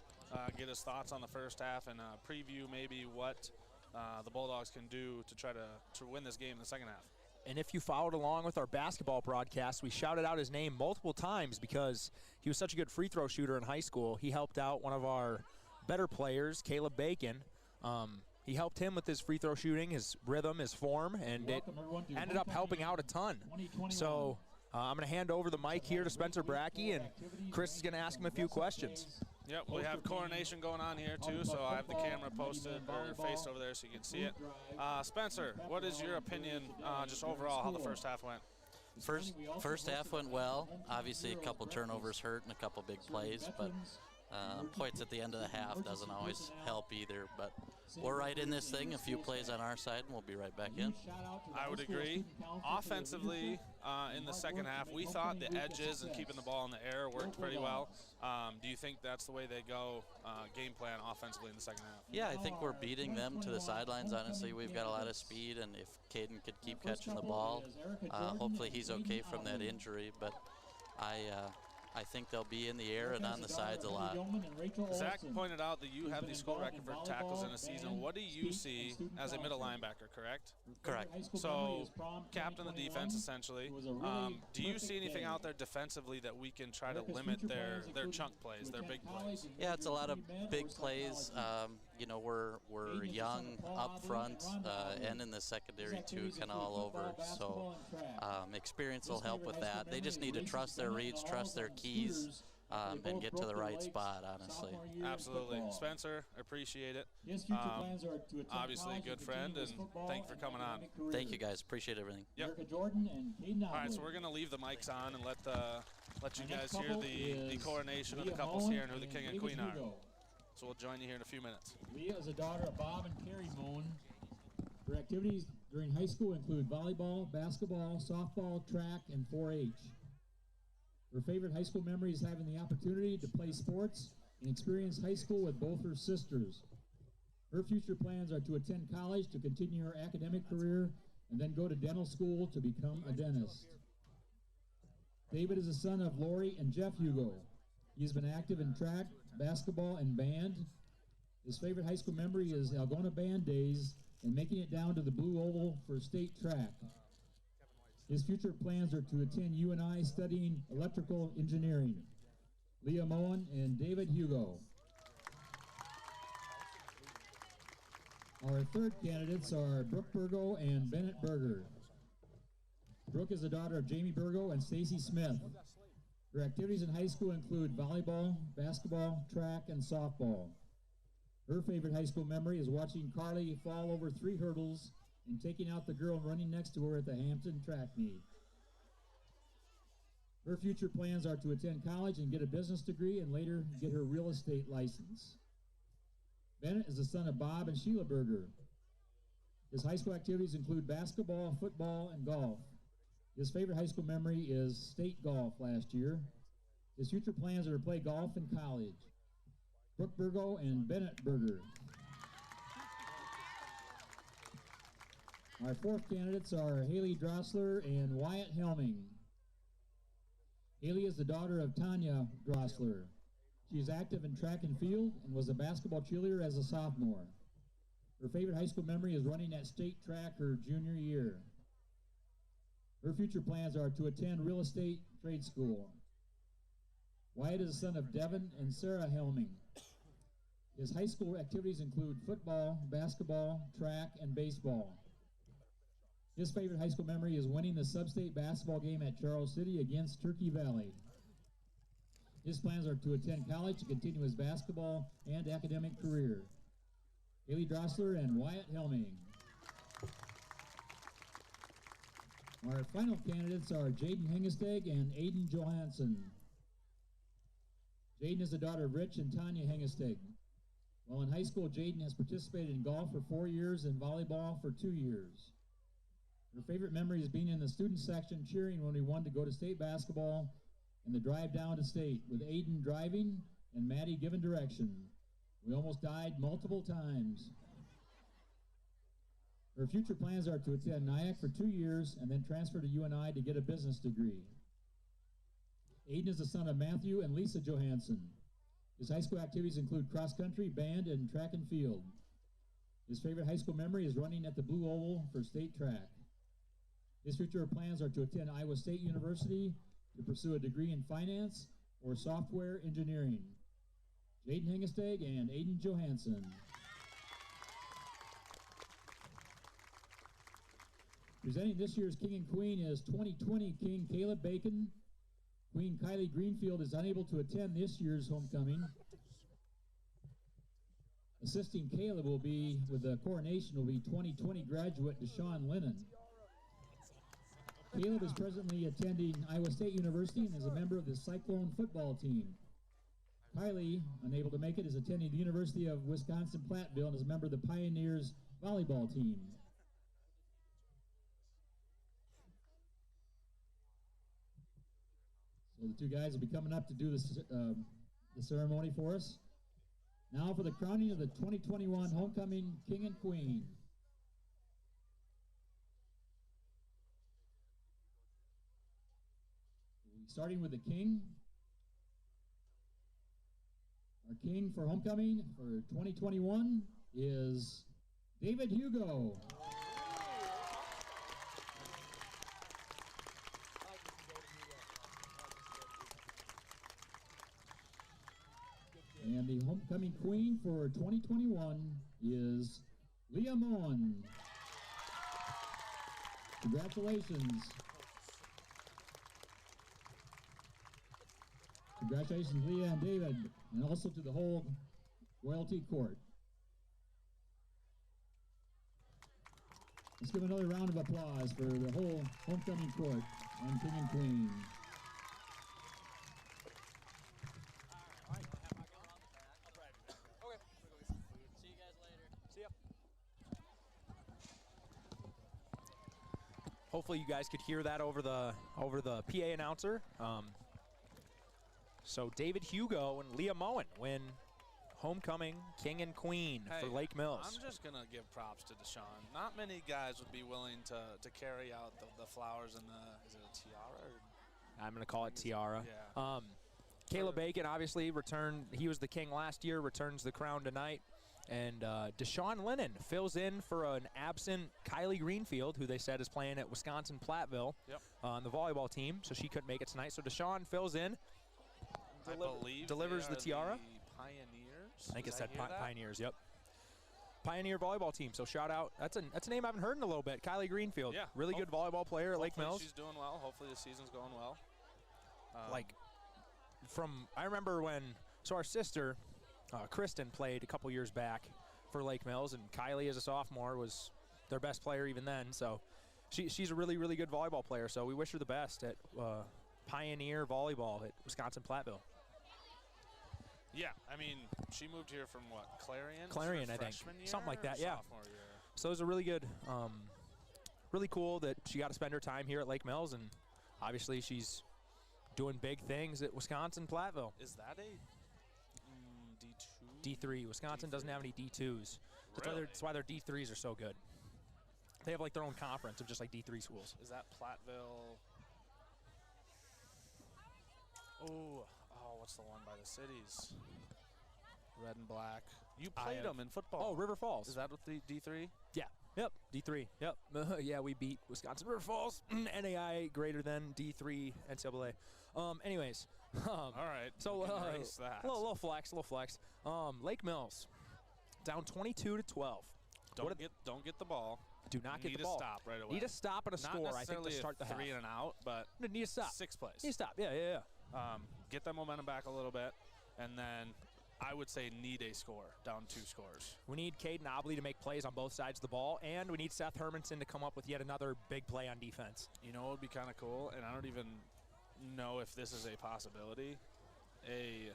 get his thoughts on the first half and preview maybe what the Bulldogs can do to try to win this game in the second half. And if you followed along with our basketball broadcast, we shouted out his name multiple times because he was such a good free throw shooter in high school. He helped out one of our better players, Caleb Bacon. He helped him with his free throw shooting, his rhythm, his form, and it ended up helping out a ton. So I'm going to hand over the mic here to Spencer Brackey, and Chris is going to ask him a few questions. Yep, we have coronation going on here too, so I have the camera posted or faced over there so you can see it. Spencer, what is your opinion just overall how the first half went? First half went well. Obviously a couple turnovers hurt and a couple big plays, but points at the end of the half doesn't always help either. But we're right in this thing. A few plays on our side, and we'll be right back in. I would agree. Offensively, in the second half, we thought the edges and keeping the ball in the air worked pretty well. Do you think that's the way they go game plan offensively in the second half? Yeah, I think we're beating them to the sidelines, honestly. We've got a lot of speed, and if Caden could keep catching the ball, hopefully he's okay from that injury. But I think they'll be in the air and on the sides a lot. Zach pointed out that you have the school record for tackles in a season. What do you see as a middle linebacker, correct? Correct. So, captain the defense, essentially. Do you see anything out there defensively that we can try to limit their chunk plays, their big plays? Yeah, it's a lot of big plays. You know, we're young up front and in the secondary too, kind of all over. So experience will help with that. They just need to trust their reads, trust their keys, and get to the right spot, honestly. Absolutely. Spencer, appreciate it. Obviously a good friend, and thank you for coming on. Thank you, guys. Appreciate everything. Yep. All right, so we're going to leave the mics on and let you guys hear the coronation of the couples here and who the king and queen are. So we'll join you here in a few minutes. Leah is a daughter of Bob and Carrie Moon. Her activities during high school include volleyball, basketball, softball, track, and 4-H. Her favorite high school memory is having the opportunity to play sports and experience high school with both her sisters. Her future plans are to attend college to continue her academic career and then go to dental school to become a dentist. David is the son of Lori and Jeff Hugo. He's been active in track, basketball, and band. His favorite high school memory is Algona band days and making it down to the Blue Oval for state track. His future plans are to attend UNI studying electrical engineering. Leah Moen and David Hugo. Our third candidates are Brooke Burgo and Bennett Berger. Brooke is the daughter of Jamie Burgo and Stacy Smith. Her activities in high school include volleyball, basketball, track, and softball. Her favorite high school memory is watching Carly fall over 3 hurdles and taking out the girl running next to her at the Hampton track meet. Her future plans are to attend college and get a business degree and later get her real estate license. Bennett is the son of Bob and Sheila Berger. His high school activities include basketball, football, and golf. His favorite high school memory is state golf last year. His future plans are to play golf in college. Brooke Burgo and Bennett Berger. Our fourth candidates are Haley Drossler and Wyatt Helming. Haley is the daughter of Tanya Drossler. She is active in track and field and was a basketball cheerleader as a sophomore. Her favorite high school memory is running at state track her junior year. Her future plans are to attend real estate trade school. Wyatt is the son of Devin and Sarah Helming. His high school activities include football, basketball, track, and baseball. His favorite high school memory is winning the sub-state basketball game at Charles City against Turkey Valley. His plans are to attend college to continue his basketball and academic career. Haley Drossler and Wyatt Helming. Our final candidates are Jaden Hengesteg and Aiden Johansson. Jaden is the daughter of Rich and Tanya Hengesteg. While in high school, Jaden has participated in golf for 4 years and volleyball for 2 years. Her favorite memory is being in the student section cheering when we won to go to state basketball and the drive down to state with Aiden driving and Maddie giving direction. We almost died multiple times. Her future plans are to attend NIAC for 2 years and then transfer to UNI to get a business degree. Aiden is the son of Matthew and Lisa Johansson. His high school activities include cross-country, band, and track and field. His favorite high school memory is running at the Blue Oval for state track. His future plans are to attend Iowa State University to pursue a degree in finance or software engineering. Jaden Hengesteg and Aiden Johansson. Presenting this year's King and Queen is 2020 King Caleb Bacon. Queen Kylie Greenfield is unable to attend this year's homecoming. Assisting Caleb will be, with the coronation, will be 2020 graduate Deshaun Lennon. Caleb is presently attending Iowa State University and is a member of the Cyclone football team. Kylie, unable to make it, is attending the University of Wisconsin-Platteville and is a member of the Pioneers volleyball team. So the two guys will be coming up to do the ceremony for us. Now for the crowning of the 2021 Homecoming King and Queen. Starting with the King. Our King for Homecoming for 2021 is David Hugo. And the Homecoming Queen for 2021 is Leah Moen. Congratulations. Congratulations, Leah and David, and also to the whole royalty court. Let's give another round of applause for the whole homecoming court and King and Queen. Hopefully you guys could hear that over the PA announcer. So David Hugo and Leah Moen win Homecoming King and Queen for Lake Mills. I'm just going to give props to Deshaun. Not many guys would be willing to carry out the flowers and is it a tiara? Or? I'm going to call it tiara. Yeah. Caleb Bacon obviously returned. He was the king last year, returns the crown tonight. And Deshaun Lennon fills in for an absent Kylie Greenfield, who they said is playing at Wisconsin-Platteville on the volleyball team, so she couldn't make it tonight. So Deshaun fills in, delivers the tiara. The Pioneers? I think it said Pioneers, yep. Pioneer volleyball team, so shout out. That's a name I haven't heard in a little bit, Kylie Greenfield. Yeah. Really good volleyball player at Lake Mills. She's doing well. Hopefully the season's going well. I remember when, so our sister, Kristen, played a couple years back for Lake Mills, and Kylie as a sophomore was their best player even then. So she's a really, really good volleyball player. So we wish her the best at Pioneer Volleyball at Wisconsin-Platteville. Yeah, I mean, she moved here from what, Clarion? Clarion, I think. Something like that, yeah. Sophomore year. So it was a really good, really cool that she got to spend her time here at Lake Mills, and obviously she's doing big things at Wisconsin-Platteville. Is that a D2? D3. Wisconsin doesn't have any D2s. That's why their D3s are so good. They have like their own conference of just like D3 schools. Is that Platteville? Oh, what's the one by the cities? Red and black. You played them in football. Oh, River Falls. Is that with the D3? Yeah. Yep, D3. Yep. Yeah, we beat Wisconsin River Falls, NAI greater than D3 NCAA. Anyways. All right. So erase that. little flex. Lake Mills down 22-12. Don't get the ball. Do not get the ball. Need a stop right away. Need a stop and a score, I think, to start the half. 3 and an out, but need a stop. 6 plays. Need a stop. Yeah. Get that momentum back a little bit, and then I would say need a score, down 2 scores. We need Caden Obley to make plays on both sides of the ball, and we need Seth Hermansen to come up with yet another big play on defense. You know what would be kind of cool, and I don't even know if this is a possibility.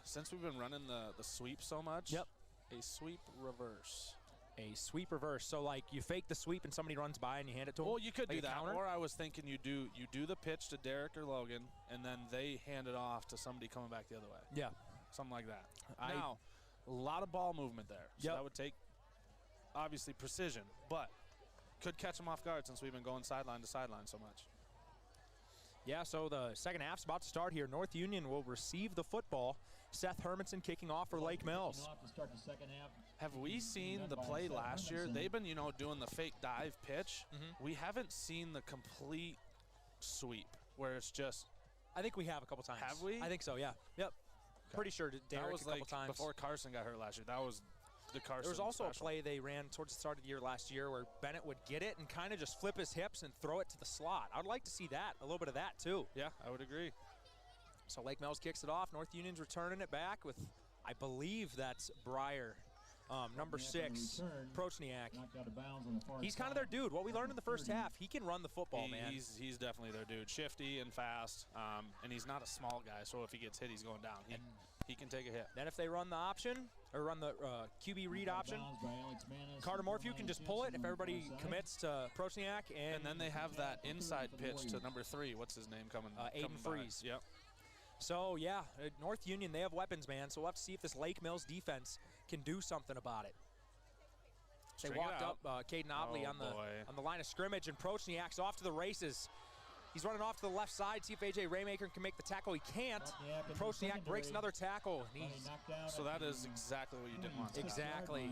Since we've been running the sweep so much, a sweep reverse. A sweep reverse. So, like, you fake the sweep and somebody runs by and you hand it to them? Well, you could like do that. Counter? Or I was thinking you do the pitch to Derek or Logan, and then they hand it off to somebody coming back the other way. Yeah. Something like that. Now, a lot of ball movement there. So that would take, obviously, precision, but could catch them off guard since we've been going sideline to sideline so much. Yeah, so the second half's about to start here. North Union will receive the football. Seth Hermansen kicking off for Lake Mills. Have we seen the play last year? They've been, doing the fake dive pitch. We haven't seen the complete sweep where it's just. I think we have a couple times. Have we? I think so, yeah. Yep. Okay. Pretty sure Derek was a couple times. Before Carson got hurt last year. That was the Carson There was also special. a play they ran towards the start of the year last year where Bennett would get it and kind of just flip his hips and throw it to the slot. I would like to see that, a little bit of that too. Yeah, I would agree. So Lake Mills kicks it off. North Union's returning it back with, I believe that's Breyer. Number 6, Prochniak. He's kind of their dude. What we learned in the first half, he can run the football, man. He's definitely their dude. Shifty and fast, and he's not a small guy, so if he gets hit, he's going down. He can take a hit. Then if they run the option, or run the QB read option, Carter Morphew can just pull it if everybody commits to Prochniak. And then they have that inside pitch to number 3. What's his name coming? Aiden Freeze. Yep. So, yeah, North Union, they have weapons, man. So we'll have to see if this Lake Mills defense can do something about it. They walked up Caden Obley on the line of scrimmage, and Prochniak's off to the races. He's running off to the left side. See if A.J. Raymaker can make the tackle. He can't. Prochniak breaks another tackle. So that is exactly what you didn't want. Exactly.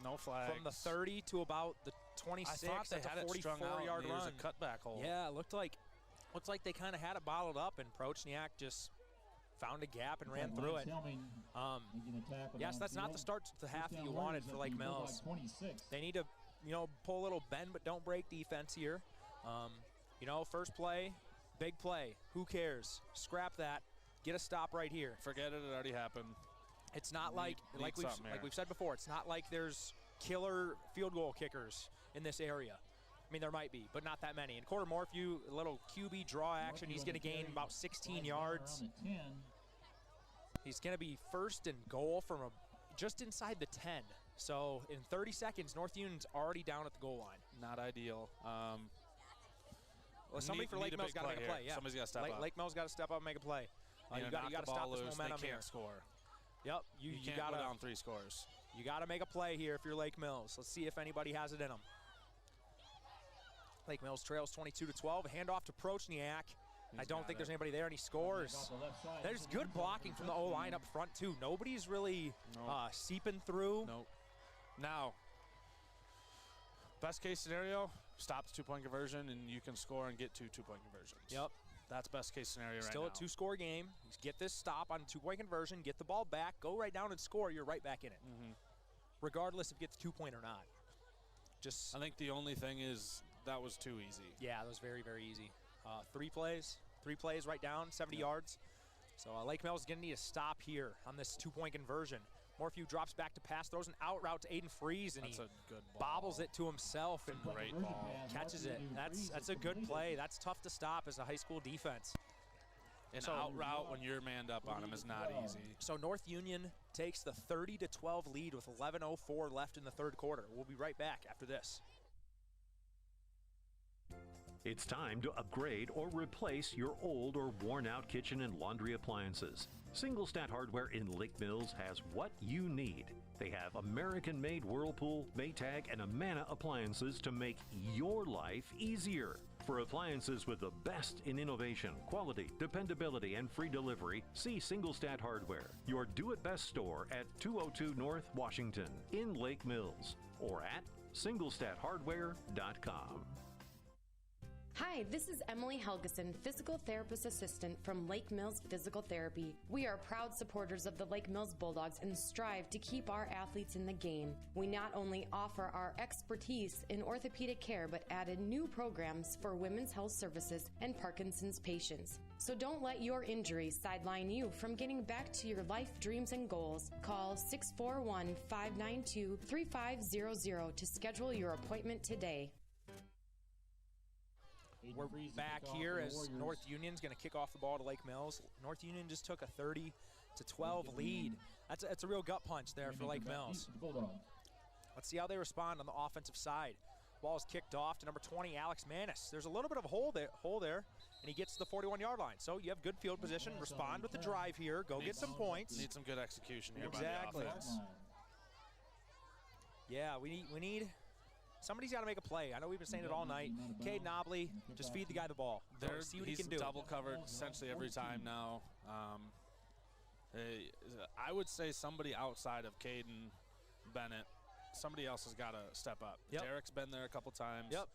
No flags. From the 30 to about the 26. I thought they had it strung out. 44-yard run. There's a cutback hole. Yeah, it looked like they kind of had it bottled up, and Prochniak just found a gap and ran through it. Yes, that's not the start to the half that you wanted for Lake Mills. They need to, pull a little bend but don't break defense here. First play, big play. Who cares? Scrap that. Get a stop right here. Forget it. It already happened. It's not like we've said before. It's not like there's killer field goal kickers in this area. I mean, there might be, but not that many. And Carter Morphew, a little QB draw action. He's going to gain about 16 yards. He's going to be first and goal from just inside the 10. So in 30 seconds, North Union's already down at the goal line. Not ideal. Somebody for Lake Mills got to make a play. Yeah, somebody's got to step up. Lake Mills got to step up and make a play. You got to stop this momentum they here. Can't score. Yep, you got to go down 3 scores. You got to make a play here if you're Lake Mills. Let's see if anybody has it in them. Lake Mills trails 22-12. A handoff to Prochniak. I don't think there's anybody there, and he scores. There's good blocking from the O-line up front, too. Nobody's really seeping through. Nope. Now, best case scenario, stop the 2-point conversion, and you can score and get 2 2-point conversions. Yep. That's best case scenario Still right now. Still a 2-score game. Get this stop on 2-point conversion, get the ball back, go right down and score. You're right back in it, regardless if you get the 2-point or not. I think the only thing is that was too easy. Yeah, that was very, very easy. 3 plays right down, 70 yards. So Lake Mills is going to need a stop here on this 2-point conversion. Morphew drops back to pass, throws an out route to Aiden Freeze, and that's he a good ball. Bobbles it to himself and great ball. Catches it. That's a good play. That's tough to stop as a high school defense. An out route when you're manned up on him is not easy. So North Union takes the 30-12 lead with 11:04 left in the third quarter. We'll be right back after this. It's time to upgrade or replace your old or worn-out kitchen and laundry appliances. Single Stat Hardware in Lake Mills has what you need. They have American-made Whirlpool, Maytag, and Amana appliances to make your life easier. For appliances with the best in innovation, quality, dependability, and free delivery, see Single Stat Hardware, your do-it-best store at 202 North Washington in Lake Mills, or at SingleStatHardware.com. Hi, this is Emily Helgeson, Physical Therapist Assistant from Lake Mills Physical Therapy. We are proud supporters of the Lake Mills Bulldogs and strive to keep our athletes in the game. We not only offer our expertise in orthopedic care, but added new programs for women's health services and Parkinson's patients. So don't let your injuries sideline you from getting back to your life dreams and goals. Call 641-592-3500 to schedule your appointment today. We're back here as North Union's going to kick off the ball to Lake Mills. North Union just took a 30-12 lead. That's a real gut punch there for Lake Mills. Let's see how they respond on the offensive side. Ball is kicked off to number 20, Alex Manis. There's a little bit of a hole there, and he gets to the 41-yard line. So you have good field position. Respond with the drive here. Go get some points. Need some good execution here exactly. by the offense. Yeah, we need. Somebody's got to make a play. I know we've been saying it all night. Cade Nobley, just feed the guy the ball. See what he can do. He's double covered essentially every time now. I would say somebody outside of Caden Bennett, somebody else has got to step up. Yep. Derek's been there a couple times. Yep.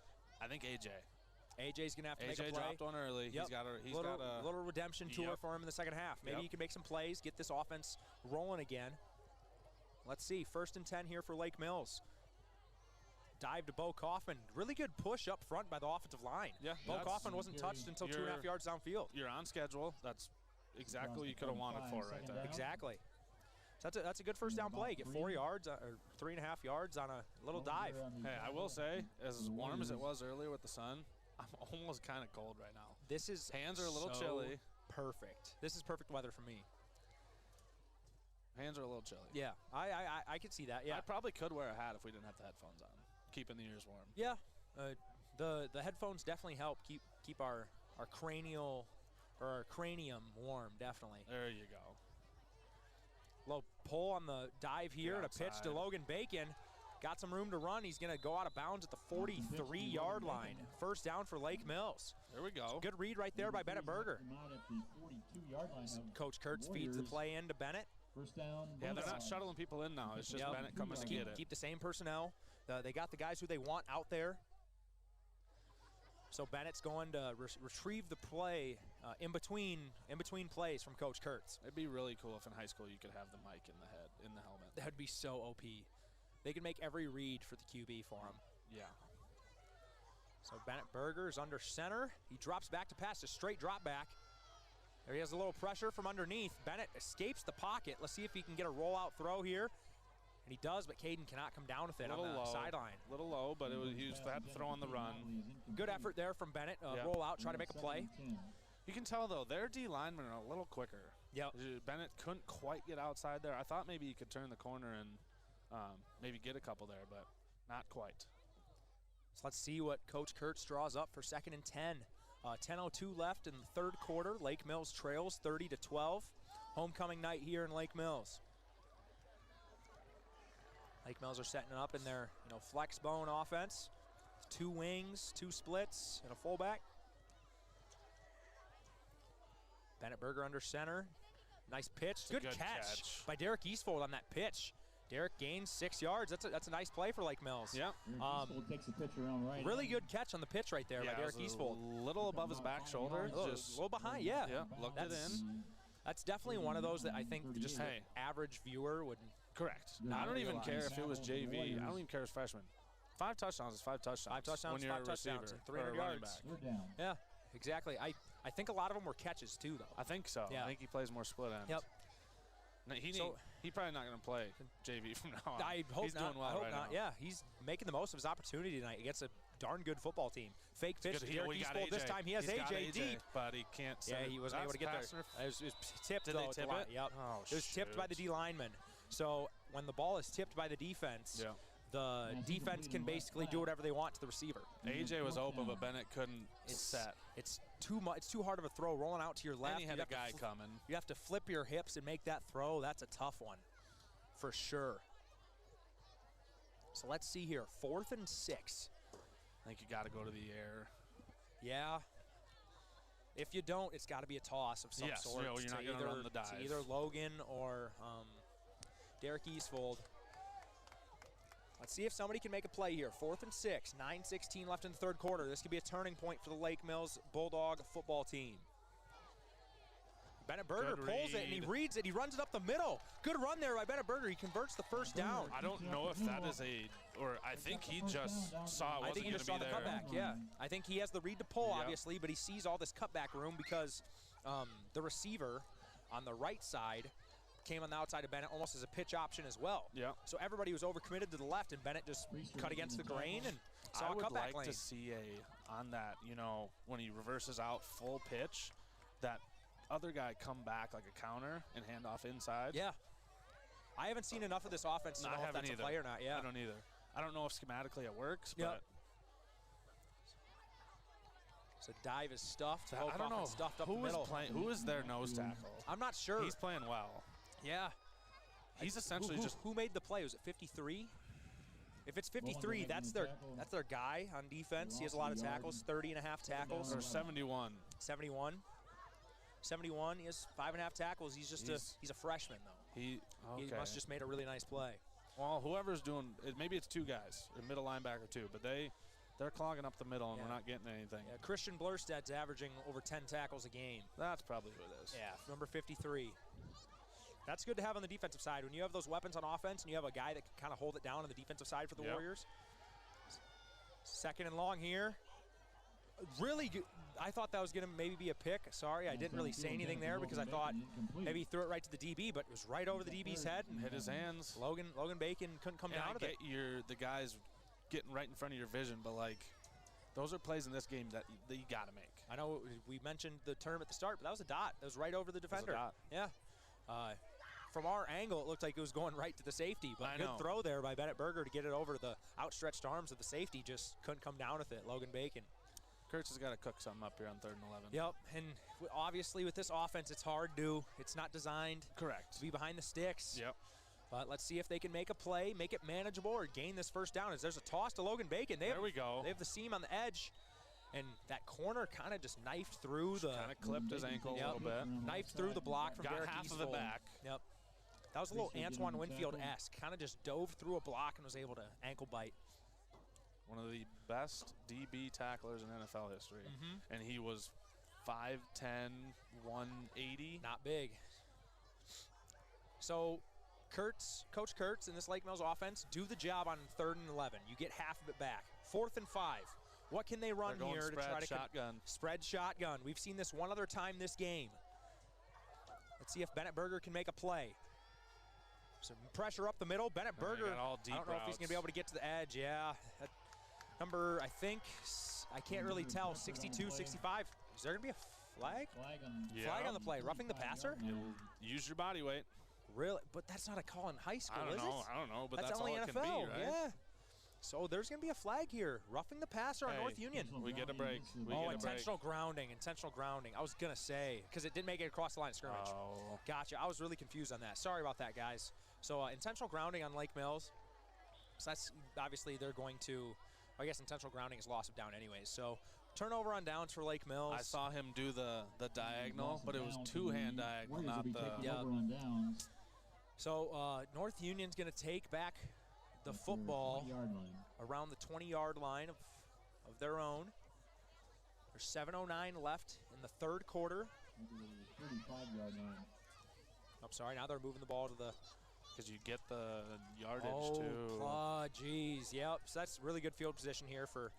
I think AJ's going to have to make a play. AJ dropped one early. Yep. He's got a little redemption tour for him in the second half. Maybe he can make some plays, get this offense rolling again. Let's see. 1st and 10 here for Lake Mills. Dive to Bo Kaufman. Really good push up front by the offensive line. Yeah, Bo Kaufman wasn't touched until 2.5 yards downfield. You're on schedule. That's exactly what you could have wanted for right there. Exactly. So that's a good first down play. Get 4 yards or 3.5 yards on a little dive. Hey, I will say, as warm as it was earlier with the sun, I'm almost kind of cold right now. Hands are a little chilly. Perfect. This is perfect weather for me. Hands are a little chilly. Yeah, I could see that. Yeah, I probably could wear a hat if we didn't have the headphones on, keeping the ears warm. Yeah, the headphones definitely help keep our cranium warm. Definitely. There you go. Low pull on the dive here and a pitch to Logan Bacon. Got some room to run. He's going to go out of bounds at the 43-yard line. First down for Lake Mills. There we go. Good read right there by Bennett Berger. Coach Kurtz feeds the play in to Bennett. First down. Yeah, they're not shuttling people in now. It's just Bennett coming to get it. Keep the same personnel. They got the guys who they want out there. So Bennett's going to retrieve the play in between plays from Coach Kurtz. It'd be really cool if in high school you could have the mic in the helmet. That would be so OP. They could make every read for the QB for him. Yeah. So Bennett Berger is under center. He drops back to pass, a straight drop back. There he has a little pressure from underneath. Bennett escapes the pocket. Let's see if he can get a rollout throw here. And he does, but Caden cannot come down with it on the sideline. A little low, but he had to throw on the run. Good effort there from Bennett. Roll out, try to make a play. You can tell, though, their D linemen are a little quicker. Yep. Bennett couldn't quite get outside there. I thought maybe he could turn the corner and maybe get a couple there, but not quite. So let's see what Coach Kurtz draws up for 2nd and 10. 10:02 left in the third quarter. Lake Mills trails 30-12. Homecoming night here in Lake Mills. Lake Mills are setting it up in their flex bone offense. 2 wings, 2 splits, and a fullback. Bennett Berger under center. Nice pitch. Good catch by Derek Eastfold on that pitch. Derek gains 6 yards. That's a nice play for Lake Mills. Yeah. Eastfold takes the pitch around right. Really good catch on the pitch right there by Derek Eastfold. A little above his back shoulder. Just a little behind, yeah. Looked it in. That's definitely one of those that I think just an average viewer would. Correct. I don't even care if it was JV. I don't even care as freshman. 5 touchdowns is 5 touchdowns. 5 touchdowns, when you're 5 a touchdowns, receiver, and 300 yards. Back. Yeah, exactly. I think a lot of them were catches too, though. I think so. Yeah. I think he plays more split end. Yep. No, he's probably not going to play JV from now on. I hope he's not. doing well I hope right not. now. Yeah, he's making the most of his opportunity tonight against a darn good football team. Fake pitch to Derek Eastfold. This time he has AJ deep. But he can't. Yeah, he wasn't able to get there. It was tipped, Did though. they tip it? Yep. Oh, it was tipped by the D lineman. So when the ball is tipped by the defense, the defense can basically do whatever they want to the receiver. AJ was open, but Bennett couldn't set. It's too much. It's too hard of a throw rolling out to your left. And he had a guy coming. You have to flip your hips and make that throw. That's a tough one, for sure. So let's see here. 4th and 6. I think you got to go to the air. Yeah. If you don't, it's got to be a toss of some sort. You're not going to run the dive. To either Logan or Derek Eastfold. Let's see if somebody can make a play here. 4th and 6, 9:16 left in the third quarter. This could be a turning point for the Lake Mills Bulldog football team. Bennett Berger pulls it, and he reads it. He runs it up the middle. Good run there by Bennett Berger. He converts the first down. I don't know if that is I think he just saw it wasn't going to be there. I think he just saw the cutback, yeah. I think he has the read to pull, obviously, but he sees all this cutback room because the receiver on the right side came on the outside of Bennett almost as a pitch option as well. Yeah. So everybody was overcommitted to the left, and Bennett just cut against the grain and saw a cutback lane. I would like to see on that, when he reverses out full pitch, that other guy come back like a counter and hand off inside. Yeah. I haven't seen enough of this offense to know if that's a play or not. Yeah. I don't either. I don't know if schematically it works, but. So dive is stuffed. I don't know stuffed up the middle. Who is their nose tackle? I'm not sure. He's playing well. Yeah. He's essentially who made the play? Was it 53? If it's 53, that's their guy on defense. He has a lot of tackles, 30.5 tackles. Or 71. 71. 71, he has 5.5 tackles. He's just he's a freshman, though. He must just made a really nice play. Well, whoever's doing it, maybe it's two guys, a middle linebacker too, but they're clogging up the middle, and we're not getting anything. Yeah, Christian Blursted's averaging over 10 tackles a game. That's probably who it is. Yeah, number 53. That's good to have on the defensive side. When you have those weapons on offense and you have a guy that can kind of hold it down on the defensive side for the Warriors. 2nd and long here. Really good. I thought that was going to maybe be a pick. Sorry, I didn't really say anything there because I thought maybe he threw it right to the DB, but it was right over the DB's head and hit his hands. Logan Bacon couldn't come down with it. The guys getting right in front of your vision, but those are plays in this game that you got to make. I know we mentioned the term at the start, but that was a dot. That was right over the defender. Yeah. From our angle, it looked like it was going right to the safety, but good throw there by Bennett Berger to get it over the outstretched arms of the safety. Just couldn't come down with it. Logan Bacon. Kurtz has got to cook something up here on 3rd and 11. Yep, and obviously with this offense, it's hard it's not designed to be behind the sticks. Yep. But let's see if they can make a play, make it manageable, or gain this first down. As there's a toss to Logan Bacon. There we go. They have the seam on the edge, and that corner kind of just knifed through the. Kind of clipped his ankle a little bit. Knifed through the block from Derek half Eastfold. of it back. Yep. That was a little Antoine Winfield-esque. Kind of just dove through a block and was able to ankle bite. One of the best DB tacklers in NFL history. And he was 5'10", 180. Not big. So Coach Kurtz and this Lake Mills offense do the job on 3rd and 11. You get half of it back. 4th and 5. What can they run here to try to shotgun? Spread shotgun. We've seen this one other time this game. Let's see if Bennett Berger can make a play. Some pressure up the middle. Bennett Berger, I don't know if he's going to be able to get to the edge. Yeah. Number, I can't really tell, 62, 65. Is there going to be a flag? Flag on the play. Roughing the passer? You'll use your body weight. Really? But that's not a call in high school, is it? I don't know, but that's only all NFL, it can be, right? Yeah. So there's going to be a flag here. Roughing the passer on North Union. We get a break. Intentional grounding. Intentional grounding. I was going to say, because it didn't make it across the line of scrimmage. Oh. Gotcha. I was really confused on that. Sorry about that, guys. So intentional grounding on Lake Mills. So that's obviously they're going to, I guess intentional grounding is loss of down anyways. So turnover on downs for Lake Mills. I saw him do the diagonal, but it was two-hand diagonal, not the. So North Union's going to take back the football around the 20-yard line of their own. There's 7:09 left in the third quarter. 35-yard line. I'm sorry, now they're moving the ball to the. Because you get the yardage too. Oh, geez, yep. So that's really good field position here for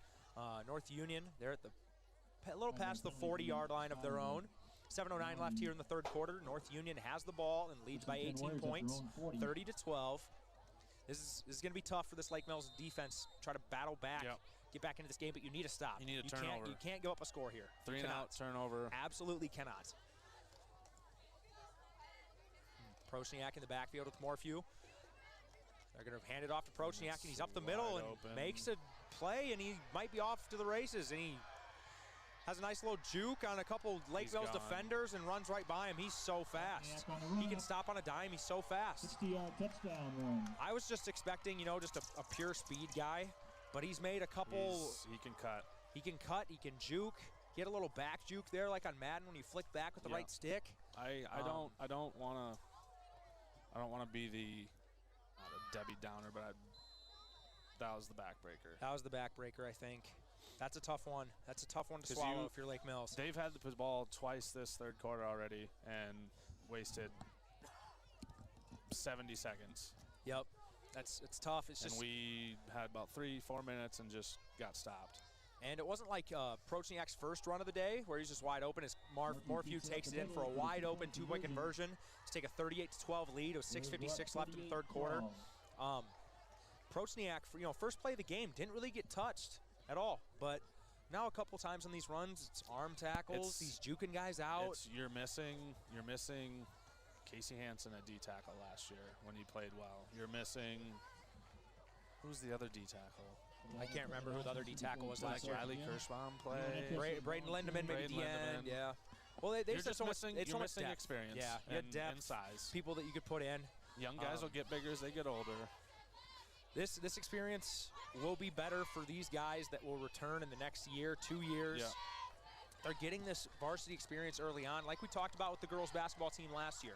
North Union. They're at a little past the 40-yard line of their own. 7:09 left here in the third quarter. North Union has the ball and leads by 18 points, 30-12. This is going to be tough for this Lake Mills defense. Try to battle back, get back into this game, but you need a stop. You need a turnover. You can't give up a score here. 3-and-out turnover. Absolutely cannot. Prochniak in the backfield with Morphew. They're going to hand it off to Prochniak, and he's up the middle and makes a play, and he might be off to the races, and he has a nice little juke on a couple Lake Mills defenders and runs right by him. He's so fast. He can stop on a dime. He's so fast. 60-yard touchdown run. I was just expecting, just a pure speed guy, but he's made a couple. He can cut. He can cut. He can juke. Get a little back juke there, like on Madden when you flick back with the right stick. I don't want to be the not a Debbie Downer, but that was the backbreaker. That was the backbreaker, I think. That's a tough one. That's a tough one to swallow if you're Lake Mills. They've had the ball twice this third quarter already and wasted 70 seconds. Yep. It's tough. It's just, and we had about 3-4 minutes and just got stopped. And it wasn't like Prochniak's first run of the day where he's just wide open. As Morphew takes it in for a wide open 2-point conversion to take a 38-12 lead with 6:56 left in the third quarter. Prochniak, first play of the game, didn't really get touched at all. But now a couple times on these runs, it's arm tackles, he's juking guys out. You're missing Casey Hansen at D tackle last year when he played well. You're missing, who's the other D tackle? I can't remember who the other D tackle was last year. Riley Kirschbaum play. Braden Lindemann maybe at the end. Yeah. Well, they've just so much missing depth. experience. Yeah, you had depth, and size. People that you could put in. Young guys will get bigger as they get older. This experience will be better for these guys that will return in the next year, 2 years. Yeah. They're getting this varsity experience early on, like we talked about with the girls basketball team last year.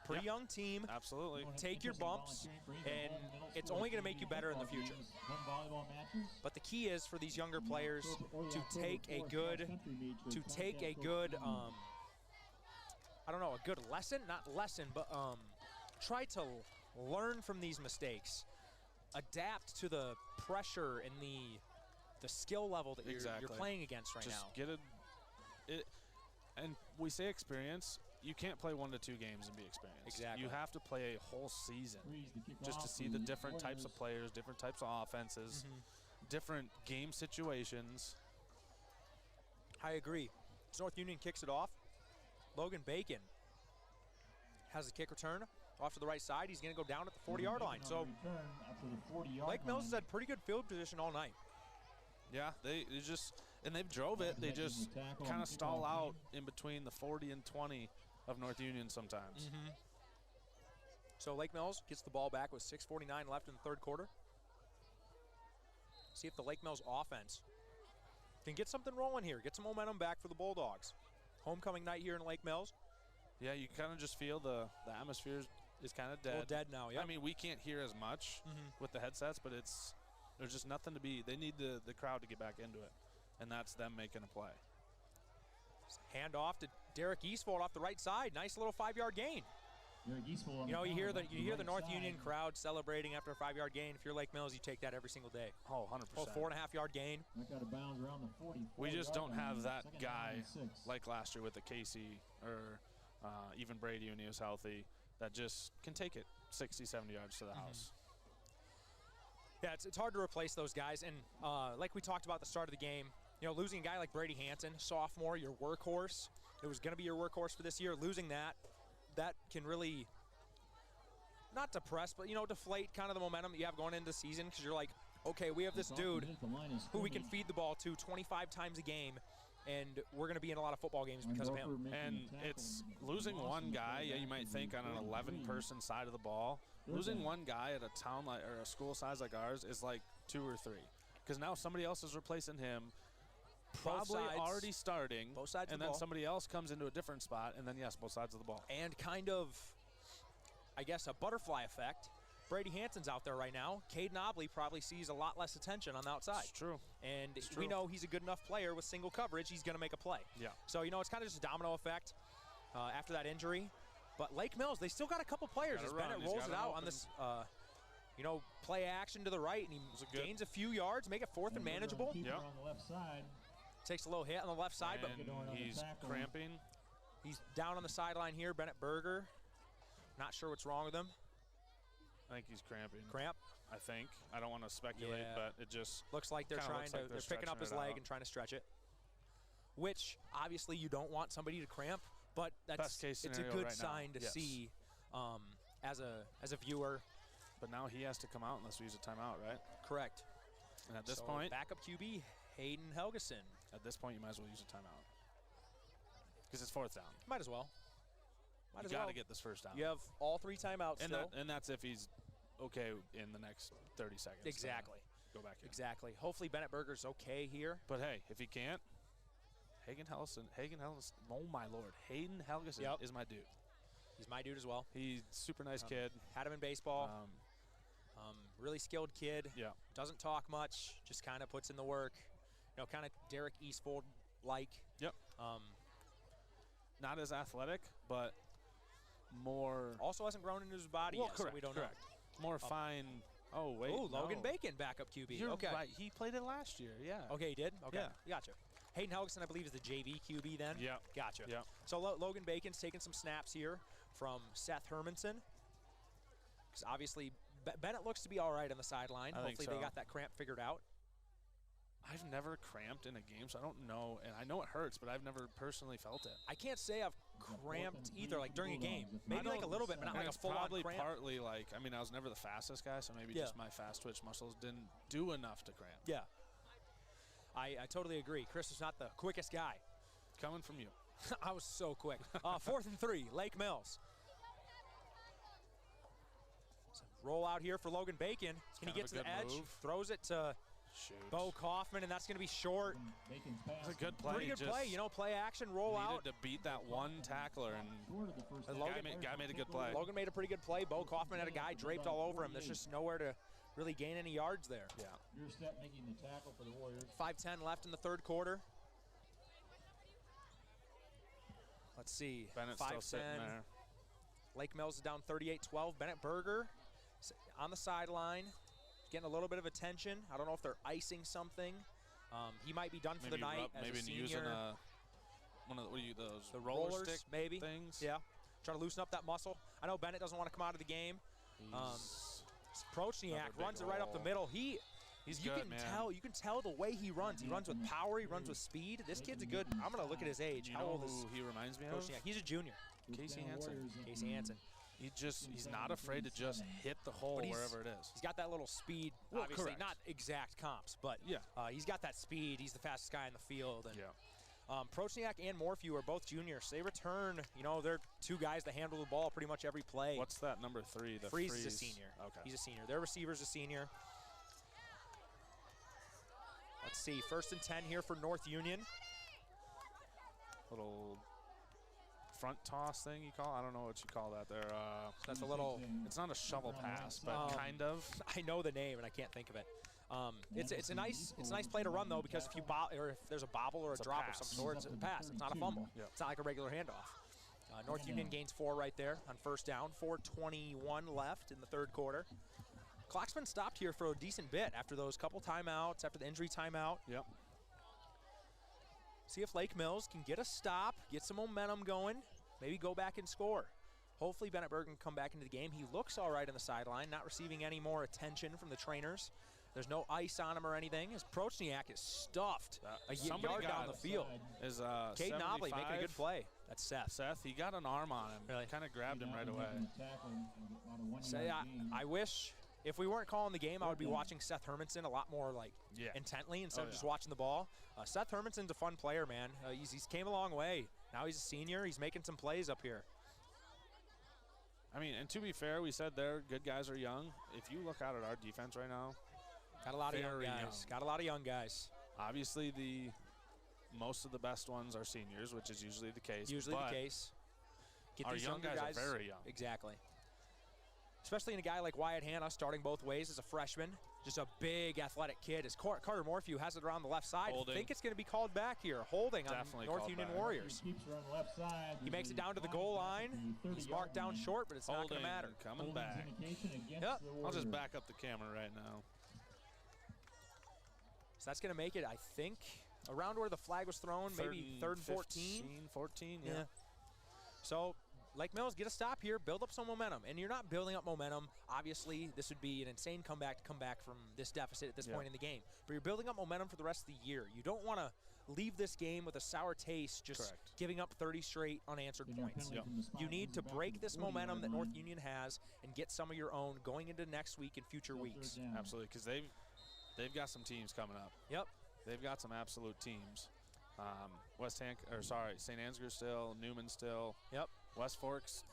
Pretty young team. Absolutely. Take your bumps, and it's only going to make you better in the future. But the key is for these younger players to take a good, I don't know, a good lesson, not lesson, but try to learn from these mistakes. Adapt to the pressure and the skill level that you're playing against right now. Just get and we say experience. You can't play 1 to 2 games and be experienced. Exactly. You have to play a whole season just to see the different types of players, different types of offenses, different game situations. I agree. So North Union kicks it off. Logan Bacon has the kick return off to the right side. He's going to go down at the 40-yard line. So Lake Mills has had pretty good field position all night. Yeah, they've drove it. They just kind of stall out in between the 40 and 20 of North Union sometimes. So Lake Mills gets the ball back with 6:49 left in the third quarter. See if the Lake Mills offense can get something rolling here, get some momentum back for the Bulldogs. Homecoming night here in Lake Mills. Yeah, you kind of just feel the atmosphere is kind of dead. A little dead now, yeah. I mean, we can't hear as much with the headsets, but there's just nothing to be. They need the crowd to get back into it, and that's them making a play. Hand off to Derek Eastfold off the right side. Nice little 5-yard gain. You hear the North Union crowd celebrating after a 5-yard gain. If you're Lake Mills, you take that every single day. Oh, 100%. Oh, 4.5-yard gain. We just don't have that guy like last year with the Casey or even Brady when he was healthy that just can take it 60, 70 yards to the house. Yeah, it's hard to replace those guys. And like we talked about at the start of the game, losing a guy like Brady Hansen, sophomore, your workhorse. It was going to be your workhorse for this year. Losing that can really not depress, but, deflate kind of the momentum that you have going into the season because you're like, okay, we have this dude who we can feed the ball to 25 times a game, and we're going to be in a lot of football games because of him. And it's losing one guy, you might think on an 11-person side of the ball. Losing one guy at a town or a school size like ours is like 2 or 3 because now somebody else is replacing him. Probably already starting, both sides and then somebody else comes into a different spot, and then, yes, both sides of the ball. And kind of, I guess, a butterfly effect. Brady Hansen's out there right now. Caden Obley probably sees a lot less attention on the outside. It's true. And we know he's a good enough player with single coverage. He's going to make a play. Yeah. So, it's kind of just a domino effect after that injury. But Lake Mills, they still got a couple players as Bennett rolls it out on this, play action to the right, and he gains a few yards, make it 4th and manageable. Yep. On the left side. Takes a little hit on the left side, and but he's cramping. He's down on the sideline here. Bennett Berger. Not sure what's wrong with him. I think he's cramping. Cramp? I think. I don't want to speculate, but it just looks like they're they're picking up his leg and trying to stretch it. Which obviously you don't want somebody to cramp, but it's a good sign to see as a viewer. But now he has to come out unless we use a timeout, right? Correct. And at this point, backup QB Hayden Helgeson. At this point, you might as well use a timeout because it's 4th down. Might as well. You got to get this first down. You have all 3 timeouts still. And that's if he's okay in the next 30 seconds. Exactly. Go back in. Exactly. Hopefully Bennett Berger's okay here. But hey, if he can't, Hayden Helgeson, oh my Lord, Hayden Helgeson is my dude. He's my dude as well. He's a super nice kid. Had him in baseball. Really skilled kid. Yeah. Doesn't talk much, just kind of puts in the work. You know, kind of Derek Eastfold-like. Yep. Not as athletic, but more. Also hasn't grown into his body Well, yet, correct, so we don't correct. More fine. Oh, wait. Oh, Logan no. Bacon, backup QB. You're okay. right. He played it last year, yeah. Okay, he did? Okay. Yeah. Gotcha. Hayden Helgeson, I believe, is the JV QB then? Yeah. Gotcha. Yeah. So Logan Bacon's taking some snaps here from Seth Hermansen. Because obviously, Bennett looks to be all right on the sideline. I think Hopefully so. they got that cramp figured out. I've never cramped in a game, so I don't know. And I know it hurts, but I've never personally felt it. I can't say I've cramped either, like during a game. Maybe like a little bit, but not like a full-on probably cramp. partly like, I mean, I was never the fastest guy, so maybe just my fast twitch muscles didn't do enough to cramp. Yeah. I totally agree. Chris was not the quickest guy. Coming from you. I was so quick. 4th and 3, Lake Mills. So roll out here for Logan Bacon. Can he get to the edge? Move. Throws it to Bo Kaufman, and that's going to be short. That's a good play. Pretty good play. You know, play action, roll out. Needed to beat that one tackler, and guy made a good play. Logan made a pretty good play. Bo Kaufman had a guy draped all over him. There's just nowhere to really gain any yards there. Yeah. Your step making the tackle for the Warriors. 5:10 left in the third quarter. Let's see. Bennett's still sitting there. Lake Mills is down 38-12. Bennett Berger on the sideline, getting a little bit of attention. I don't know if they're icing something. He might be done for the night as maybe a senior. using one of those the roller rollers, stick maybe things. Yeah, trying to loosen up that muscle. I know Bennett doesn't want to come out of the game. Prochniak runs it right up the middle. You can tell the way he runs. He runs with power. He runs with speed. This kid's a good. I'm gonna look at his age. You How know old is who he reminds me of? Prochniak? He's a junior. Casey Hansen. Casey Hansen. He's not afraid to just hit the hole wherever it is. He's got that little speed. Well, obviously, correct. not exact comps, but he's got that speed. He's the fastest guy in the field. And Prochniak and Morphew are both juniors. They return. You know, they're two guys that handle the ball pretty much every play. What's that number 3? The Freeze is a senior. Okay. He's a senior. Their receiver's a senior. Let's see. 1st and 10 here for North Union. Little front toss thing you call? I don't know what you call that there. That's a little. It's not a shovel pass, but kind of. I know the name and I can't think of it. It's a nice play to run though, because if there's a bobble or a drop of some sort, it's a pass. It's not a fumble. It's not like a regular handoff. North Union gains 4 right there on 1st down. 4:21 left in the third quarter. Clock's been stopped here for a decent bit after those couple timeouts, after the injury timeout. Yep. See if Lake Mills can get a stop, get some momentum going, maybe go back and score. Hopefully Bennett Berger can come back into the game. He looks all right on the sideline, not receiving any more attention from the trainers. There's no ice on him or anything. His Prochniak is stuffed a yard down the field. Is Caden Nobley making a good play. That's Seth. Seth, he got an arm on him. Really? Kind of grabbed him right away. So, I wish, if we weren't calling the game, I would be watching Seth Hermansen a lot more intently instead of just watching the ball. Seth Hermansen's a fun player, man. He's came a long way. Now he's a senior. He's making some plays up here. I mean, and to be fair, we said their good guys are young. If you look out at our defense right now, got a lot of young guys. Got a lot of young guys. Obviously, most of the best ones are seniors, which is usually the case. Usually the case. Get our these young guys are very young. Exactly. Especially in a guy like Wyatt Hanna starting both ways as a freshman. Just a big athletic kid. As Carter Morphew has it around the left side. Holding. I think it's going to be called back here. Holding Definitely on North Union back. Warriors. He makes it down to the goal line. He's marked down short, but it's not going to matter. Coming back. Yep. I'll just back up the camera right now. So that's going to make it, I think, around where the flag was thrown, maybe 3rd and 14. 14, yeah. So Lake Mills, get a stop here, build up some momentum. And you're not building up momentum. Obviously, this would be an insane comeback to come back from this deficit at this point in the game. But you're building up momentum for the rest of the year. You don't want to leave this game with a sour taste, just giving up 30 straight unanswered points. You need to break this momentum that North Union has and get some of your own going into next week and future weeks. Absolutely, because they've got some teams coming up. Yep. They've got some absolute teams. St. Ansgar still, Newman still. Yep. West Fork's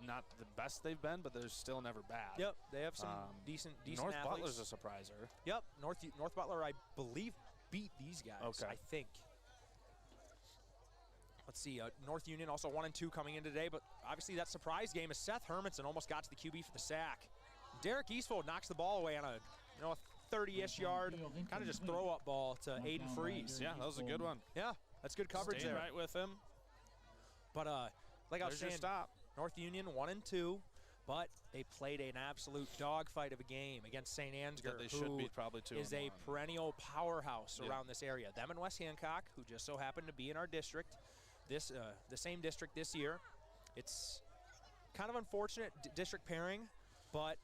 not the best they've been, but they're still never bad. Yep, they have some decent North athletes. Butler's a surpriser. Yep, North Butler, I believe, beat these guys, I think. Let's see, North Union also 1-2 coming in today, but obviously that surprise game is Seth Hermansen almost got to the QB for the sack. Derek Eastfold knocks the ball away on a 30-ish yard, kind of just throw-up ball to Aiden Freeze. Yeah, that was a good one. Yeah, that's good coverage there. Right with him. But like I was saying, stop. North Union 1-2, but they played an absolute dogfight of a game against St. Ansgar, they should be probably 2-1. Is a perennial powerhouse around this area. Them and West Hancock, who just so happened to be in our district, the same district this year. It's kind of unfortunate district pairing, but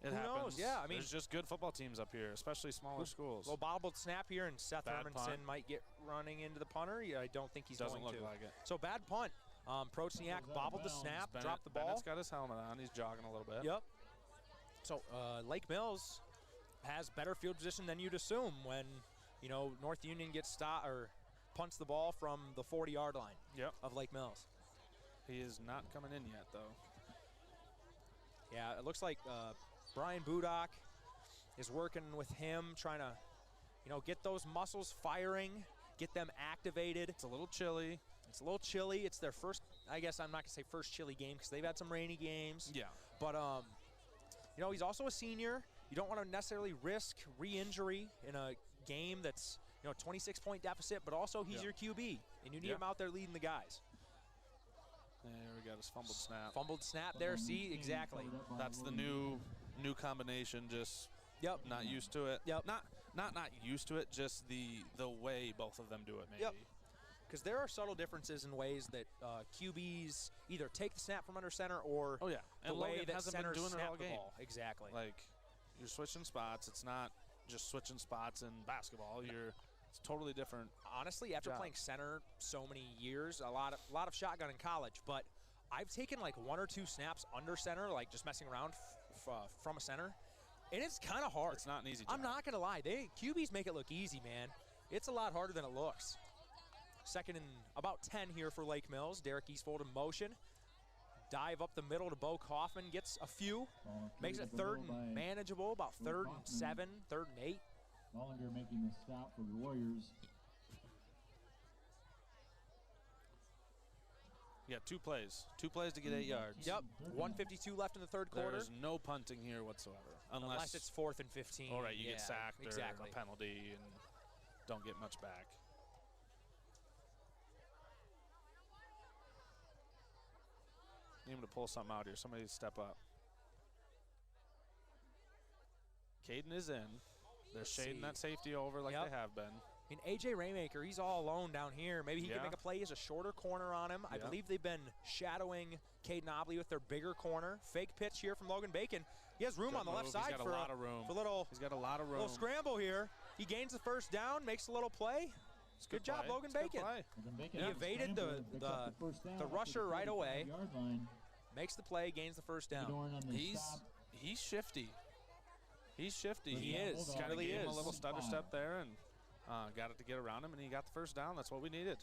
It who happens. knows? Yeah, I mean, there's just good football teams up here, especially smaller schools. Well, bobbled snap here, and Seth Bad Hermansen punt. might get running into the punter. Yeah, I don't think he's Doesn't going to. look like it. So bad punt. Prochniak bobbled the snap, dropped the ball. Bennett's got his helmet on. He's jogging a little bit. Yep. So Lake Mills has better field position than you'd assume when, North Union gets punts the ball from the 40-yard line of Lake Mills. He is not coming in yet, though. Yeah, it looks like Brian Budak is working with him, trying to, get those muscles firing, get them activated. It's a little chilly. It's their first, I guess I'm not going to say first chilly game because they've had some rainy games. Yeah. But, he's also a senior. You don't want to necessarily risk re-injury in a game that's, 26-point deficit, but also he's your QB, and you need him out there leading the guys. There we got his fumbled snap. Fumbled snap there, see, exactly. That's the new combination, just not used to it. Yep. Not used to it, just the way both of them do it, maybe. Yep. Because there are subtle differences in ways that QBs either take the snap from under center or the way that center snap the ball. Exactly. Like, you're switching spots. It's not just switching spots in basketball. It's totally different. Honestly, after playing center so many years, a lot of shotgun in college, but I've taken like 1 or 2 snaps under center, like just messing around from a center, and it's kind of hard. It's not an easy job. I'm not going to lie. QBs make it look easy, man. It's a lot harder than it looks. Second and about 10 here for Lake Mills. Derek Eastfold in motion. Dive up the middle to Bo Kaufman. Gets a few. Makes it 3rd and manageable. About 3rd and 7, 3rd and 8. Bollinger making the stop for the Warriors. Yeah, 2 plays. 2 plays to get 8 yards. Yep. 1:52 left in the third quarter. There's no punting here whatsoever. Unless it's 4th and 15. All right, you get sacked or exactly. a penalty and don't get much back. Need him to pull something out here. Somebody step up. Caden is in. They're shading that safety over like they have been. And A.J. Raymaker, he's all alone down here. Maybe he can make a play. He has a shorter corner on him. I believe they've been shadowing Caden Obley with their bigger corner. Fake pitch here from Logan Bacon. He has room on the left side for a lot of room. He's got a lot of room. Little scramble here. He gains the first down, makes a little play. Good job, Logan Bacon. He evaded the rusher right away. Makes the play, gains the first down. He's shifty. He's shifty. He is. Kind of really gave him is. a little stutter step there and got it to get around him, and he got the first down. That's what we needed.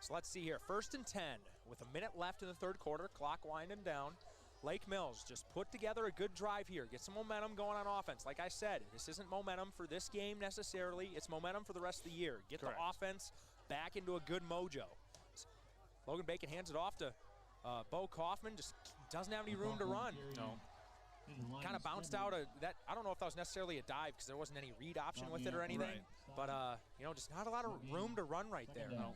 So let's see here. 1st and 10 with a minute left in the third quarter. Clock winding down. Lake Mills just put together a good drive here. Get some momentum going on offense. Like I said, this isn't momentum for this game necessarily. It's momentum for the rest of the year. Get the offense back into a good mojo. Logan Bacon hands it off to Bo Kaufman. Just doesn't have any room to run. No. Kind of bounced out of that. I don't know if that was necessarily a dive because there wasn't any read option with it or anything. But, just not a lot of room to run right there. No.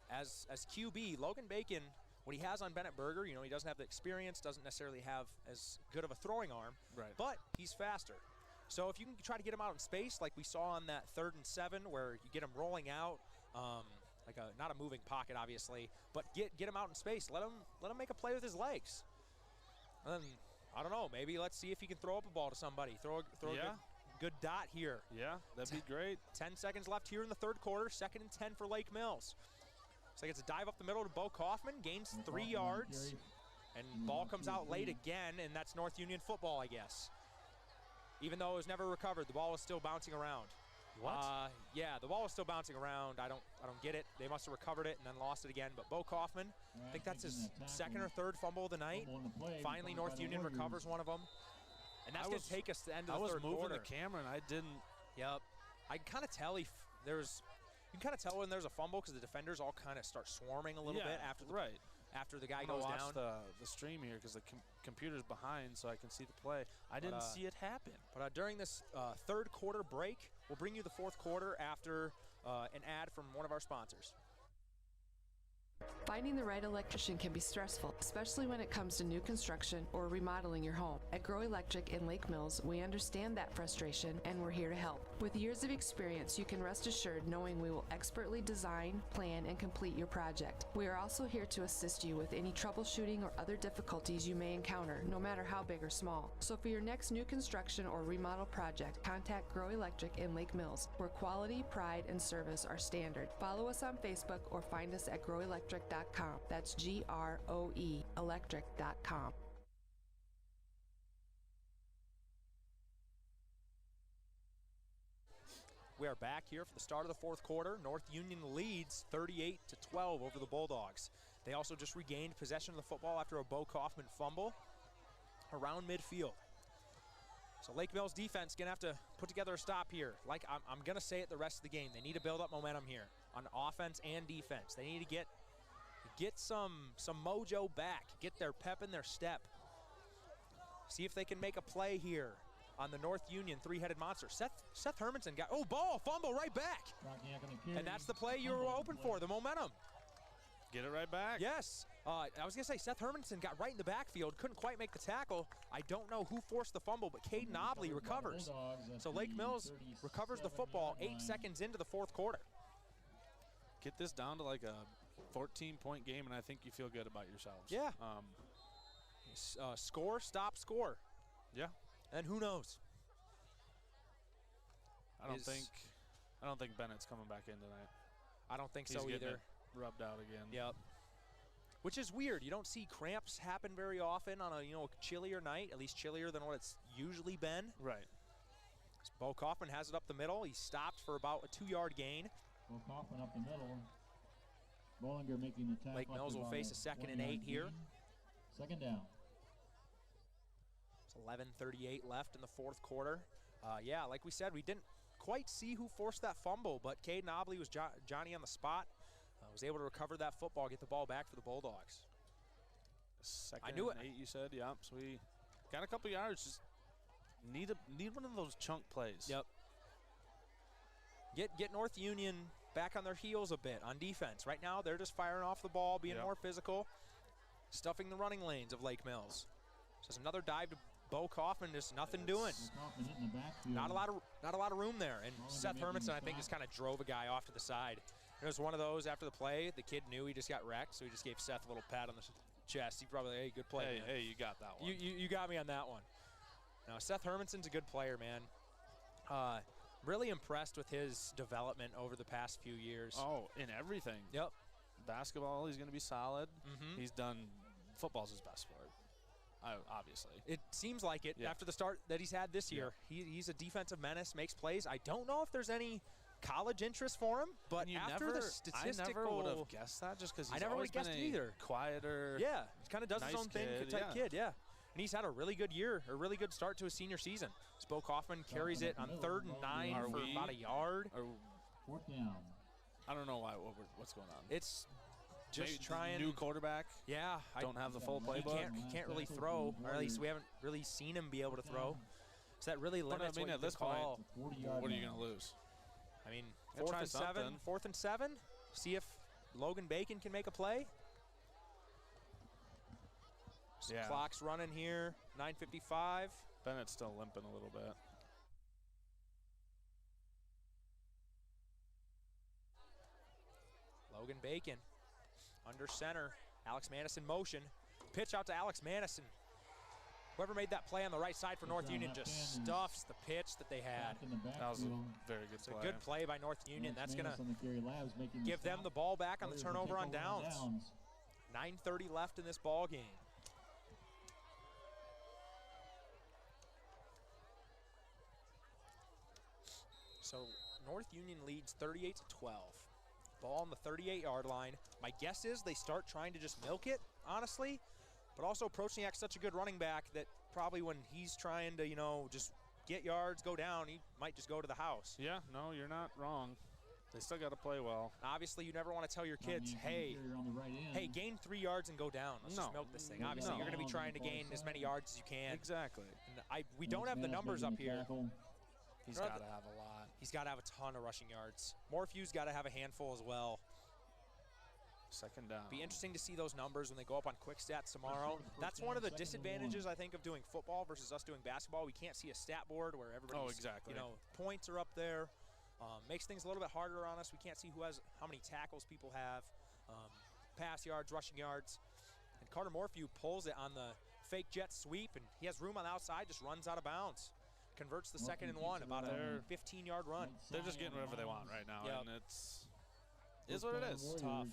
As QB, Logan Bacon, what he has on Bennett Berger, he doesn't have the experience, doesn't necessarily have as good of a throwing arm, but he's faster. So if you can try to get him out in space like we saw on that 3rd and 7 where you get him rolling out, like not a moving pocket obviously, but get him out in space. Let him make a play with his legs. And then, I don't know, maybe let's see if he can throw up a ball to somebody. Throw a good dot here. Yeah, that'd be great. 10 seconds left here in the third quarter. 2nd and 10 for Lake Mills. So it's a dive up the middle to Bo Kaufman, gains 3 yards, and ball comes out late again, and that's North Union football, I guess. Even though it was never recovered, the ball was still bouncing around. What? Yeah, the ball was still bouncing around. I don't get it. They must have recovered it and then lost it again. But Bo Kaufman, I think that's his 2nd or 3rd fumble of the night. Finally, North Union recovers one of them, and that's going to take us to the end of the third quarter. I was moving the camera and I didn't. Yep. I can kind of tell he you can kind of tell when there's a fumble because the defenders all kind of start swarming a little bit after the guy goes down. I'm gonna watch the stream here because the computer's behind, so I can see the play. I didn't see it happen. But during this third quarter break, we'll bring you the fourth quarter after an ad from one of our sponsors. Finding the right electrician can be stressful, especially when it comes to new construction or remodeling your home. At Grow Electric in Lake Mills, we understand that frustration and we're here to help. With years of experience, you can rest assured knowing we will expertly design, plan, and complete your project. We are also here to assist you with any troubleshooting or other difficulties you may encounter, no matter how big or small. So for your next new construction or remodel project, contact Grow Electric in Lake Mills, where quality, pride, and service are standard. Follow us on Facebook or find us at growelectric.com. That's GROE electric.com. We are back here for the start of the fourth quarter. North Union leads 38-12 over the Bulldogs. They also just regained possession of the football after a Bo Kaufman fumble around midfield. So Lake Mills defense gonna have to put together a stop here. Like I'm gonna say it the rest of the game. They need to build up momentum here on offense and defense. They need to get some mojo back, get their pep in their step. See if they can make a play here on the North Union three-headed monster. Seth Hermansen got, fumble right back. And that's the play you were hoping for, the momentum. Get it right back. Yes. I was going to say, Seth Hermansen got right in the backfield, couldn't quite make the tackle. I don't know who forced the fumble, but Caden Obley recovers. So Lake Mills recovers the football 8 seconds into the fourth quarter. Get this down to like a 14-point game, and I think you feel good about yourselves. Yeah. Score, stop, score. Yeah. And who knows? I don't think Bennett's coming back in tonight. I don't think He's so either. Rubbed out again. Yep. Which is weird. You don't see cramps happen very often on a chillier night, at least chillier than what it's usually been. Right. So Bo Kaufman has it up the middle. He stopped for about a 2-yard gain. Bo Kaufman up the middle. Bollinger making the tackle. Lake Mills will face a 2nd and 8 here. Second down. It's 11:38 left in the fourth quarter. Like we said, we didn't quite see who forced that fumble, but Caden Obley was Johnny on the spot. Was able to recover that football, get the ball back for the Bulldogs. I knew it. 8, you said, yeah. So we got a couple yards. Just need one of those chunk plays. Yep. Get North Union back on their heels a bit on defense. Right now, they're just firing off the ball, being more physical, stuffing the running lanes of Lake Mills. So it's another dive to Bo Kaufman, just nothing doing. Not a lot of room there. And Seth Hermansen, I think, just kind of drove a guy off to the side. It was one of those after the play. The kid knew he just got wrecked, so he just gave Seth a little pat on the chest. He probably, hey, good play. Hey, you got that one. You got me on that one. Now, Seth Hermansen's a good player, man. Really impressed with his development over the past few years. Oh, in everything. Yep. Basketball, he's going to be solid. Mm-hmm. He's done – football's his best sport, obviously. It seems like it after the start that he's had this year. He's a defensive menace, makes plays. I don't know if there's any college interest for him, but after the statistical – I never would have guessed that just because he's always been a quieter, yeah, he kind of does his own thing type kid, yeah. And he's had a really good year, a really good start to his senior season. Bo Kaufman carries it on 3rd and 9 for about a yard. Fourth down. I don't know what's going on. It's just maybe trying. New quarterback. Yeah. Don't have the full playbook. He can't really throw, or at least we haven't really seen him be able to throw. So that really limits what at this call. point, what are you going to lose? I mean, 4th and 7. See if Logan Bacon can make a play. Yeah. Clock's running here, 9:55. Bennett's still limping a little bit. Logan Bacon under center. Alex Madison motion. Pitch out to Alex Madison. Whoever made that play on the right side for North Union just stuffs the pitch that they had. That was a very good play. A good play by North Union. That's going to give them the ball back on the turnover on downs. 9:30 left in this ball game. So North Union leads 38-12. Ball on the 38-yard line. My guess is they start trying to just milk it, honestly. But also Prochniak's such a good running back that probably when he's trying to, just get yards, go down, he might just go to the house. Yeah, no, you're not wrong. They still got to play well. Obviously, you never want to tell your kids, hey, gain 3 yards and go down. Let's just milk this thing. Obviously, you're going to be trying to gain as many yards as you can. Exactly. And we don't have the numbers up here. He's got to have a lot. He's got to have a ton of rushing yards. Morphew's got to have a handful as well. Second down. Be interesting to see those numbers when they go up on quick stats tomorrow. That's one of the disadvantages, I think, of doing football versus us doing basketball. We can't see a stat board where everybody's, points are up there. Makes things a little bit harder on us. We can't see how many tackles people have, pass yards, rushing yards. And Carter Morphew pulls it on the fake jet sweep, and he has room on the outside, just runs out of bounds. Converts the 2nd and 1, about a 15-yard run. They're just getting whatever they want right now, and is what it is. Tough.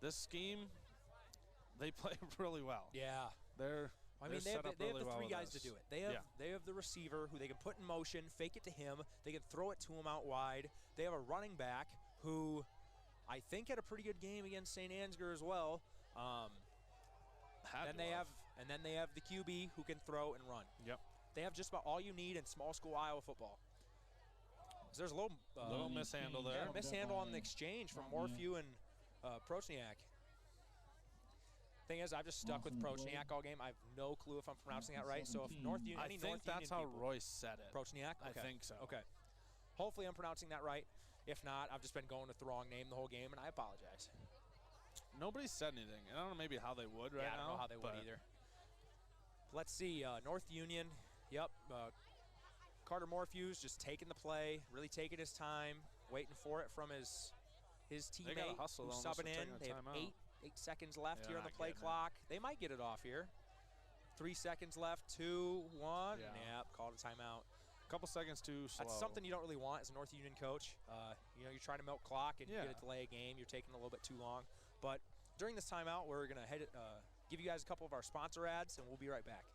This scheme, they play really well. Yeah. They have the 3 guys to do it. They have the receiver who they can put in motion, fake it to him. They can throw it to him out wide. They have a running back who I think had a pretty good game against St. Ansgar as well. Then they have the QB who can throw and run. Yep. They have just about all you need in small school Iowa football. There's a little mishandle there. Yeah, mishandle on the exchange from Morphew and Prochniak. Thing is, I've just stuck with Prochniak all game. I have no clue if I'm pronouncing that right. So if North Union, I think that's how Royce said it. Prochniak? I think so. Okay. Hopefully I'm pronouncing that right. If not, I've just been going with the wrong name the whole game, and I apologize. Nobody said anything. I don't know maybe how they would right now. I don't know how they would either. Let's see. North Union, Carter Morphew's just taking the play, really taking his time, waiting for it from his teammate. They gotta hustle who's subbing in. They have 8 seconds left here on the play clock. They might get it off here. 3 seconds left, 2, 1. Yep, called a timeout. A couple seconds too slow. That's something you don't really want as a North Union coach. You're trying to milk clock and you get a delay game. You're taking a little bit too long. But during this timeout, we're going to give you guys a couple of our sponsor ads, and we'll be right back.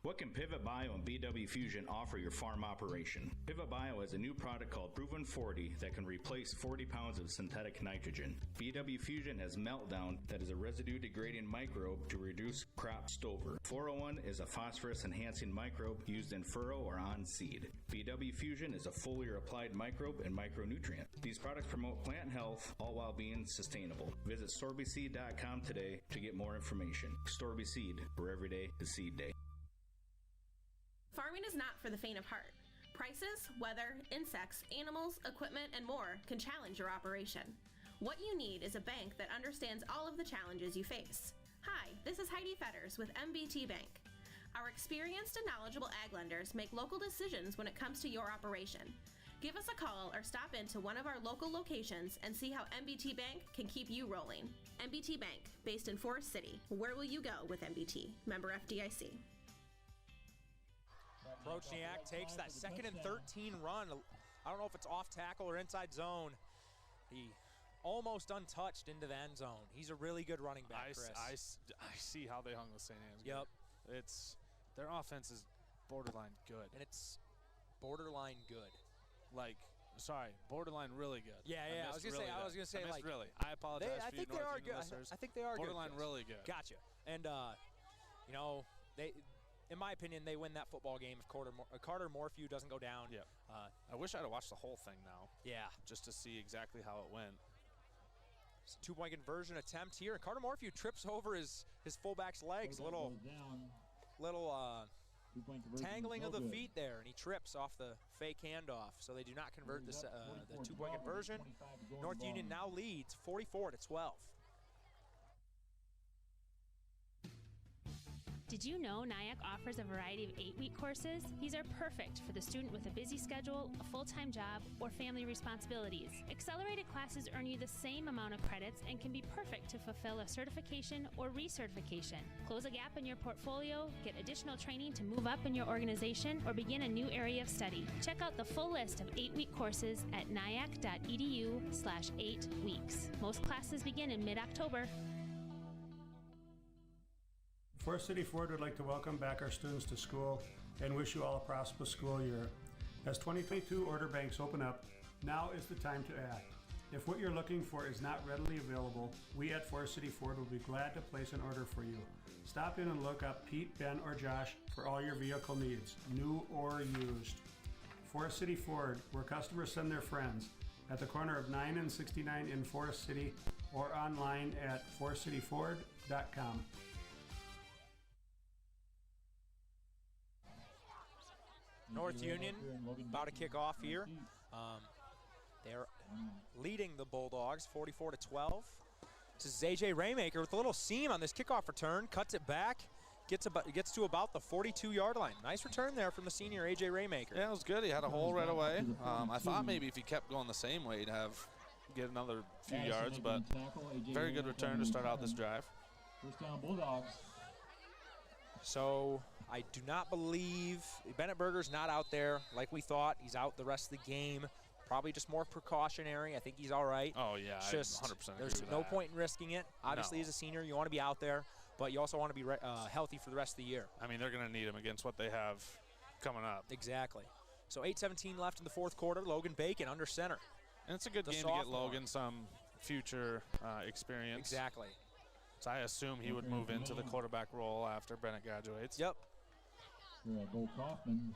What can Pivot Bio and BW Fusion offer your farm operation? Pivot Bio has a new product called Proven 40 that can replace 40 pounds of synthetic nitrogen. BW Fusion has Meltdown that is a residue-degrading microbe to reduce crop stover. 401 is a phosphorus-enhancing microbe used in furrow or on seed. BW Fusion is a foliar-applied microbe and micronutrient. These products promote plant health, all while being sustainable. Visit storbyseed.com today to get more information. Storby Seed, where every day is seed day. Farming is not for the faint of heart. Prices, weather, insects, animals, equipment, and more can challenge your operation. What you need is a bank that understands all of the challenges you face. Hi, this is Heidi Fetters with MBT Bank. Our experienced and knowledgeable ag lenders make local decisions when it comes to your operation. Give us a call or stop into one of our local locations and see how MBT Bank can keep you rolling. MBT Bank, based in Forest City. Where will you go with MBT? Member FDIC. Prochniak takes that 2nd and 13 run. I don't know if it's off tackle or inside zone. He almost untouched into the end zone. He's a really good running back, Chris. I see how they hung with St. Ansgar. Yep. Their offense is borderline good. And it's borderline good. Borderline really good. Yeah. I was gonna say, like really. I apologize. I think they are good. I think they are borderline good. really good. Gotcha. And they. In my opinion, they win that football game if Carter Morphew doesn't go down. Yeah. I wish I'd have watched the whole thing now. Yeah. Just to see exactly how it went. It's a 2-point conversion attempt here. And Carter Morphew trips over his fullback's legs. Little tangling of the feet there, and he trips off the fake handoff. So they do not convert the 2-point conversion. North Union now leads 44-12. Did you know NIAC offers a variety of 8-week courses? These are perfect for the student with a busy schedule, a full-time job, or family responsibilities. Accelerated classes earn you the same amount of credits and can be perfect to fulfill a certification or recertification. Close a gap in your portfolio, get additional training to move up in your organization, or begin a new area of study. Check out the full list of 8-week courses at niac.edu/8 weeks. Most classes begin in mid-October. Forest City Ford would like to welcome back our students to school and wish you all a prosperous school year. As 2022 order banks open up, now is the time to act. If what you're looking for is not readily available, we at Forest City Ford will be glad to place an order for you. Stop in and look up Pete, Ben, or Josh for all your vehicle needs, new or used. Forest City Ford, where customers send their friends, at the corner of 9 and 69 in Forest City, or online at forestcityford.com. North Union about to kick off here. They're leading the Bulldogs 44-12. This is AJ Raymaker with a little seam on this kickoff return, cuts it back, gets to about the 42-yard line. Nice return there from the senior AJ Raymaker. Yeah, it was good. He had a hole right away. I thought maybe if he kept going the same way, he'd get another few yards, but very good return to start out this drive. First down, Bulldogs. So I do not believe Bennett Berger's not out there like we thought. He's out the rest of the game. Probably just more precautionary. I think he's all right. Oh, yeah, it's I just 100% agree there's with no that. point in risking it. Obviously, No. as a senior, you want to be out there, but you also want to be healthy for the rest of the year. I mean, they're going to need him against what they have coming up. Exactly. So 8:17 left in the fourth quarter. Logan Bacon under center. And it's a good The game to get sophomore. Logan some future experience. Exactly. So I assume he would move into the quarterback role after Bennett graduates. Yep. Bo Kaufman.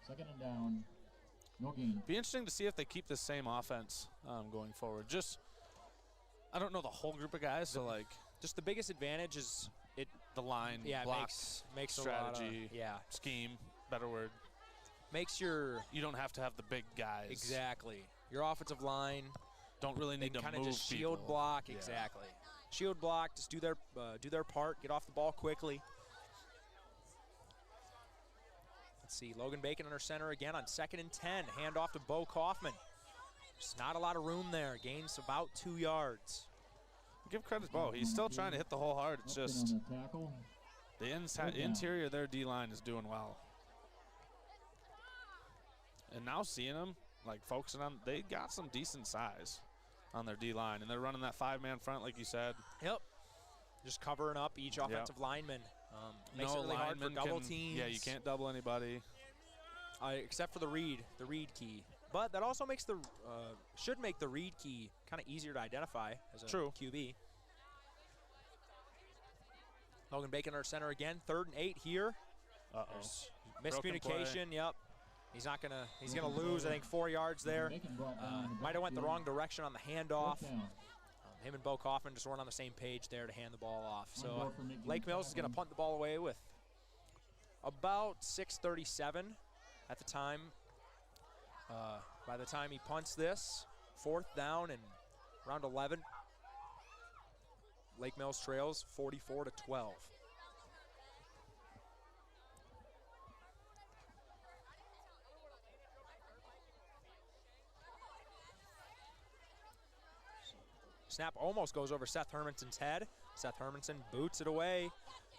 Second and down. No gain. Be interesting to see if they keep the same offense going forward. Just, I don't know the whole group of guys, so like. Just the biggest advantage is the line, yeah, block, makes strategy, a lot of, scheme, better word. Makes your You don't have to have the big guys. exactly your offensive line Don't really need to kind move of just shield people. block. Yeah. Exactly. Shield block. Just do their part. Get off the ball quickly. Let's see. Logan Bacon under center again on 2nd and 10. Hand off to Bo Kaufman. Just not a lot of room there. Gains about 2 yards. Give credit to Bo. He's still trying to hit the whole hard. It's just the interior of their D-line is doing well. And now seeing them, like focusing on, they got some decent size on their D-line, and they're running that 5-man front like you said. Yep. Just covering up each offensive lineman. Makes No it really hard for lineman double can- teams. Yeah, you can't double anybody. Except for the read key. But that also makes should make the read key kind of easier to identify as a QB. Logan Bacon under center again, 3rd and 8 here. There's miscommunication. Yep. He's gonna lose, I think, 4 yards there. Might have went the wrong direction on the handoff. Him and Bo Kaufman just weren't on the same page there to hand the ball off. So Lake Mills is gonna punt the ball away with about 6:37 at the time. By the time he punts this, 4th down and around 11. Lake Mills trails 44-12. Snap almost goes over Seth Hermansen's head. Seth Hermansen boots it away.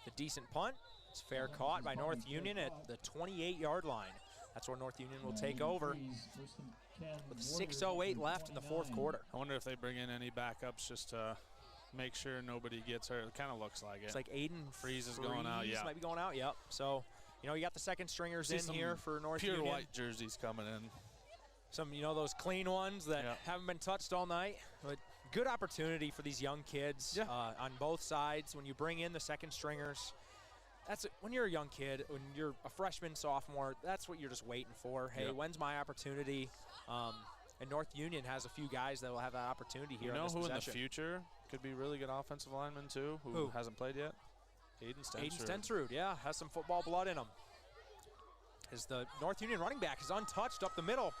The decent punt. It's fair caught by North Union at the 28-yard line. That's where North Union will take over with 6:08 left in the fourth quarter. I wonder if they bring in any backups just to make sure nobody gets hurt. It kind of looks like it. It's like Aiden Freeze is going out, yeah. Might be going out, yep. So, you get the second stringers in here for North pure Union. white jerseys coming in. Some, those clean ones that haven't been touched all night. But good opportunity for these young kids on both sides. When you bring in the second stringers, when you're a young kid, when you're a freshman, sophomore, that's what you're just waiting for. Hey, when's my opportunity? And North Union has a few guys that will have that opportunity here. You know in this who possession. in the future could be really good offensive lineman too, who hasn't played yet? Aiden Stensrud. Aiden Stensrud, yeah, has some football blood in him. As the North Union running back is untouched up the middle.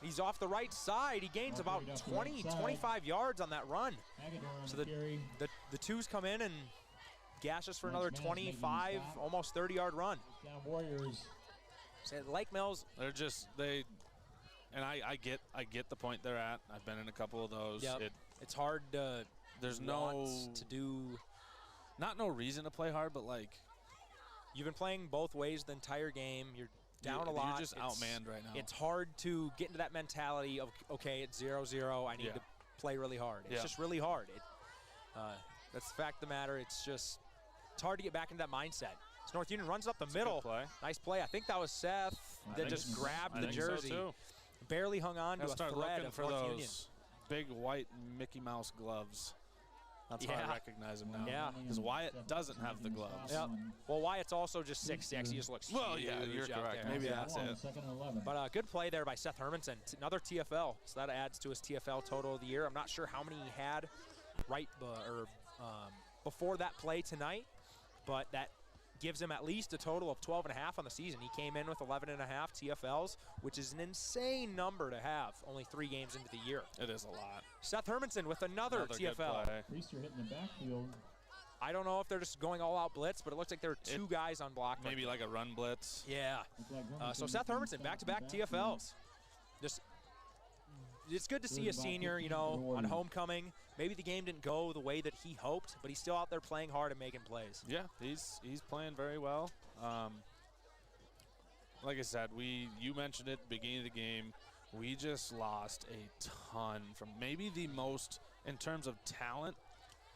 He's off the right side. He gains about 20, 25 yards on that run. So the twos come in and gash us for another 25, almost 30-yard run. So Lake Mills. And I get the point they're at. I've been in a couple of those. Yep. It's hard to. There's no reason to play hard, but like you've been playing both ways the entire game. You're down a lot. You're just outmanned right now. It's hard to get into that mentality of, okay, it's 0-0. I need to play really hard. It's just really hard. That's the fact of the matter. It's hard to get back into that mindset. So North Union runs up the middle. Nice play. I think that was Seth that just grabbed the jersey. So barely hung on to a start thread looking of for North those Union. big white Mickey Mouse gloves. That's how I recognize him now. Yeah. Because Wyatt doesn't have the gloves. Yep. Well, Wyatt's also just 6'6". He just looks Well, yeah, huge you're out correct. there. Maybe that's it. But good play there by Seth Hermansen. Another TFL. So that adds to his TFL total of the year. I'm not sure how many he had before that play tonight, but that gives him at least a total of 12.5 on the season. He came in with 11.5 TFLs, which is an insane number to have only 3 games into the year. It is a lot. Seth Hermansen with another TFL. Priester hitting the backfield. I don't know if they're just going all out blitz, but it looks like there are 2 guys on block. Maybe like a run blitz. Yeah. So Seth Hermansen, back-to-back TFLs. Just, it's good to see a senior, you know, on homecoming. Maybe the game didn't go the way that he hoped, but he's still out there playing hard and making plays. Yeah, he's playing very well. Like I said, you mentioned it at the beginning of the game. We just lost a ton from maybe the most in terms of talent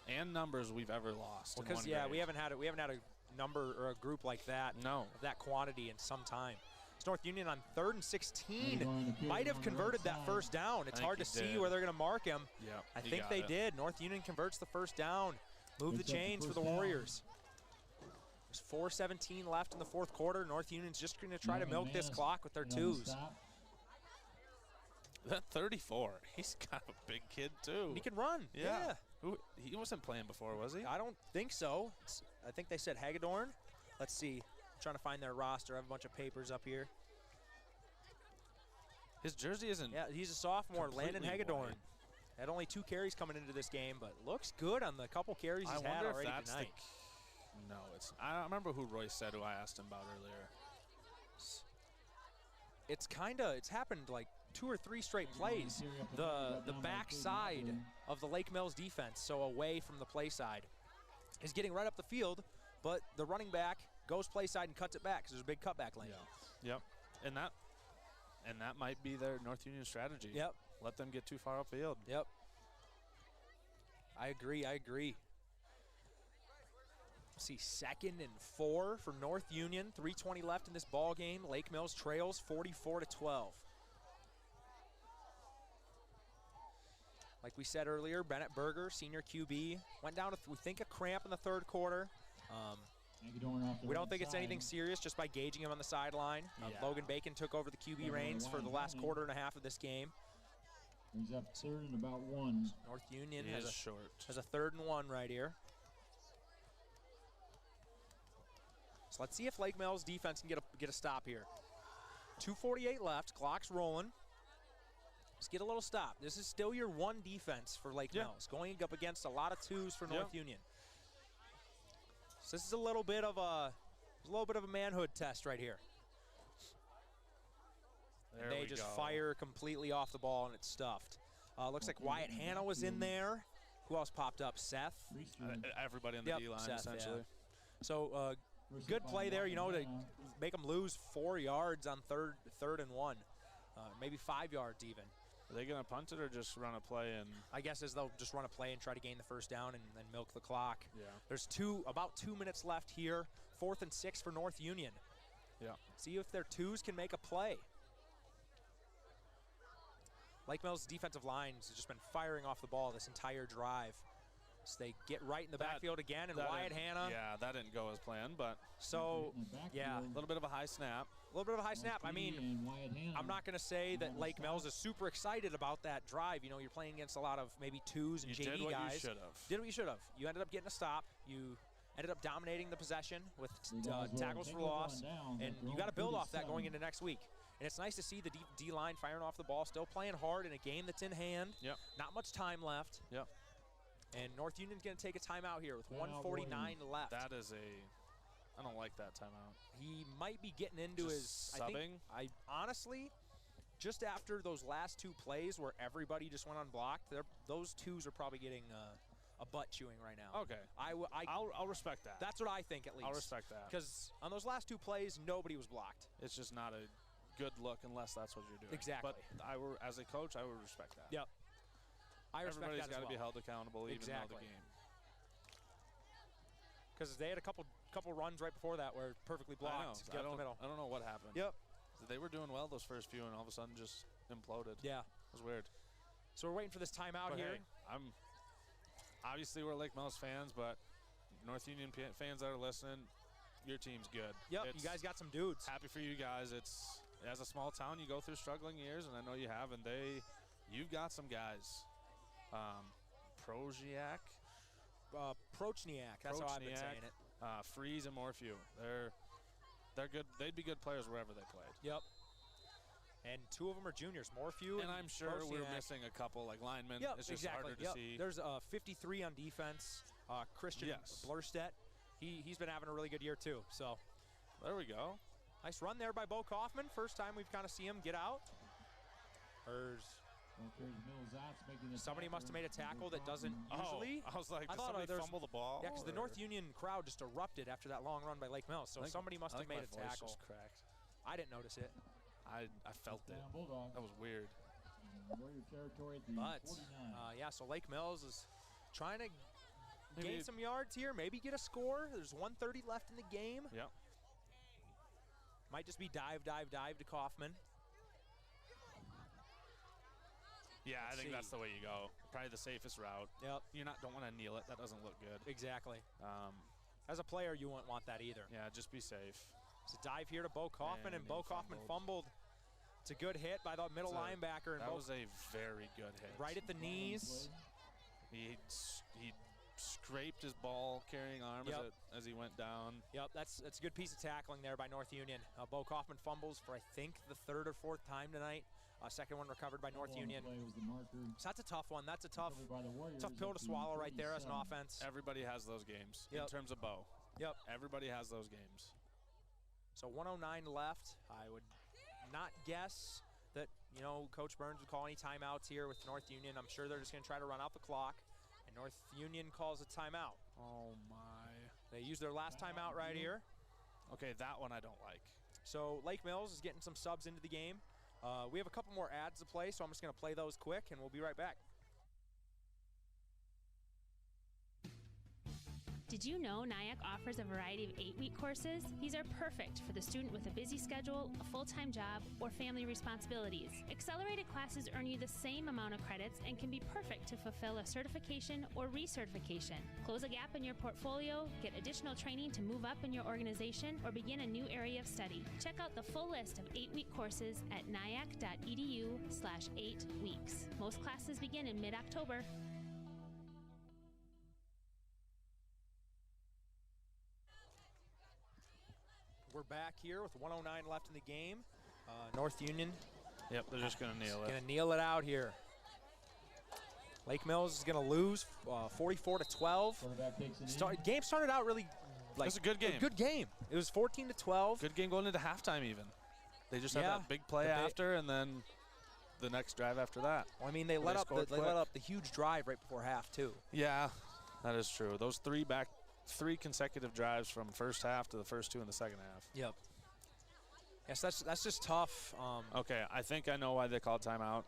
and numbers we've ever lost. Because we haven't had a number or a group like that. No, of that quantity in some time. It's North Union on 3rd and 16. Might have converted that first down. It's hard to see where they're going to mark him. Yeah, I think they did. North Union converts the first down. Move the chains for the Warriors. There's 4:17 left in the 4th quarter. North Union's just going to try to milk this clock with their 2s. That 34, he's kind of a big kid too. He can run. Yeah. He wasn't playing before, was he? I don't think so. I think they said Hagedorn. Let's see. I'm trying to find their roster. I have a bunch of papers up here. His jersey isn't. Yeah, he's a sophomore, Landon Hagedorn. Had only 2 carries coming into this game, but looks good on the couple carries he's had already tonight. No, it's. I don't remember who Royce said, who I asked him about earlier. It's happened like 2 or 3 straight plays. The back side of the Lake Mills defense, so away from the play side, is getting right up the field, but the running back goes play side and cuts it back because there's a big cutback lane. Yeah. Yep. And that might be their North Union strategy. Yep. Let them get too far upfield. Yep. I agree. See, 2nd and 4 for North Union. 3:20 left in this ball game. Lake Mills trails 44-12. Like we said earlier, Bennett Berger, senior QB, went down with, we think, a cramp in the 3rd quarter. We don't think it's anything serious just by gauging him on the sideline. Logan Bacon took over the QB reins for the last quarter and a half of this game. He's up 3rd and about 1. North Union has a 3rd and 1 right here. So let's see if Lake Mills defense can get a stop here. 2:48 left, clock's rolling. Let's get a little stop. This is still your 1 defense for Lake Mills, going up against a lot of 2s for North Union. So this is a little bit of a manhood test right here. They just fire completely off the ball and it's stuffed. Looks like Wyatt Hanna was in there. Who else popped up? Seth. Everybody on the D-line, essentially. Yeah. So good play there, you know, to make them lose 4 yards on third and 1, maybe 5 yards even. Are they going to punt it or just run a play? And I guess as they'll just run a play and try to gain the first down and then milk the clock. Yeah. There's about 2 minutes left here. 4th and 6 for North Union. Yeah. See if their 2s can make a play. Lake Mills' defensive line has just been firing off the ball this entire drive. So they get right in the backfield again, and Wyatt Hanna. Yeah, that didn't go as planned, but. So, yeah. A little bit of a high snap. I mean, I'm not going to say that Lake Mills is super excited about that drive. You know, you're playing against a lot of maybe 2s and JV guys. You did what you should have. Did what you should have. You ended up getting a stop. You ended up dominating the possession with tackles for loss, and you got to build off that going into next week. And it's nice to see the D-line firing off the ball, still playing hard in a game that's in hand. Yep. Not much time left. Yep. And North Union's going to take a timeout here with 1:49 left. That is I don't like that timeout. He might be getting into just his subbing. I honestly, just after those last 2 plays where everybody just went unblocked, those 2s are probably getting a butt chewing right now. Okay. I'll respect that. That's what I think, at least. I'll respect that. Because on those last 2 plays, nobody was blocked. It's just not a good look unless that's what you're doing. Exactly. But as a coach, I would respect that. Yep. I respect Everybody's that as got to be well. held accountable, even though the game. Because they had a couple runs right before that were perfectly blocked. I don't know what happened. Yep. They were doing well those first few, and all of a sudden just imploded. Yeah. It was weird. So we're waiting for this timeout here. Hey, obviously we're Lake Mills fans, but North Union fans that are listening, your team's good. Yep, you guys got some dudes. Happy for you guys. It's as a small town, you go through struggling years, and I know you have, and you've got some guys. Proziak. Prochniak, that's how I've been saying it. Freeze and Morphew. They're good. They'd be good players wherever they played. Yep. And 2 of them are juniors, Morphew and I'm sure Prochniak. we're missing a couple like linemen. Yep, it's just exactly. harder to see. There's 53 on defense. Christian Blurstedt. He's been having a really good year too. So there we go. Nice run there by Bo Kaufman. First time we've kind of seen him get out. Somebody must have made a tackle that doesn't usually. I was like, I did thought somebody fumble the ball? Yeah, because the North Union crowd just erupted after that long run by Lake Mills. So somebody must have made a tackle. Just cracked. I didn't notice it. I felt it. That was weird. But yeah, so Lake Mills is trying to gain some yards here, maybe get a score. There's 1:30 left in the game. Yep. Might just be dive to Kaufman. Yeah, I think that's the way you go. Probably the safest route. Yep. You don't want to kneel it. That doesn't look good. Exactly. As a player, you wouldn't want that either. Yeah, just be safe. It's a dive here to Bo Kaufman, and Bo Kaufman fumbled. It's a good hit by the middle linebacker. And that was a very good hit. Right at the knees. He scraped his ball-carrying arm as he went down. Yep, that's a good piece of tackling there by North Union. Bo Kaufman fumbles for, I think, the 3rd or 4th time tonight. Second one recovered by North Union. So that's a tough one. That's a tough pill to swallow right there as an offense. Everybody has those games in terms of Bo. Yep. Everybody has those games. So 1:09 left. I would not guess that, Coach Burns would call any timeouts here with North Union. I'm sure they're just going to try to run out the clock. And North Union calls a timeout. Oh, my. They use their last timeout right here. Okay, that one I don't like. So Lake Mills is getting some subs into the game. We have a couple more ads to play, so I'm just going to play those quick, and we'll be right back. Did you know NIAC offers a variety of 8-week courses? These are perfect for the student with a busy schedule, a full-time job, or family responsibilities. Accelerated classes earn you the same amount of credits and can be perfect to fulfill a certification or recertification. Close a gap in your portfolio, get additional training to move up in your organization, or begin a new area of study. Check out the full list of 8-week courses at niac.edu/8weeks. Most classes begin in mid-October. We're back here with 1:09 left in the game. North Union. Yep, they're just going to kneel it. Going to kneel it out here. Lake Mills is going to lose 44-12. Game started out really it was a good game. A good game. It was 14-12. Good game going into halftime even. They just had that big play after, and then the next drive after that. Well, I mean, they let up the huge drive right before half too. Yeah, that is true. Those three consecutive drives from first half to the first 2 in the second half. Yep. Yes, that's just tough. Okay, I think I know why they called timeout.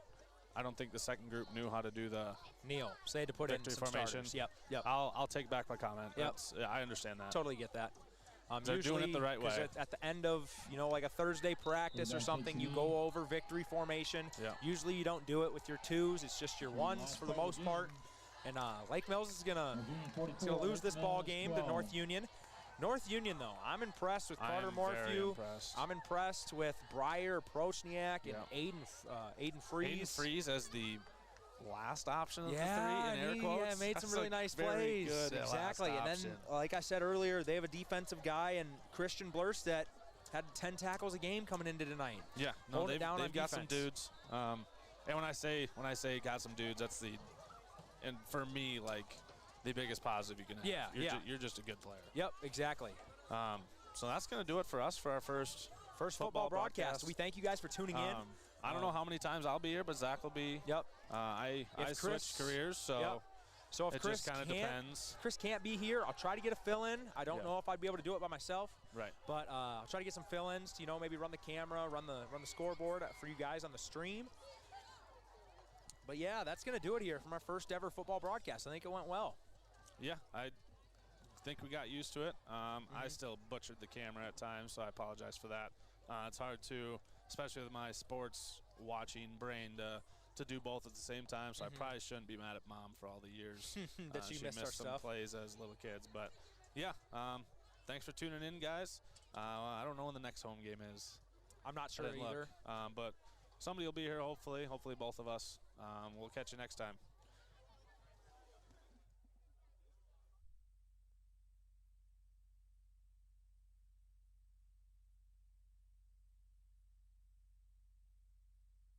I don't think the second group knew how to do the kneel. So they had to put in some formation. Starters. Yep. I'll take back my comment. Yep. I understand that. Totally get that. They're doing it the right way. At the end of, like a Thursday practice or something, you go over victory formation. Yeah. Usually you don't do it with your 2s. It's just your 1s for the most part. And Lake Mills is gonna lose this ball game to North Union. North Union, though, I'm impressed with Carter Morphew. I'm impressed with Breyer, Prochniak, and Aiden Freeze. Aiden Freeze as the last option of the 3 in air quotes. Yeah, made some really nice plays. Good exactly. And then, like I said earlier, they have a defensive guy, and Christian Blurstedt had 10 tackles a game coming into tonight. Yeah, no, they've got some dudes. And when I say got some dudes, that's and for me, the biggest positive you can have. Yeah, you're just a good player. Yep, exactly. So that's going to do it for us for our first football broadcast. We thank you guys for tuning in. I don't know how many times I'll be here, but Zach will be. Yep. I switched careers, so so if it Chris just kind of depends. Chris can't be here, I'll try to get a fill-in. I don't know if I'd be able to do it by myself. Right. But I'll try to get some fill-ins to, maybe run the camera, run the scoreboard for you guys on the stream. But yeah, that's going to do it here from our first ever football broadcast. I think it went well. Yeah, I think we got used to it. I still butchered the camera at times, so I apologize for that. It's hard to, especially with my sports watching brain, to to do both at the same time, so I probably shouldn't be mad at Mom for all the years that she missed our some stuff. plays as little kids. But yeah, thanks for tuning in, guys. I don't know when the next home game is. I'm not sure either. But somebody will be here, hopefully both of us. We'll catch you next time.